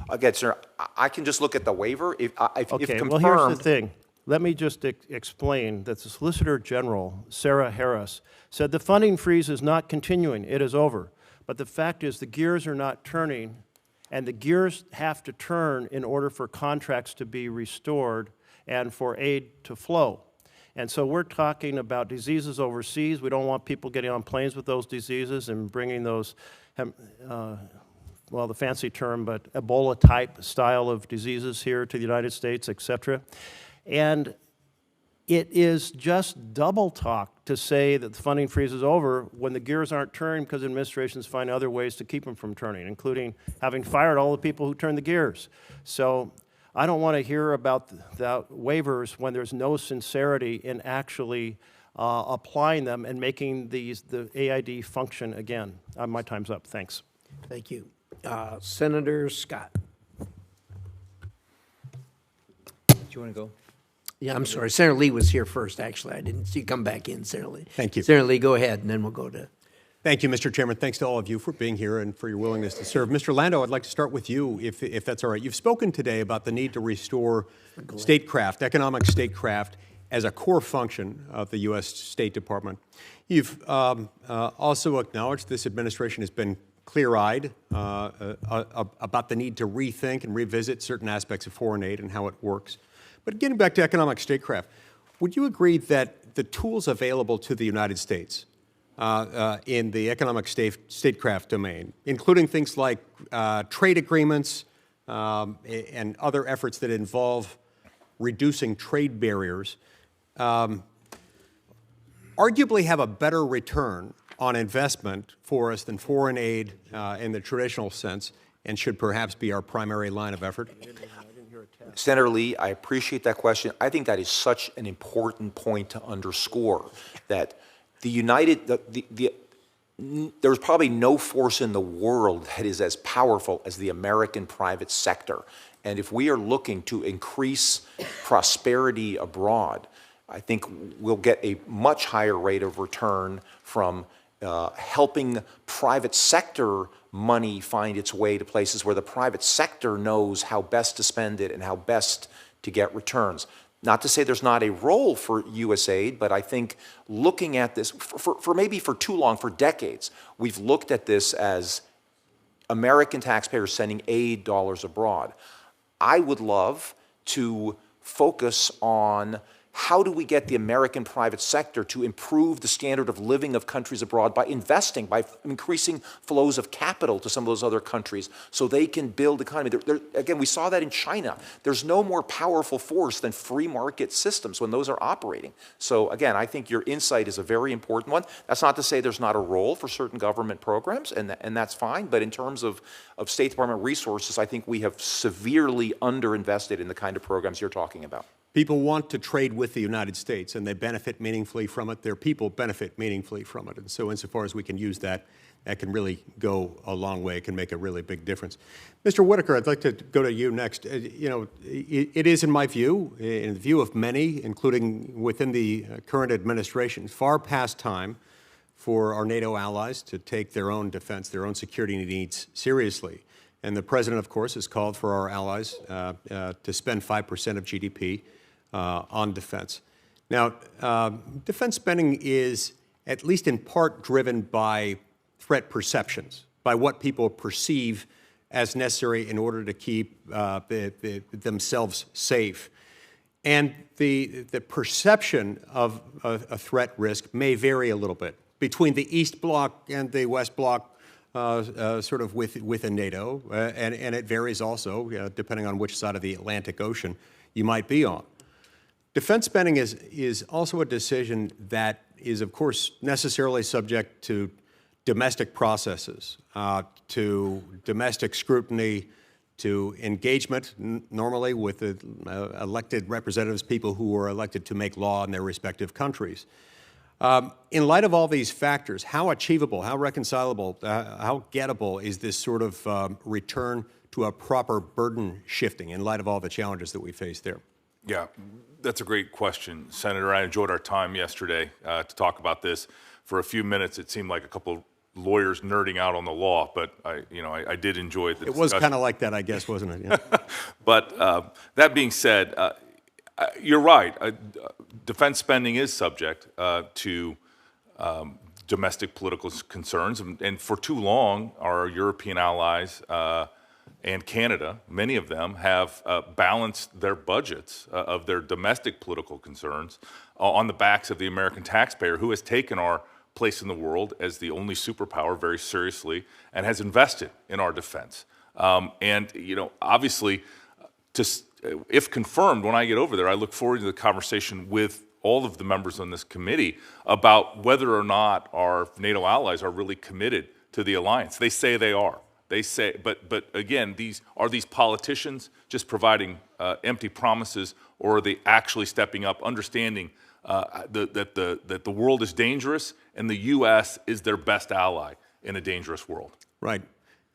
Again, sir, I can just look at the waiver. If confirmed, well, here's the thing. Let me just explain that the Solicitor General, Sarah Harris, said the funding freeze is not continuing. It is over. But the fact is the gears are not turning, and the gears have to turn in order for contracts to be restored and for aid to flow. And so we're talking about diseases overseas. We don't want people getting on planes with those diseases and bringing those, well, the fancy term, but Ebola-type style of diseases here to the United States, et cetera. And it is just double talk to say that the funding freeze is over when the gears aren't turning because administrations find other ways to keep them from turning, including having fired all the people who turned the gears. So I don't want to hear about the waivers when there's no sincerity in actually applying them and making the AID function again. My time's up. Thanks. Thank you. Senator Scott. Do you want to go? Yeah, I'm sorry. Senator Lee was here first, actually. I didn't see you come back in, Senator Lee. Thank you. Senator Lee, go ahead, and then we'll go to... Thank you, Mr. Chairman. Thanks to all of you for being here and for your willingness to serve. Mr. Lando, I'd like to start with you, if that's all right. You've spoken today about the need to restore statecraft, economic statecraft, as a core function of the U.S. State Department. You've also acknowledged this administration has been clear-eyed about the need to rethink and revisit certain aspects of foreign aid and how it works. But getting back to economic statecraft, Would you agree that the tools available to the United States in the economic statecraft domain, including things like trade agreements and other efforts that involve reducing trade barriers, arguably have a better return on investment for us than foreign aid in the traditional sense, and should perhaps be our primary line of effort? Senator Lee, I appreciate that question. I think that is such an important point to underscore, that there's probably no force in the world that is as powerful as the American private sector. And if we are looking to increase prosperity abroad, I think we'll get a much higher rate of return from helping private sector money find its way to places where the private sector knows how best to spend it and how best to get returns. Not to say there's not a role for USAID, but I think looking at this, for maybe for too long, for decades, we've looked at this as American taxpayers sending aid dollars abroad. I would love to focus on how do we get the American private sector to improve the standard of living of countries abroad by investing, by increasing flows of capital to some of those other countries so they can build economy. Again, we saw that in China. There's no more powerful force than free market systems when those are operating. So again, I think your insight is a very important one. That's not to say there's not a role for certain government programs, and that's fine. But in terms of State Department resources, I think we have severely underinvested in the kind of programs you're talking about. People want to trade with the United States, and they benefit meaningfully from it. Their people benefit meaningfully from it. And so insofar as we can use that, that can really go a long way. It can make a really big difference. Mr. Whitaker, I'd like to go to you next. It is, in my view, in the view of many, including within the current administration, far past time for our NATO allies to take their own defense, their own security needs seriously. And the President, of course, has called for our allies to spend 5% of GDP on defense. Now, defense spending is at least in part driven by threat perceptions, by what people perceive as necessary in order to keep themselves safe. And the perception of a threat risk may vary a little bit between the East Bloc and the West Bloc, sort of within NATO, and it varies also depending on which side of the Atlantic Ocean you might be on. Defense spending is also a decision that is, of course, necessarily subject to domestic processes, to domestic scrutiny, to engagement, normally with the elected representatives, people who are elected to make law in their respective countries. In light of all these factors, how achievable, how reconcilable, how gettable is this sort of return to a proper burden shifting in light of all the challenges that we face there? Yeah, that's a great question, Senator. I enjoyed our time yesterday to talk about this. For a few minutes, it seemed like a couple of lawyers nerding out on the law, but I did enjoy the discussion. It was kind of like that, I guess, wasn't it? Yeah. But that being said, you're right. Defense spending is subject to domestic political concerns, and for too long, our European allies and Canada, many of them, have balanced their budgets of their domestic political concerns on the backs of the American taxpayer, who has taken our place in the world as the only superpower very seriously and has invested in our defense. Obviously, if confirmed, when I get over there, I look forward to the conversation with all of the members on this committee about whether or not our NATO allies are really committed to the alliance. They say they are. They say, but again, these politicians just providing empty promises, or are they actually stepping up, understanding that the world is dangerous and the U.S. is their best ally in a dangerous world? Right,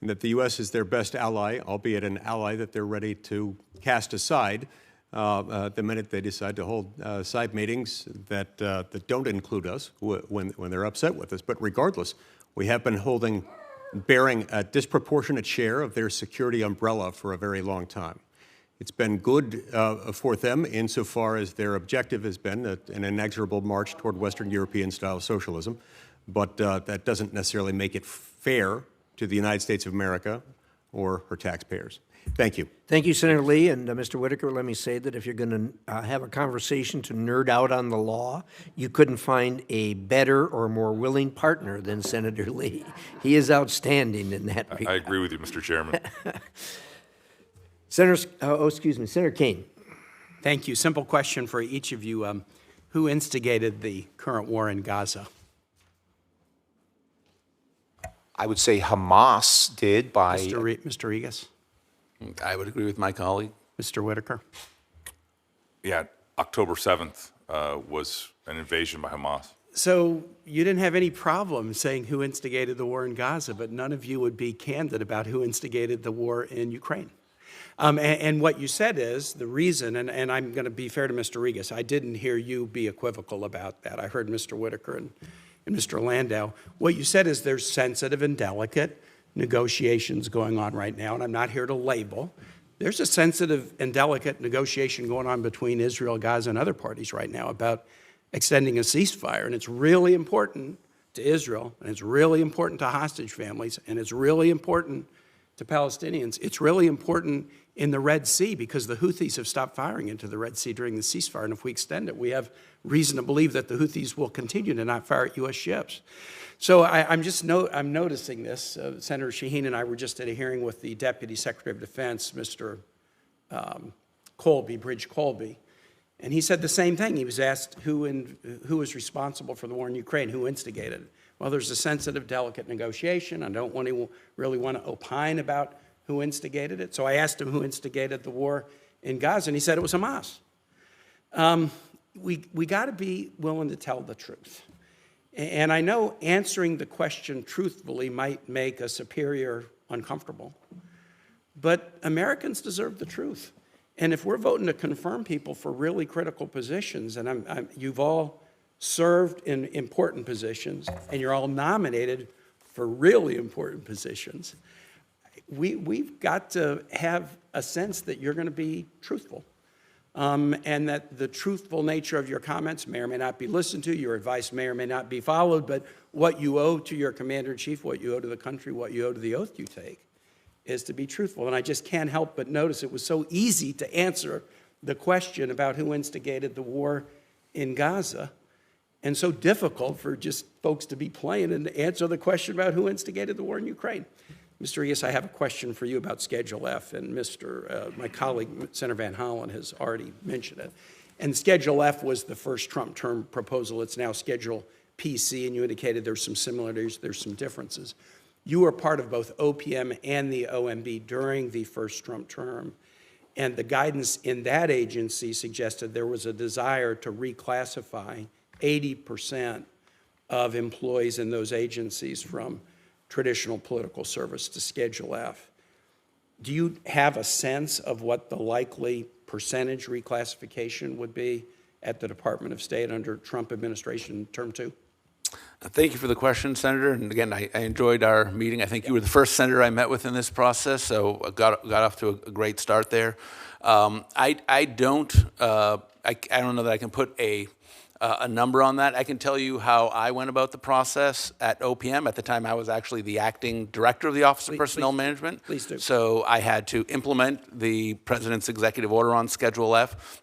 and that the U.S. is their best ally, albeit an ally that they're ready to cast aside the minute they decide to hold side meetings that don't include us when they're upset with us. But regardless, we have been bearing a disproportionate share of their security umbrella for a very long time. It's been good for them insofar as their objective has been an inexorable march toward Western European-style socialism, but that doesn't necessarily make it fair to the United States of America or her taxpayers. Thank you. Thank you, Senator Lee. And Mr. Whitaker, let me say that if you're going to have a conversation to nerd out on the law, you couldn't find a better or more willing partner than Senator Lee. He is outstanding in that regard. I agree with you, Mr. Chairman. Senator Kane. Thank you. Simple question for each of you. Who instigated the current war in Gaza? I would say Hamas did by... Mr. Rigas? I would agree with my colleague. Mr. Whitaker? Yeah, October 7th was an invasion by Hamas. So you didn't have any problem saying who instigated the war in Gaza, but none of you would be candid about who instigated the war in Ukraine. And what you said is the reason, and I'm going to be fair to Mr. Rigas, I didn't hear you be equivocal about that. I heard Mr. Whitaker and Mr. Landau. What you said is there's sensitive and delicate negotiations going on right now, and I'm not here to label. There's a sensitive and delicate negotiation going on between Israel, Gaza, and other parties right now about extending a ceasefire, and it's really important to Israel, and it's really important to hostage families, and it's really important to Palestinians. It's really important in the Red Sea because the Houthis have stopped firing into the Red Sea during the ceasefire, and if we extend it, we have reason to believe that the Houthis will continue to not fire at U.S. ships. So I'm noticing this. Senator Shaheen and I were just at a hearing with the Deputy Secretary of Defense, Mr. Bridge Colby, and he said the same thing. He was asked who is responsible for the war in Ukraine, who instigated it. Well, there's a sensitive, delicate negotiation. I don't really want to opine about who instigated it. So I asked him who instigated the war in Gaza, and he said it was Hamas. We got to be willing to tell the truth. And I know answering the question truthfully might make a superior uncomfortable, but Americans deserve the truth. And if we're voting to confirm people for really critical positions, and you've all served in important positions, and you're all nominated for really important positions, we've got to have a sense that you're going to be truthful. And that the truthful nature of your comments may or may not be listened to, your advice may or may not be followed, but what you owe to your commander-in-chief, what you owe to the country, what you owe to the oath you take, is to be truthful. And I just can't help but notice it was so easy to answer the question about who instigated the war in Gaza, and so difficult for just folks to be plain and answer the question about who instigated the war in Ukraine. Mr. Rigas, I have a question for you about Schedule F, and my colleague, Senator Van Hollen, has already mentioned it. And Schedule F was the first Trump term proposal. It's now Schedule PC, and you indicated there's some similarities, there's some differences. You were part of both OPM and the OMB during the first Trump term, and the guidance in that agency suggested there was a desire to reclassify 80% of employees in those agencies from traditional political service to Schedule F. Do you have a sense of what the likely percentage reclassification would be at the Department of State under Trump administration term 2? Thank you for the question, Senator. And again, I enjoyed our meeting. I think you were the first senator I met with in this process, so I got off to a great start there. I don't know that I can put a number on that. I can tell you how I went about the process at OPM. At the time, I was actually the acting director of the Office of Personnel Management. Please do. So I had to implement the President's executive order on Schedule F.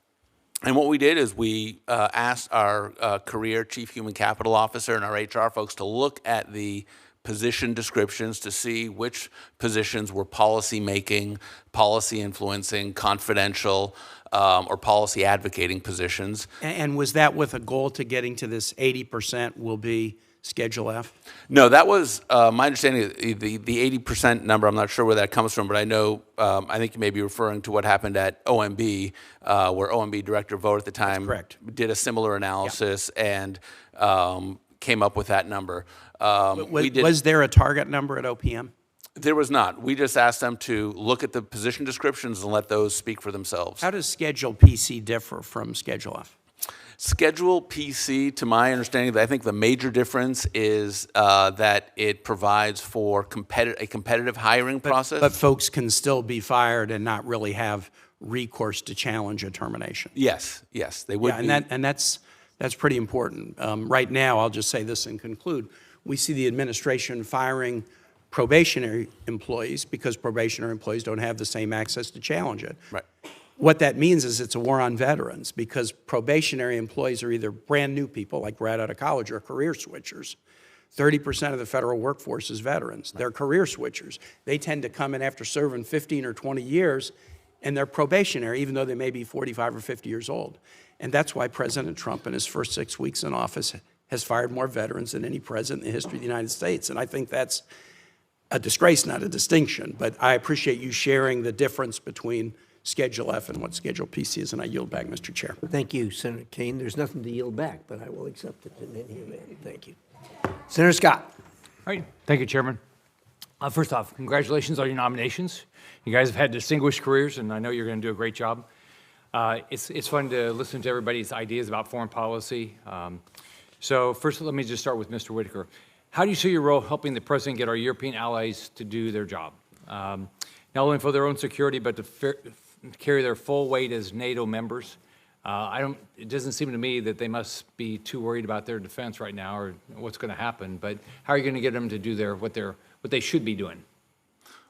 And what we did is we asked our career chief human capital officer and our HR folks to look at the position descriptions to see which positions were policy making, policy influencing, confidential, or policy advocating positions. And was that with a goal to getting to this 80% will be Schedule F? No, that was my understanding. The 80% number, I'm not sure where that comes from, but I know, I think you may be referring to what happened at OMB, where OMB Director Vogt at the time did a similar analysis and came up with that number. Was there a target number at OPM? There was not. We just asked them to look at the position descriptions and let those speak for themselves. How does Schedule PC differ from Schedule F? Schedule PC, to my understanding, I think the major difference is that it provides for a competitive hiring process. But folks can still be fired and not really have recourse to challenge a termination. Yes, they would be. And that's pretty important. Right now, I'll just say this and conclude. We see the administration firing probationary employees because probationary employees don't have the same access to challenge it. Right. What that means is it's a war on veterans because probationary employees are either brand new people, like right out of college, or career switchers. 30% of the federal workforce is veterans. They're career switchers. They tend to come in after serving 15 or 20 years, and they're probationary, even though they may be 45 or 50 years old. And that's why President Trump, in his first 6 weeks in office, has fired more veterans than any president in the history of the United States. And I think that's a disgrace, not a distinction. But I appreciate you sharing the difference between Schedule F and what Schedule PC is, and I yield back, Mr. Chair. Thank you, Senator Kane. There's nothing to yield back, but I will accept it in any event. Thank you. Senator Scott. All right. Thank you, Chairman. First off, congratulations on your nominations. You guys have had distinguished careers, and I know you're going to do a great job. It's fun to listen to everybody's ideas about foreign policy. So first, let me just start with Mr. Whitaker. How do you see your role helping the President get our European allies to do their job? Not only for their own security, but to carry their full weight as NATO members. It doesn't seem to me that they must be too worried about their defense right now or what's going to happen, but how are you going to get them to do what they should be doing?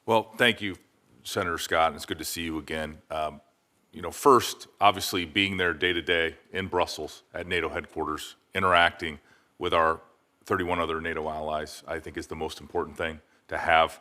Well, thank you, Senator Scott. It's good to see you again. First, obviously, being there day to day in Brussels at NATO headquarters, interacting with our 31 other NATO allies, I think is the most important thing. To have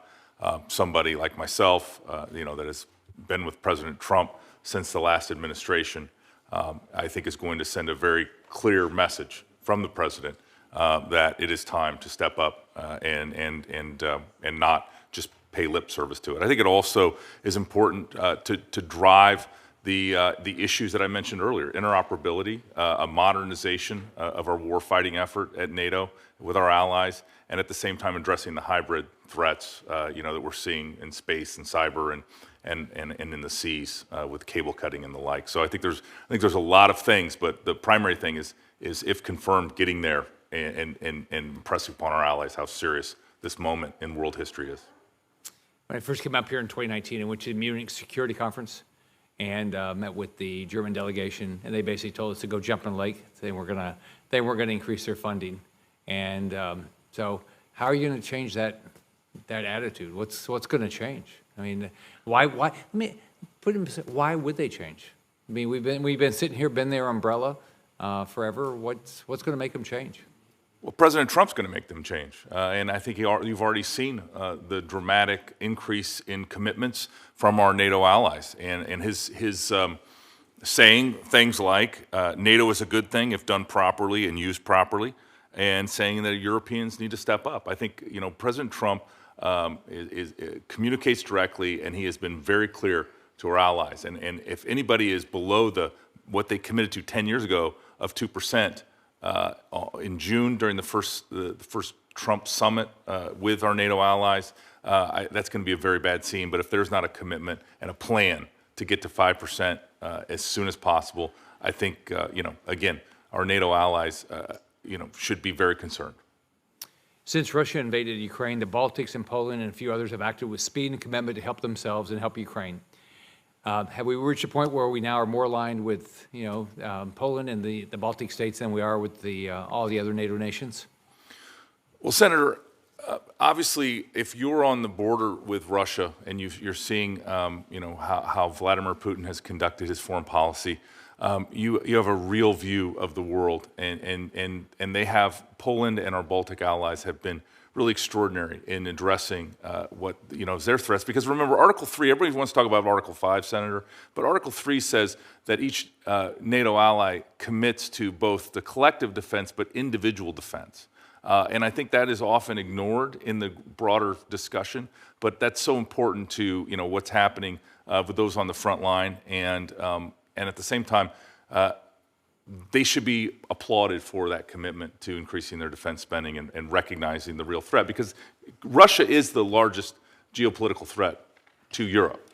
somebody like myself, that has been with President Trump since the last administration, I think is going to send a very clear message from the president that it is time to step up and not just pay lip service to it. I think it also is important to drive the issues that I mentioned earlier: interoperability, a modernization of our warfighting effort at NATO with our allies, and at the same time addressing the hybrid threats that we're seeing in space and cyber and in the seas with cable cutting and the like. So I think there's a lot of things, but the primary thing is if confirmed, getting there and impressing upon our allies how serious this moment in world history is. When I first came up here in 2019, I went to the Munich Security Conference and met with the German delegation, and they basically told us to go jump in the lake. They weren't going to increase their funding, and so how are you going to change that attitude? What's going to change? I mean, why? Let me put it. Why would they change? I mean, we've been sitting here, been their umbrella forever. What's going to make them change? Well, President Trump's going to make them change, and I think you've already seen the dramatic increase in commitments from our NATO allies, and his saying things like NATO is a good thing if done properly and used properly, and saying that Europeans need to step up. I think President Trump communicates directly, and he has been very clear to our allies. And if anybody is below what they committed to 10 years ago of 2%. In June, during the first Trump summit with our NATO allies, that's going to be a very bad scene. But if there's not a commitment and a plan to get to 5% as soon as possible, I think again, our NATO allies should be very concerned. Since Russia invaded Ukraine, the Baltics and Poland and a few others have acted with speed and commitment to help themselves and help Ukraine. Have we reached a point where we now are more aligned with, Poland and the Baltic states than we are with all the other NATO nations? Well, Senator, obviously, if you're on the border with Russia and you're seeing, how Vladimir Putin has conducted his foreign policy, you have a real view of the world, and they have Poland and our Baltic allies have been really extraordinary in addressing what is their threats. Because remember, Article 3, everybody wants to talk about Article 5, Senator, but Article 3 says that each NATO ally commits to both the collective defense but individual defense. And I think that is often ignored in the broader discussion, but that's so important to what's happening with those on the front line, and at the same time, they should be applauded for that commitment to increasing their defense spending and recognizing the real threat, because Russia is the largest geopolitical threat to Europe.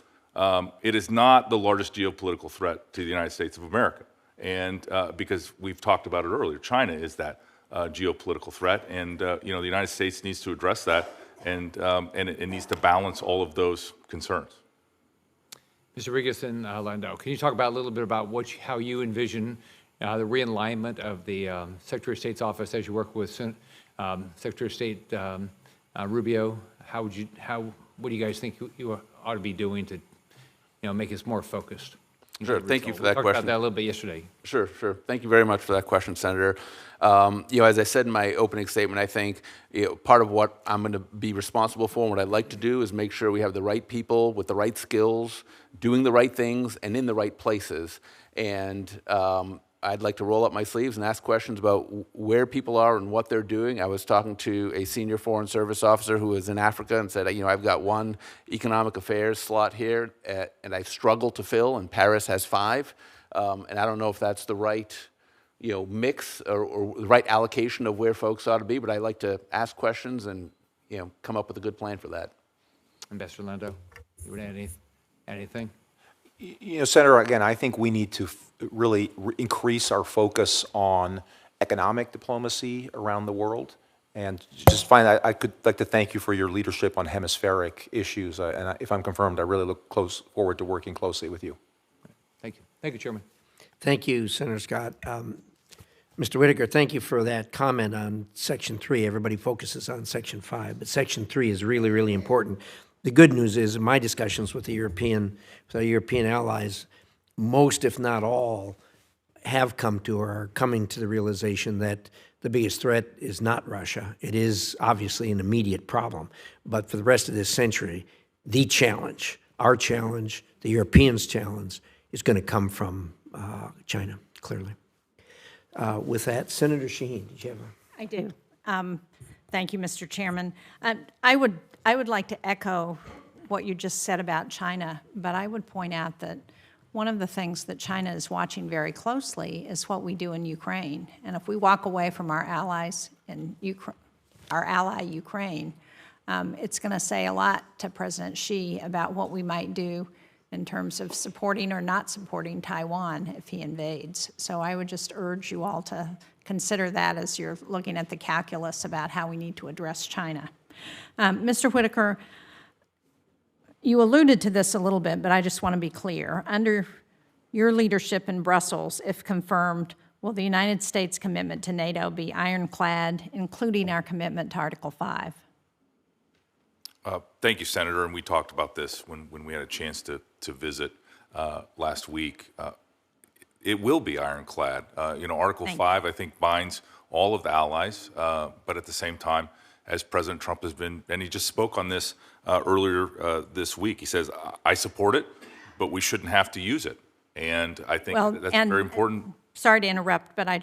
It is not the largest geopolitical threat to the United States of America, and because we've talked about it earlier, China is that geopolitical threat, and the United States needs to address that, and it needs to balance all of those concerns. Mr. Rigas and Landau, can you talk about a little bit about how you envision the realignment of the Secretary of State's office as you work with Secretary of State Rubio? what do you guys think you ought to be doing to, make us more focused? Sure. Thank you for that We question. talked about that a little bit yesterday. Sure. Thank you very much for that question, Senator. As I said in my opening statement, I think part of what I'm going to be responsible for and what I'd like to do is make sure we have the right people with the right skills, doing the right things, and in the right places. And I'd like to roll up my sleeves and ask questions about where people are and what they're doing. I was talking to a senior Foreign Service officer who was in Africa and said, I've got one economic affairs slot here, and I struggle to fill, and Paris has 5. And I don't know if that's the right mix or the right allocation of where folks ought to be, but I like to ask questions and come up with a good plan for that. Ambassador Lando, you would add anything? Senator, again, I think we need to really increase our focus on economic diplomacy around the world. And just finally, I could like to thank you for your leadership on hemispheric issues. And if I'm confirmed, I really look forward to working closely with you. Thank you. Thank you, Chairman. Thank you, Senator Scott. Mr. Whitaker, thank you for that comment on Section 3. Everybody focuses on Section 5, but Section 3 is really, really important. The good news is, in my discussions with our European allies, most, if not all, have come to or are coming to the realization that the biggest threat is not Russia. It is obviously an immediate problem. But for the rest of this century, the challenge, our challenge, the Europeans' challenge, is going to come from China, clearly. With that, Senator Shaheen, did you have a... I do. Thank you, Mr. Chairman. I would like to echo what you just said about China, but I would point out that one of the things that China is watching very closely is what we do in Ukraine. And if we walk away from our allies in our ally Ukraine, it's going to say a lot to President Xi about what we might do in terms of supporting or not supporting Taiwan if he invades. So I would just urge you all to consider that as you're looking at the calculus about how we need to address China. Mr. Whitaker, you alluded to this a little bit, but I just want to be clear. Under your leadership in Brussels, if confirmed, will the United States commitment to NATO be ironclad, including our commitment to Article 5? Thank you, Senator, and we talked about this when we had a chance to visit last week. It will be ironclad. Article 5, I think, binds all of the allies, but at the same time, as President Trump has been, and he just spoke on this earlier this week, he says, I support it, but we shouldn't have to use it. And I think that's very important. Sorry to interrupt, but I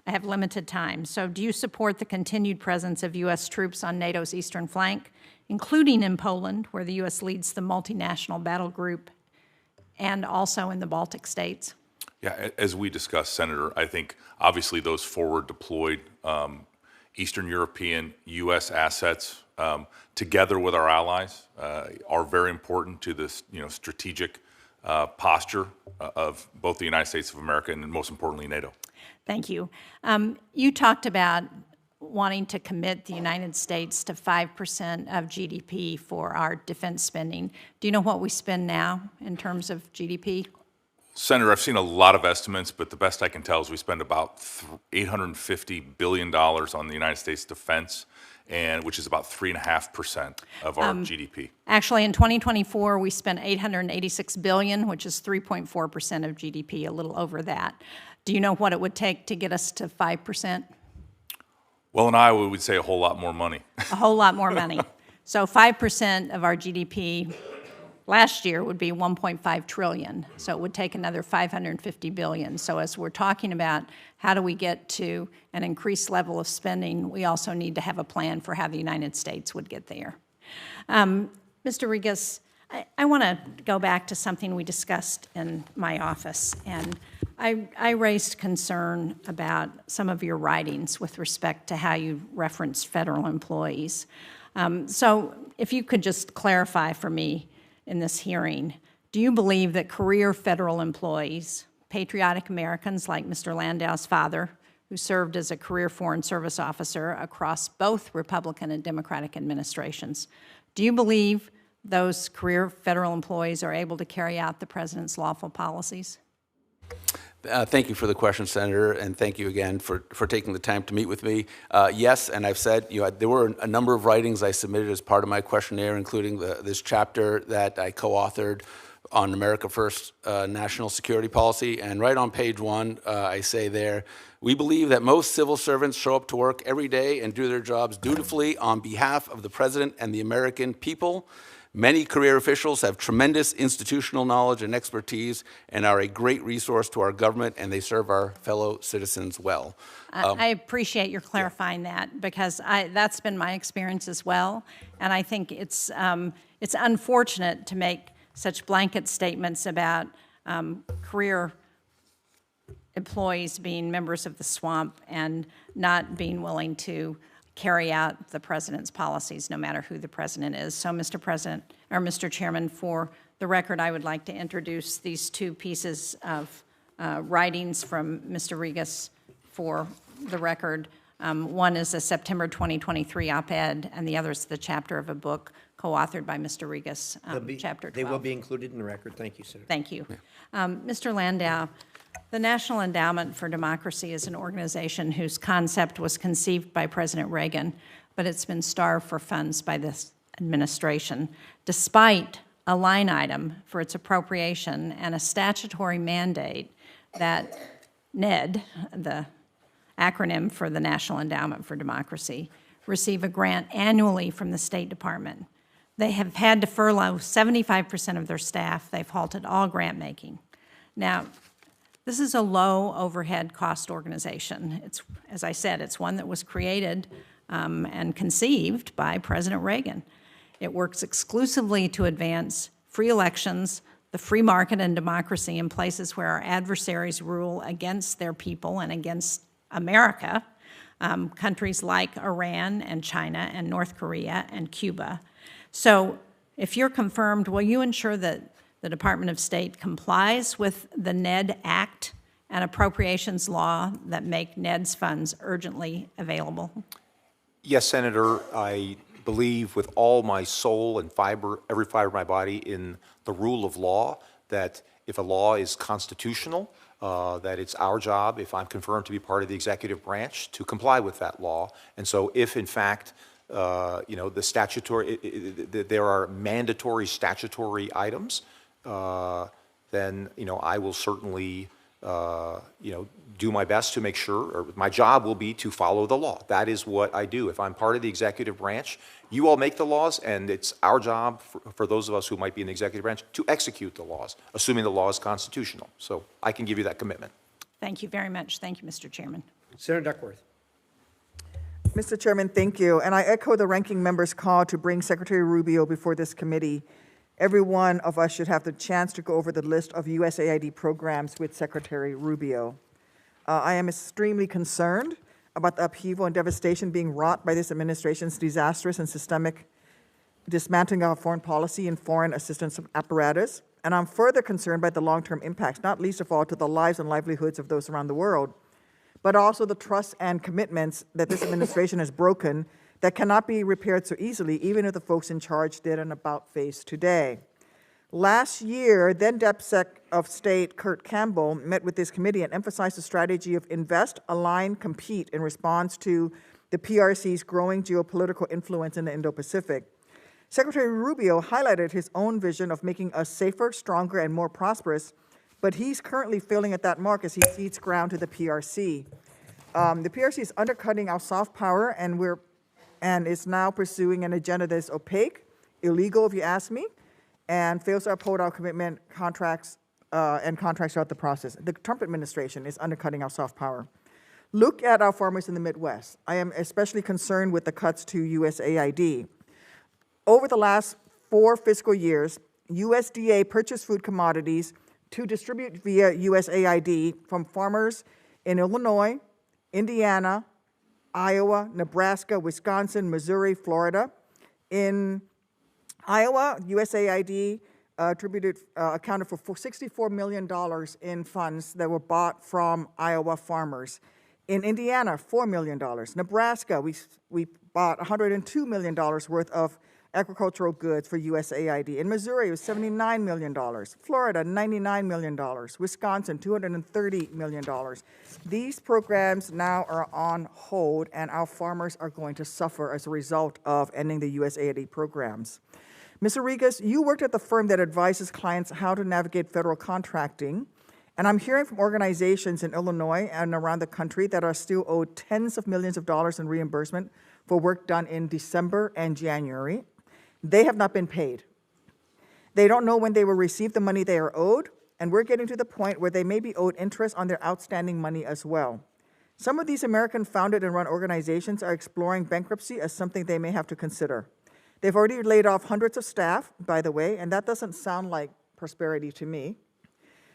have limited time. So do you support the continued presence of U.S. troops on NATO's eastern flank, including in Poland, where the U.S. leads the multinational battle group, and also in the Baltic states? Yeah, as we discussed, Senator, I think obviously those forward deployed Eastern European U.S. assets, together with our allies, are very important to this, strategic posture of both the United States of America and, most importantly, NATO. Thank you. You talked about wanting to commit the United States to 5% of GDP for our defense spending. Do you know what we spend now in terms of GDP? Senator, I've seen a lot of estimates, but the best I can tell is we spend about $850 billion on the United States defense, which is about 3.5% of our GDP. Actually, in 2024, we spent $886 billion, which is 3.4% of GDP, a little over that. Do you know what it would take to get us to 5%? Well, in Iowa, we'd say a whole lot more money. A whole lot more money. So 5% of our GDP last year would be $1.5 trillion. So it would take another $550 billion. So as we're talking about how do we get to an increased level of spending, we also need to have a plan for how the United States would get there. Mr. Rigas, I want to go back to something we discussed in my office. And I raised concern about some of your writings with respect to how you reference federal employees. So if you could just clarify for me in this hearing, do you believe that career federal employees, patriotic Americans like Mr. Landau's father, who served as a career Foreign Service officer across both Republican and Democratic administrations, do you believe those career federal employees are able to carry out the president's lawful policies? Thank you for the question, Senator, and thank you again for taking the time to meet with me. Yes, and I've said, there were a number of writings I submitted as part of my questionnaire, including this chapter that I co-authored on America First national security policy. And right on page 1, I say there, we believe that most civil servants show up to work every day and do their jobs dutifully on behalf of the President and the American people. Many career officials have tremendous institutional knowledge and expertise and are a great resource to our government, and they serve our fellow citizens well. I appreciate your clarifying that, because that's been my experience as well, and I think it's unfortunate to make such blanket statements about career employees being members of the swamp and not being willing to carry out the president's policies, no matter who the president is. So, Mr. President, or Mr. Chairman, for the record, I would like to introduce these two pieces of writings from Mr. Rigas for the record. One is a September 2023 op-ed, and the other is the chapter of a book co-authored by Mr. Rigas, chapter 12. They will be included in the record. Thank you, Senator. Thank you. Mr. Landau, the National Endowment for Democracy is an organization whose concept was conceived by President Reagan, but it's been starved for funds by this administration, despite a line item for its appropriation and a statutory mandate that NED, the acronym for the National Endowment for Democracy, receive a grant annually from the State Department. They have had to furlough 75% of their staff. They've halted all grant making. Now, this is a low overhead cost organization. It's, as I said, it's one that was created and conceived by President Reagan. It works exclusively to advance free elections, the free market, and democracy in places where our adversaries rule against their people and against America, countries like Iran and China and North Korea and Cuba. So if you're confirmed, will you ensure that the Department of State complies with the NED Act and appropriations law that make NED's funds urgently available? Yes, Senator, I believe with all my soul and every fiber of my body in the rule of law, that if a law is constitutional, that it's our job, if I'm confirmed to be part of the executive branch, to comply with that law. And so if, in fact, the statutory, there are mandatory statutory items, then, I will certainly, do my best to make sure, or my job will be to follow the law. That is what I do. If I'm part of the executive branch, you all make the laws, and it's our job, for those of us who might be in the executive branch, to execute the laws, assuming the law is constitutional. So I can give you that commitment. Thank you very much. Thank you, Mr. Chairman. Senator Duckworth. Mr. Chairman, thank you. And I echo the ranking member's call to bring Secretary Rubio before this committee. Every one of us should have the chance to go over the list of USAID programs with Secretary Rubio. I am extremely concerned about the upheaval and devastation being wrought by this administration's disastrous and systemic dismantling of foreign policy and foreign assistance apparatus. And I'm further concerned by the long-term impacts, not least of all to the lives and livelihoods of those around the world, but also the trust and commitments that this administration has broken that cannot be repaired so easily, even if the folks in charge did an about-face today. Last year, then DepSec of State Kurt Campbell met with this committee and emphasized the strategy of invest, align, compete in response to the PRC's growing geopolitical influence in the Indo-Pacific. Secretary Rubio highlighted his own vision of making us safer, stronger, and more prosperous, but he's currently failing at that mark as he cedes ground to the PRC. The PRC is undercutting our soft power, and is now pursuing an agenda that is opaque, illegal, if you ask me, and fails to uphold our commitment contracts throughout the process. The Trump administration is undercutting our soft power. Look at our farmers in the Midwest. I am especially concerned with the cuts to USAID. Over the last 4 fiscal years, USDA purchased food commodities to distribute via USAID from farmers in Illinois, Indiana, Iowa, Nebraska, Wisconsin, Missouri, Florida. In Iowa, USAID accounted for $64 million in funds that were bought from Iowa farmers. In Indiana, $4 million. Nebraska, we bought $102 million worth of agricultural goods for USAID. In Missouri, it was $79 million. Florida, $99 million. Wisconsin, $230 million. These programs now are on hold, and our farmers are going to suffer as a result of ending the USAID programs. Mr. Rigas, you worked at the firm that advises clients how to navigate federal contracting, and I'm hearing from organizations in Illinois and around the country that are still owed tens of millions of dollars in reimbursement for work done in December and January. They have not been paid. They don't know when they will receive the money they are owed, and we're getting to the point where they may be owed interest on their outstanding money as well. Some of these American-founded and run organizations are exploring bankruptcy as something they may have to consider. They've already laid off hundreds of staff, by the way, and that doesn't sound like prosperity to me.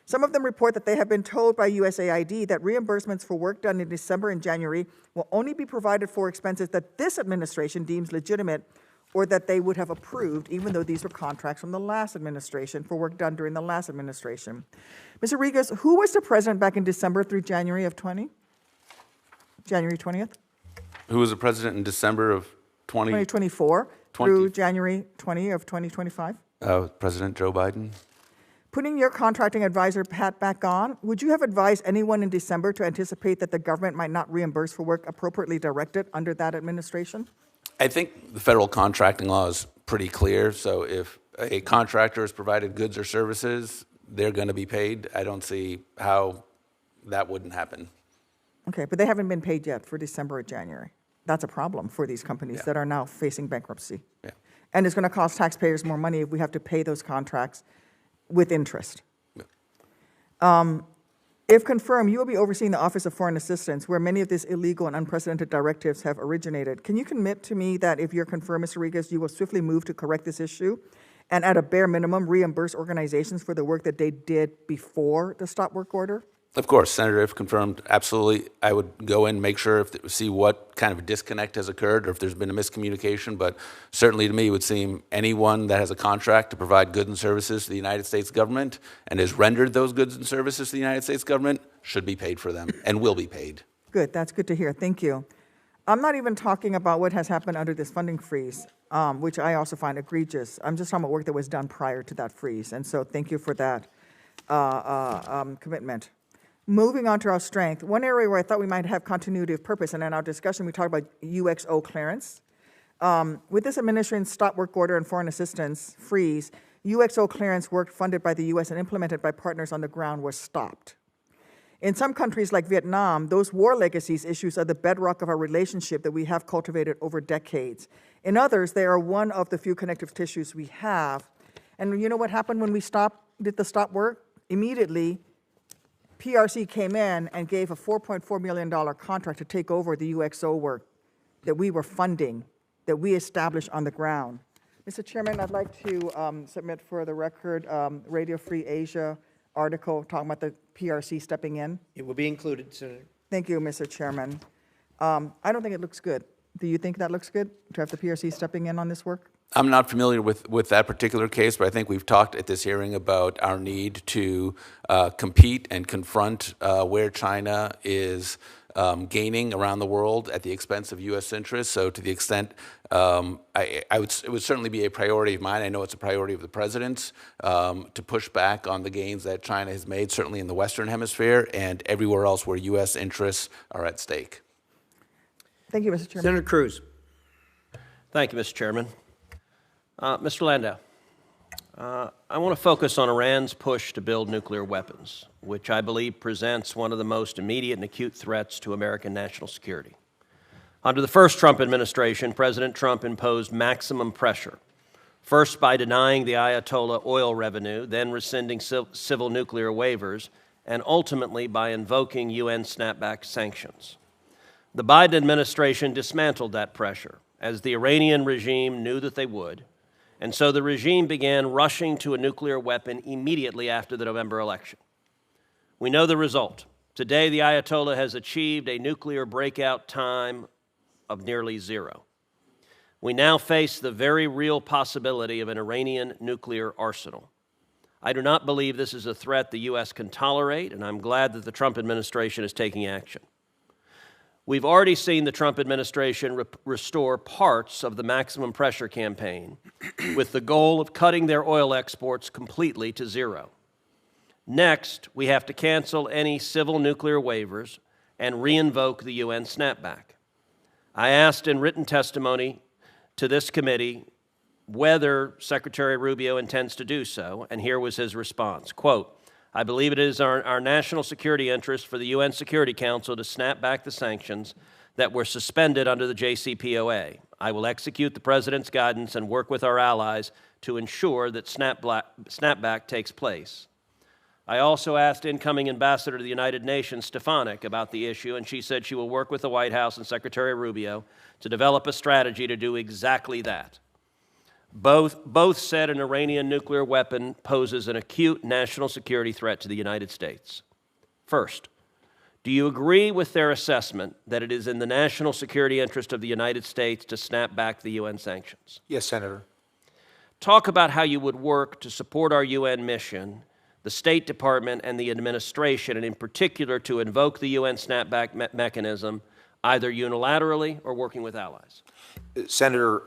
Some of them report that they have been told by USAID that reimbursements for work done in December and January will only be provided for expenses that this administration deems legitimate or that they would have approved, even though these were contracts from the last administration for work done during the last administration. Mr. Rigas, who was the president back in December through January of 20? January 20th? Who was the president in December of 2024 through January 20 of 2025? President Joe Biden. Putting your contracting advisor hat back on, would you have advised anyone in December to anticipate that the government might not reimburse for work appropriately directed under that administration? I think the federal contracting law is pretty clear. So if a contractor has provided goods or services, they're going to be paid. I don't see how that wouldn't happen. Okay, but they haven't been paid yet for December or January. That's a problem for these companies that are now facing bankruptcy. Yeah. And it's going to cost taxpayers more money if we have to pay those contracts with interest. If confirmed, you will be overseeing the Office of Foreign Assistance, where many of these illegal and unprecedented directives have originated. Can you commit to me that if you're confirmed, Mr. Rigas, you will swiftly move to correct this issue and at a bare minimum reimburse organizations for the work that they did before the stop work order? Of course, Senator, if confirmed, absolutely. I would go in, make sure, see what kind of a disconnect has occurred or if there's been a miscommunication. But certainly to me, it would seem anyone that has a contract to provide goods and services to the United States government and has rendered those goods and services to the United States government should be paid for them and will be paid. Good. That's good to hear. Thank you. I'm not even talking about what has happened under this funding freeze, which I also find egregious. I'm just talking about work that was done prior to that freeze. And so thank you for that commitment. Moving on to our strength, one area where I thought we might have continuity of purpose, and in our discussion we talked about UXO clearance. With this administration's stop work order and foreign assistance freeze, UXO clearance work funded by the U.S. and implemented by partners on the ground was stopped. In some countries like Vietnam, those war legacies issues are the bedrock of our relationship that we have cultivated over decades. In others, they are one of the few connective tissues we have. And you know what happened when we did the stop work? Immediately, PRC came in and gave a $4.4 million contract to take over the UXO work that we were funding, that we established on the ground. Mr. Chairman, I'd like to submit for the record Radio Free Asia article talking about the PRC stepping in. It will be included, Senator. Thank you, Mr. Chairman. I don't think it looks good. Do you think that looks good, to have the PRC stepping in on this work? I'm not familiar with that particular case, but I think we've talked at this hearing about our need to compete and confront where China is gaining around the world at the expense of U.S. interests. So to the extent, it would certainly be a priority of mine. I know it's a priority of the president's to push back on the gains that China has made, certainly in the Western Hemisphere and everywhere else where U.S. interests are at stake. Thank you, Mr. Chairman. Senator Cruz. Thank you, Mr. Chairman. Mr. Landau, I want to focus on Iran's push to build nuclear weapons, which I believe presents one of the most immediate and acute threats to American national security. Under the first Trump administration, President Trump imposed maximum pressure, first by denying the Ayatollah oil revenue, then rescinding civil nuclear waivers, and ultimately by invoking UN snapback sanctions. The Biden administration dismantled that pressure, as the Iranian regime knew that they would, and so the regime began rushing to a nuclear weapon immediately after the November election. We know the result. Today, the Ayatollah has achieved a nuclear breakout time of nearly zero. We now face the very real possibility of an Iranian nuclear arsenal. I do not believe this is a threat the U.S. can tolerate, and I'm glad that the Trump administration is taking action. We've already seen the Trump administration restore parts of the maximum pressure campaign with the goal of cutting their oil exports completely to zero. Next, we have to cancel any civil nuclear waivers and reinvoke the UN snapback. I asked in written testimony to this committee whether Secretary Rubio intends to do so, and here was his response, quote, I believe it is our national security interest for the UN Security Council to snap back the sanctions that were suspended under the JCPOA. I will execute the President's guidance and work with our allies to ensure that snapback takes place. I also asked incoming Ambassador to the United Nations, Stefanik, about the issue, and she said she will work with the White House and Secretary Rubio to develop a strategy to do exactly that. Both said an Iranian nuclear weapon poses an acute national security threat to the United States. First, do you agree with their assessment that it is in the national security interest of the United States to snap back the UN sanctions? Yes, Senator. Talk about how you would work to support our UN mission, the State Department, and the administration, and in particular to invoke the UN snapback mechanism, either unilaterally or working with allies. Senator,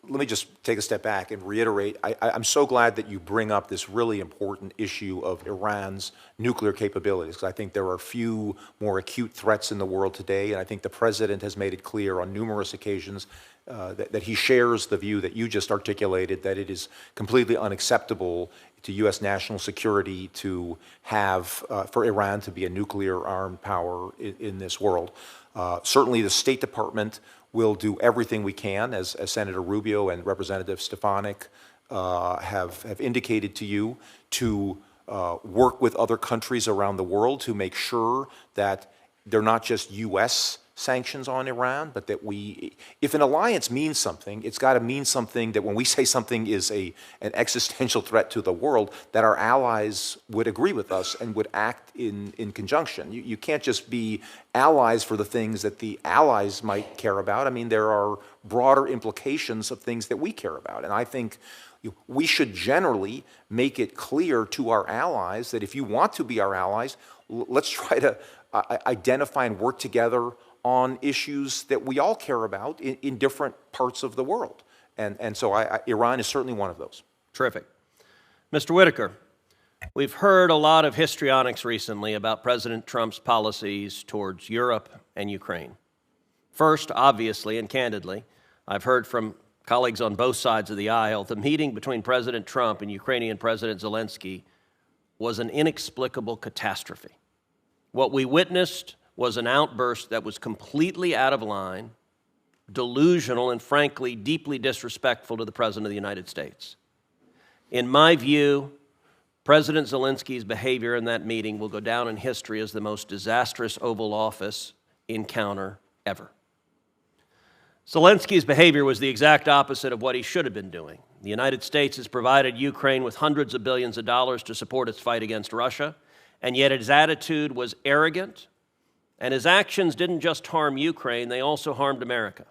let me just take a step back and reiterate, I'm so glad that you bring up this really important issue of Iran's nuclear capabilities, because I think there are few more acute threats in the world today, and I think the President has made it clear on numerous occasions that he shares the view that you just articulated, that it is completely unacceptable to U.S. national security to have, for Iran to be a nuclear-armed power in this world. Certainly the State Department will do everything we can, as Senator Rubio and Representative Stefanik have indicated to you, to work with other countries around the world to make sure that they're not just U.S. sanctions on Iran, but that if an alliance means something, it's got to mean something that when we say something is an existential threat to the world, that our allies would agree with us and would act in conjunction. You can't just be allies for the things that the allies might care about. I mean, there are broader implications of things that we care about. And I think we should generally make it clear to our allies that if you want to be our allies, let's try to identify and work together on issues that we all care about in different parts of the world. And so Iran is certainly one of those. Terrific. Mr. Whitaker, we've heard a lot of histrionics recently about President Trump's policies towards Europe and Ukraine. First, obviously and candidly, I've heard from colleagues on both sides of the aisle, the meeting between President Trump and Ukrainian President Zelensky was an inexplicable catastrophe. What we witnessed was an outburst that was completely out of line, delusional, and frankly, deeply disrespectful to the President of the United States. In my view, President Zelensky's behavior in that meeting will go down in history as the most disastrous Oval Office encounter ever. Zelensky's behavior was the exact opposite of what he should have been doing. The United States has provided Ukraine with hundreds of billions of dollars to support its fight against Russia, and yet his attitude was arrogant, and his actions didn't just harm Ukraine, they also harmed America.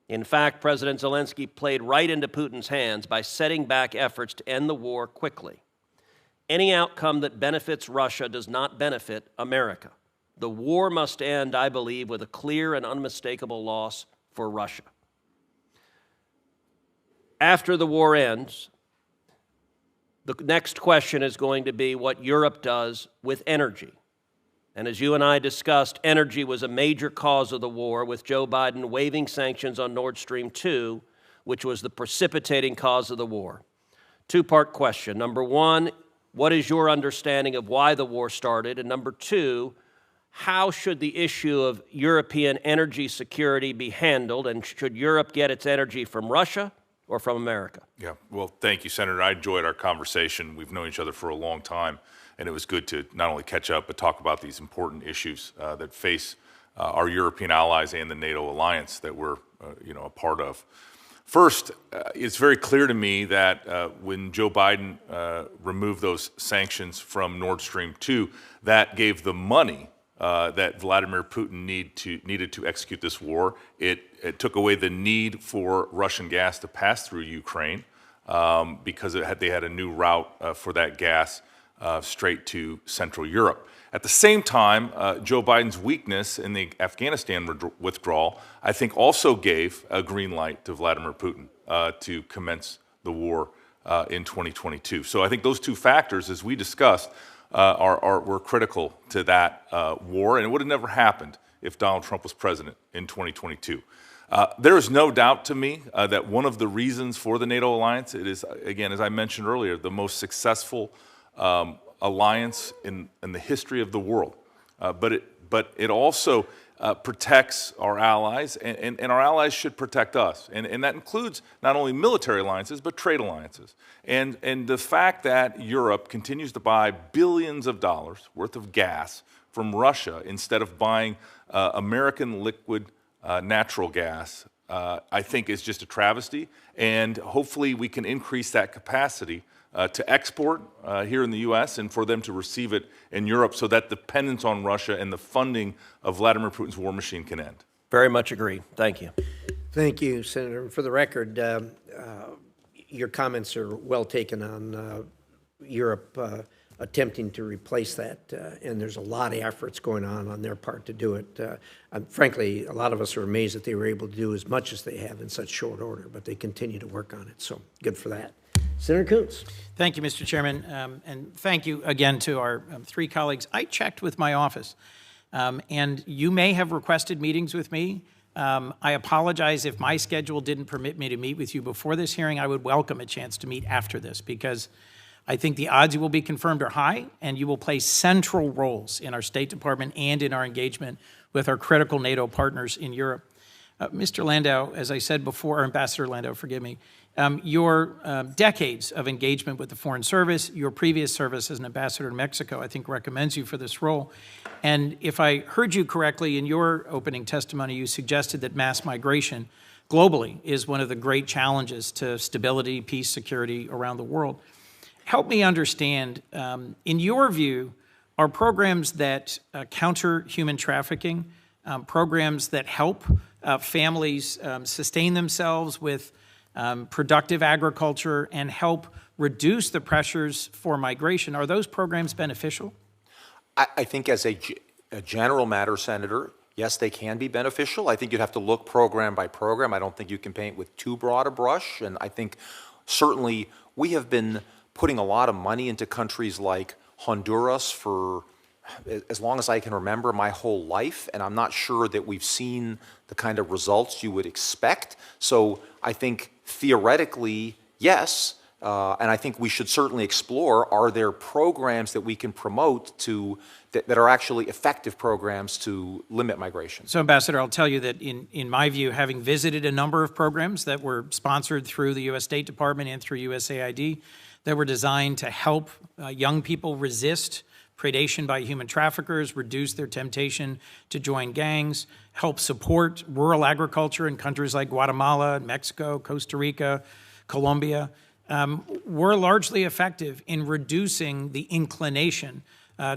In fact, President Zelensky played right into Putin's hands by setting back efforts to end the war quickly. Any outcome that benefits Russia does not benefit America. The war must end, I believe, with a clear and unmistakable loss for Russia. After the war ends, the next question is going to be what Europe does with energy. And as you and I discussed, energy was a major cause of the war, with Joe Biden waiving sanctions on Nord Stream 2, which was the precipitating cause of the war. Two-part question. Number one, what is your understanding of why the war started? And number two, how should the issue of European energy security be handled, and should Europe get its energy from Russia or from America? Yeah, well, thank you, Senator. I enjoyed our conversation. We've known each other for a long time, and it was good to not only catch up, but talk about these important issues that face our European allies and the NATO alliance that we're a part of. First, it's very clear to me that when Joe Biden removed those sanctions from Nord Stream 2, that gave the money that Vladimir Putin needed to execute this war. It took away the need for Russian gas to pass through Ukraine because they had a new route for that gas straight to Central Europe. At the same time, Joe Biden's weakness in the Afghanistan withdrawal, I think, also gave a green light to Vladimir Putin to commence the war in 2022. So I think those two factors, as we discussed, were critical to that war, and it would have never happened if Donald Trump was president in 2022. There is no doubt to me that one of the reasons for the NATO alliance, it is, again, as I mentioned earlier, the most successful alliance in the history of the world. But it also protects our allies, and our allies should protect us. And that includes not only military alliances, but trade alliances. And the fact that Europe continues to buy billions of dollars worth of gas from Russia instead of buying American liquid natural gas, I think is just a travesty. And hopefully we can increase that capacity to export here in the U.S. and for them to receive it in Europe so that dependence on Russia and the funding of Vladimir Putin's war machine can end. Very much agree. Thank you. Thank you, Senator. For the record, your comments are well taken on Europe attempting to replace that, and there's a lot of efforts going on their part to do it. Frankly, a lot of us are amazed that they were able to do as much as they have in such short order, but they continue to work on it, so good for that. Senator Coons. Thank you, Mr. Chairman, and thank you again to our three colleagues. I checked with my office, and you may have requested meetings with me. I apologize if my schedule didn't permit me to meet with you before this hearing. I would welcome a chance to meet after this, because I think the odds you will be confirmed are high, and you will play central roles in our State Department and in our engagement with our critical NATO partners in Europe. Mr. Landau, as I said before, or Ambassador Landau, forgive me, your decades of engagement with the Foreign Service, your previous service as an ambassador to Mexico, I think recommends you for this role. And if I heard you correctly, in your opening testimony, you suggested that mass migration globally is one of the great challenges to stability, peace, security around the world. Help me understand, in your view, are programs that counter human trafficking, programs that help families sustain themselves with productive agriculture and help reduce the pressures for migration, are those programs beneficial? I think as a general matter, Senator, yes, they can be beneficial. I think you'd have to look program by program. I don't think you can paint with too broad a brush. And I think certainly we have been putting a lot of money into countries like Honduras for as long as I can remember, my whole life, and I'm not sure that we've seen the kind of results you would expect. So I think theoretically, yes, and I think we should certainly explore, are there programs that we can promote that are actually effective programs to limit migration? So, Ambassador, I'll tell you that in my view, having visited a number of programs that were sponsored through the U.S. State Department and through USAID that were designed to help young people resist predation by human traffickers, reduce their temptation to join gangs, help support rural agriculture in countries like Guatemala, Mexico, Costa Rica, Colombia, were largely effective in reducing the inclination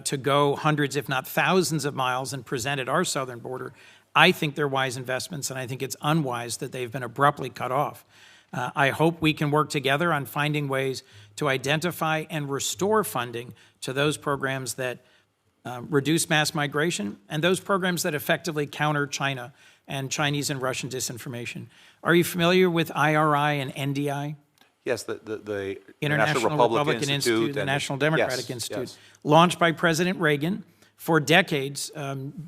to go hundreds, if not thousands of miles and present at our southern border. I think they're wise investments, and I think it's unwise that they've been abruptly cut off. I hope we can work together on finding ways to identify and restore funding to those programs that reduce mass migration and those programs that effectively counter China and Chinese and Russian disinformation. Are you familiar with IRI and NDI? Yes, the International Republican Institute, the National Democratic Institute, launched by President Reagan for decades,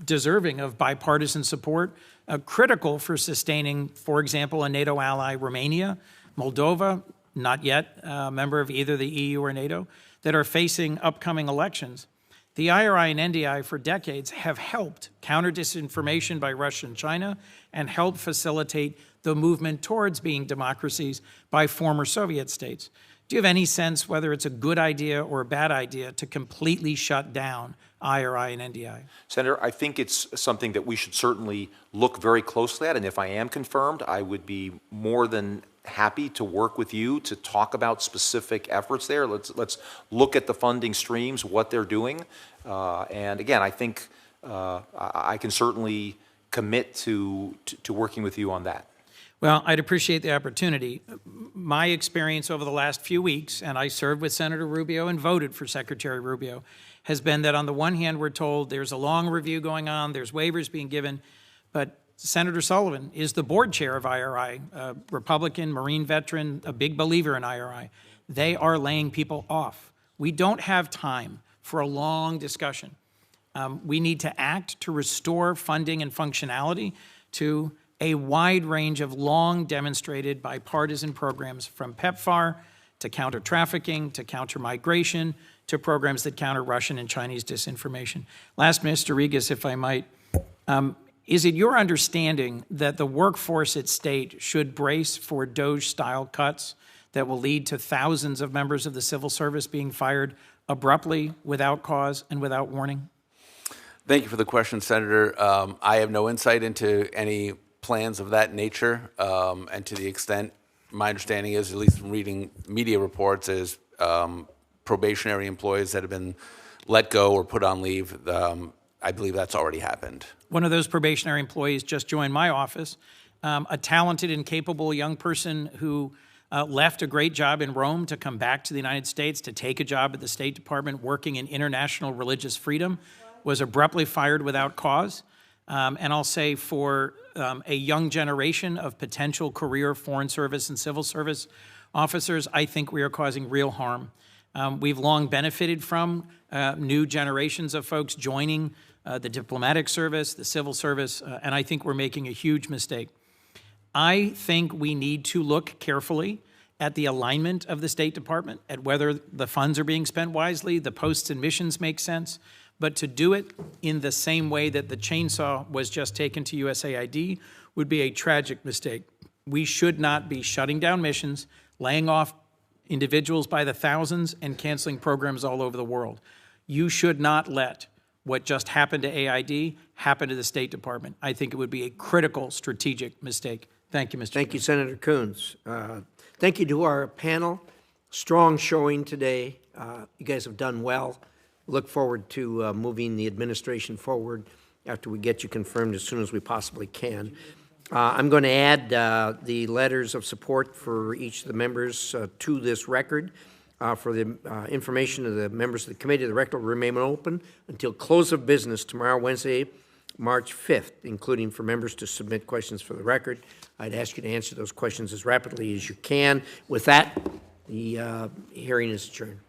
deserving of bipartisan support, critical for sustaining, for example, a NATO ally, Romania, Moldova, not yet a member of either the EU or NATO, that are facing upcoming elections. The IRI and NDI for decades have helped counter disinformation by Russia and China and helped facilitate the movement towards being democracies by former Soviet states. Do you have any sense whether it's a good idea or a bad idea to completely shut down IRI and NDI? Senator, I think it's something that we should certainly look very closely at, and if I am confirmed, I would be more than happy to work with you to talk about specific efforts there. Let's look at the funding streams, what they're doing, and again, I think I can certainly commit to working with you on that. Well, I'd appreciate the opportunity. My experience over the last few weeks, and I served with Senator Rubio and voted for Secretary Rubio, has been that on the one hand, we're told there's a long review going on, there's waivers being given, but Senator Sullivan is the board chair of IRI, a Republican, Marine veteran, a big believer in IRI. They are laying people off. We don't have time for a long discussion. We need to act to restore funding and functionality to a wide range of long demonstrated bipartisan programs, from PEPFAR to counter trafficking to counter migration to programs that counter Russian and Chinese disinformation. Last, Mr. Rigas, if I might, is it your understanding that the workforce at state should brace for DOGE-style cuts that will lead to thousands of members of the civil service being fired abruptly, without cause, and without warning? Thank you for the question, Senator. I have no insight into any plans of that nature, and to the extent my understanding is, at least from reading media reports, is probationary employees that have been let go or put on leave. I believe that's already happened. One of those probationary employees just joined my office, a talented and capable young person who left a great job in Rome to come back to the United States to take a job at the State Department working in international religious freedom, was abruptly fired without cause. And I'll say for a young generation of potential career Foreign Service and Civil Service officers, I think we are causing real harm. We've long benefited from new generations of folks joining the diplomatic service, the civil service, and I think we're making a huge mistake. I think we need to look carefully at the alignment of the State Department, at whether the funds are being spent wisely, the posts and missions make sense, but to do it in the same way that the chainsaw was just taken to USAID would be a tragic mistake. We should not be shutting down missions, laying off individuals by the thousands, and canceling programs all over the world. You should not let what just happened to AID happen to the State Department. I think it would be a critical strategic mistake. Thank you, Mr. Thank you, Senator Coons. Thank you to our panel. Strong showing today. You guys have done well. Look forward to moving the administration forward after we get you confirmed as soon as we possibly can. I'm going to add the letters of support for each of the members to this record. For the information of the members of the committee, the record will remain open until close of business tomorrow, Wednesday, March 5th, including for members to submit questions for the record. I'd ask you to answer those questions as rapidly as you can. With that, the hearing is adjourned.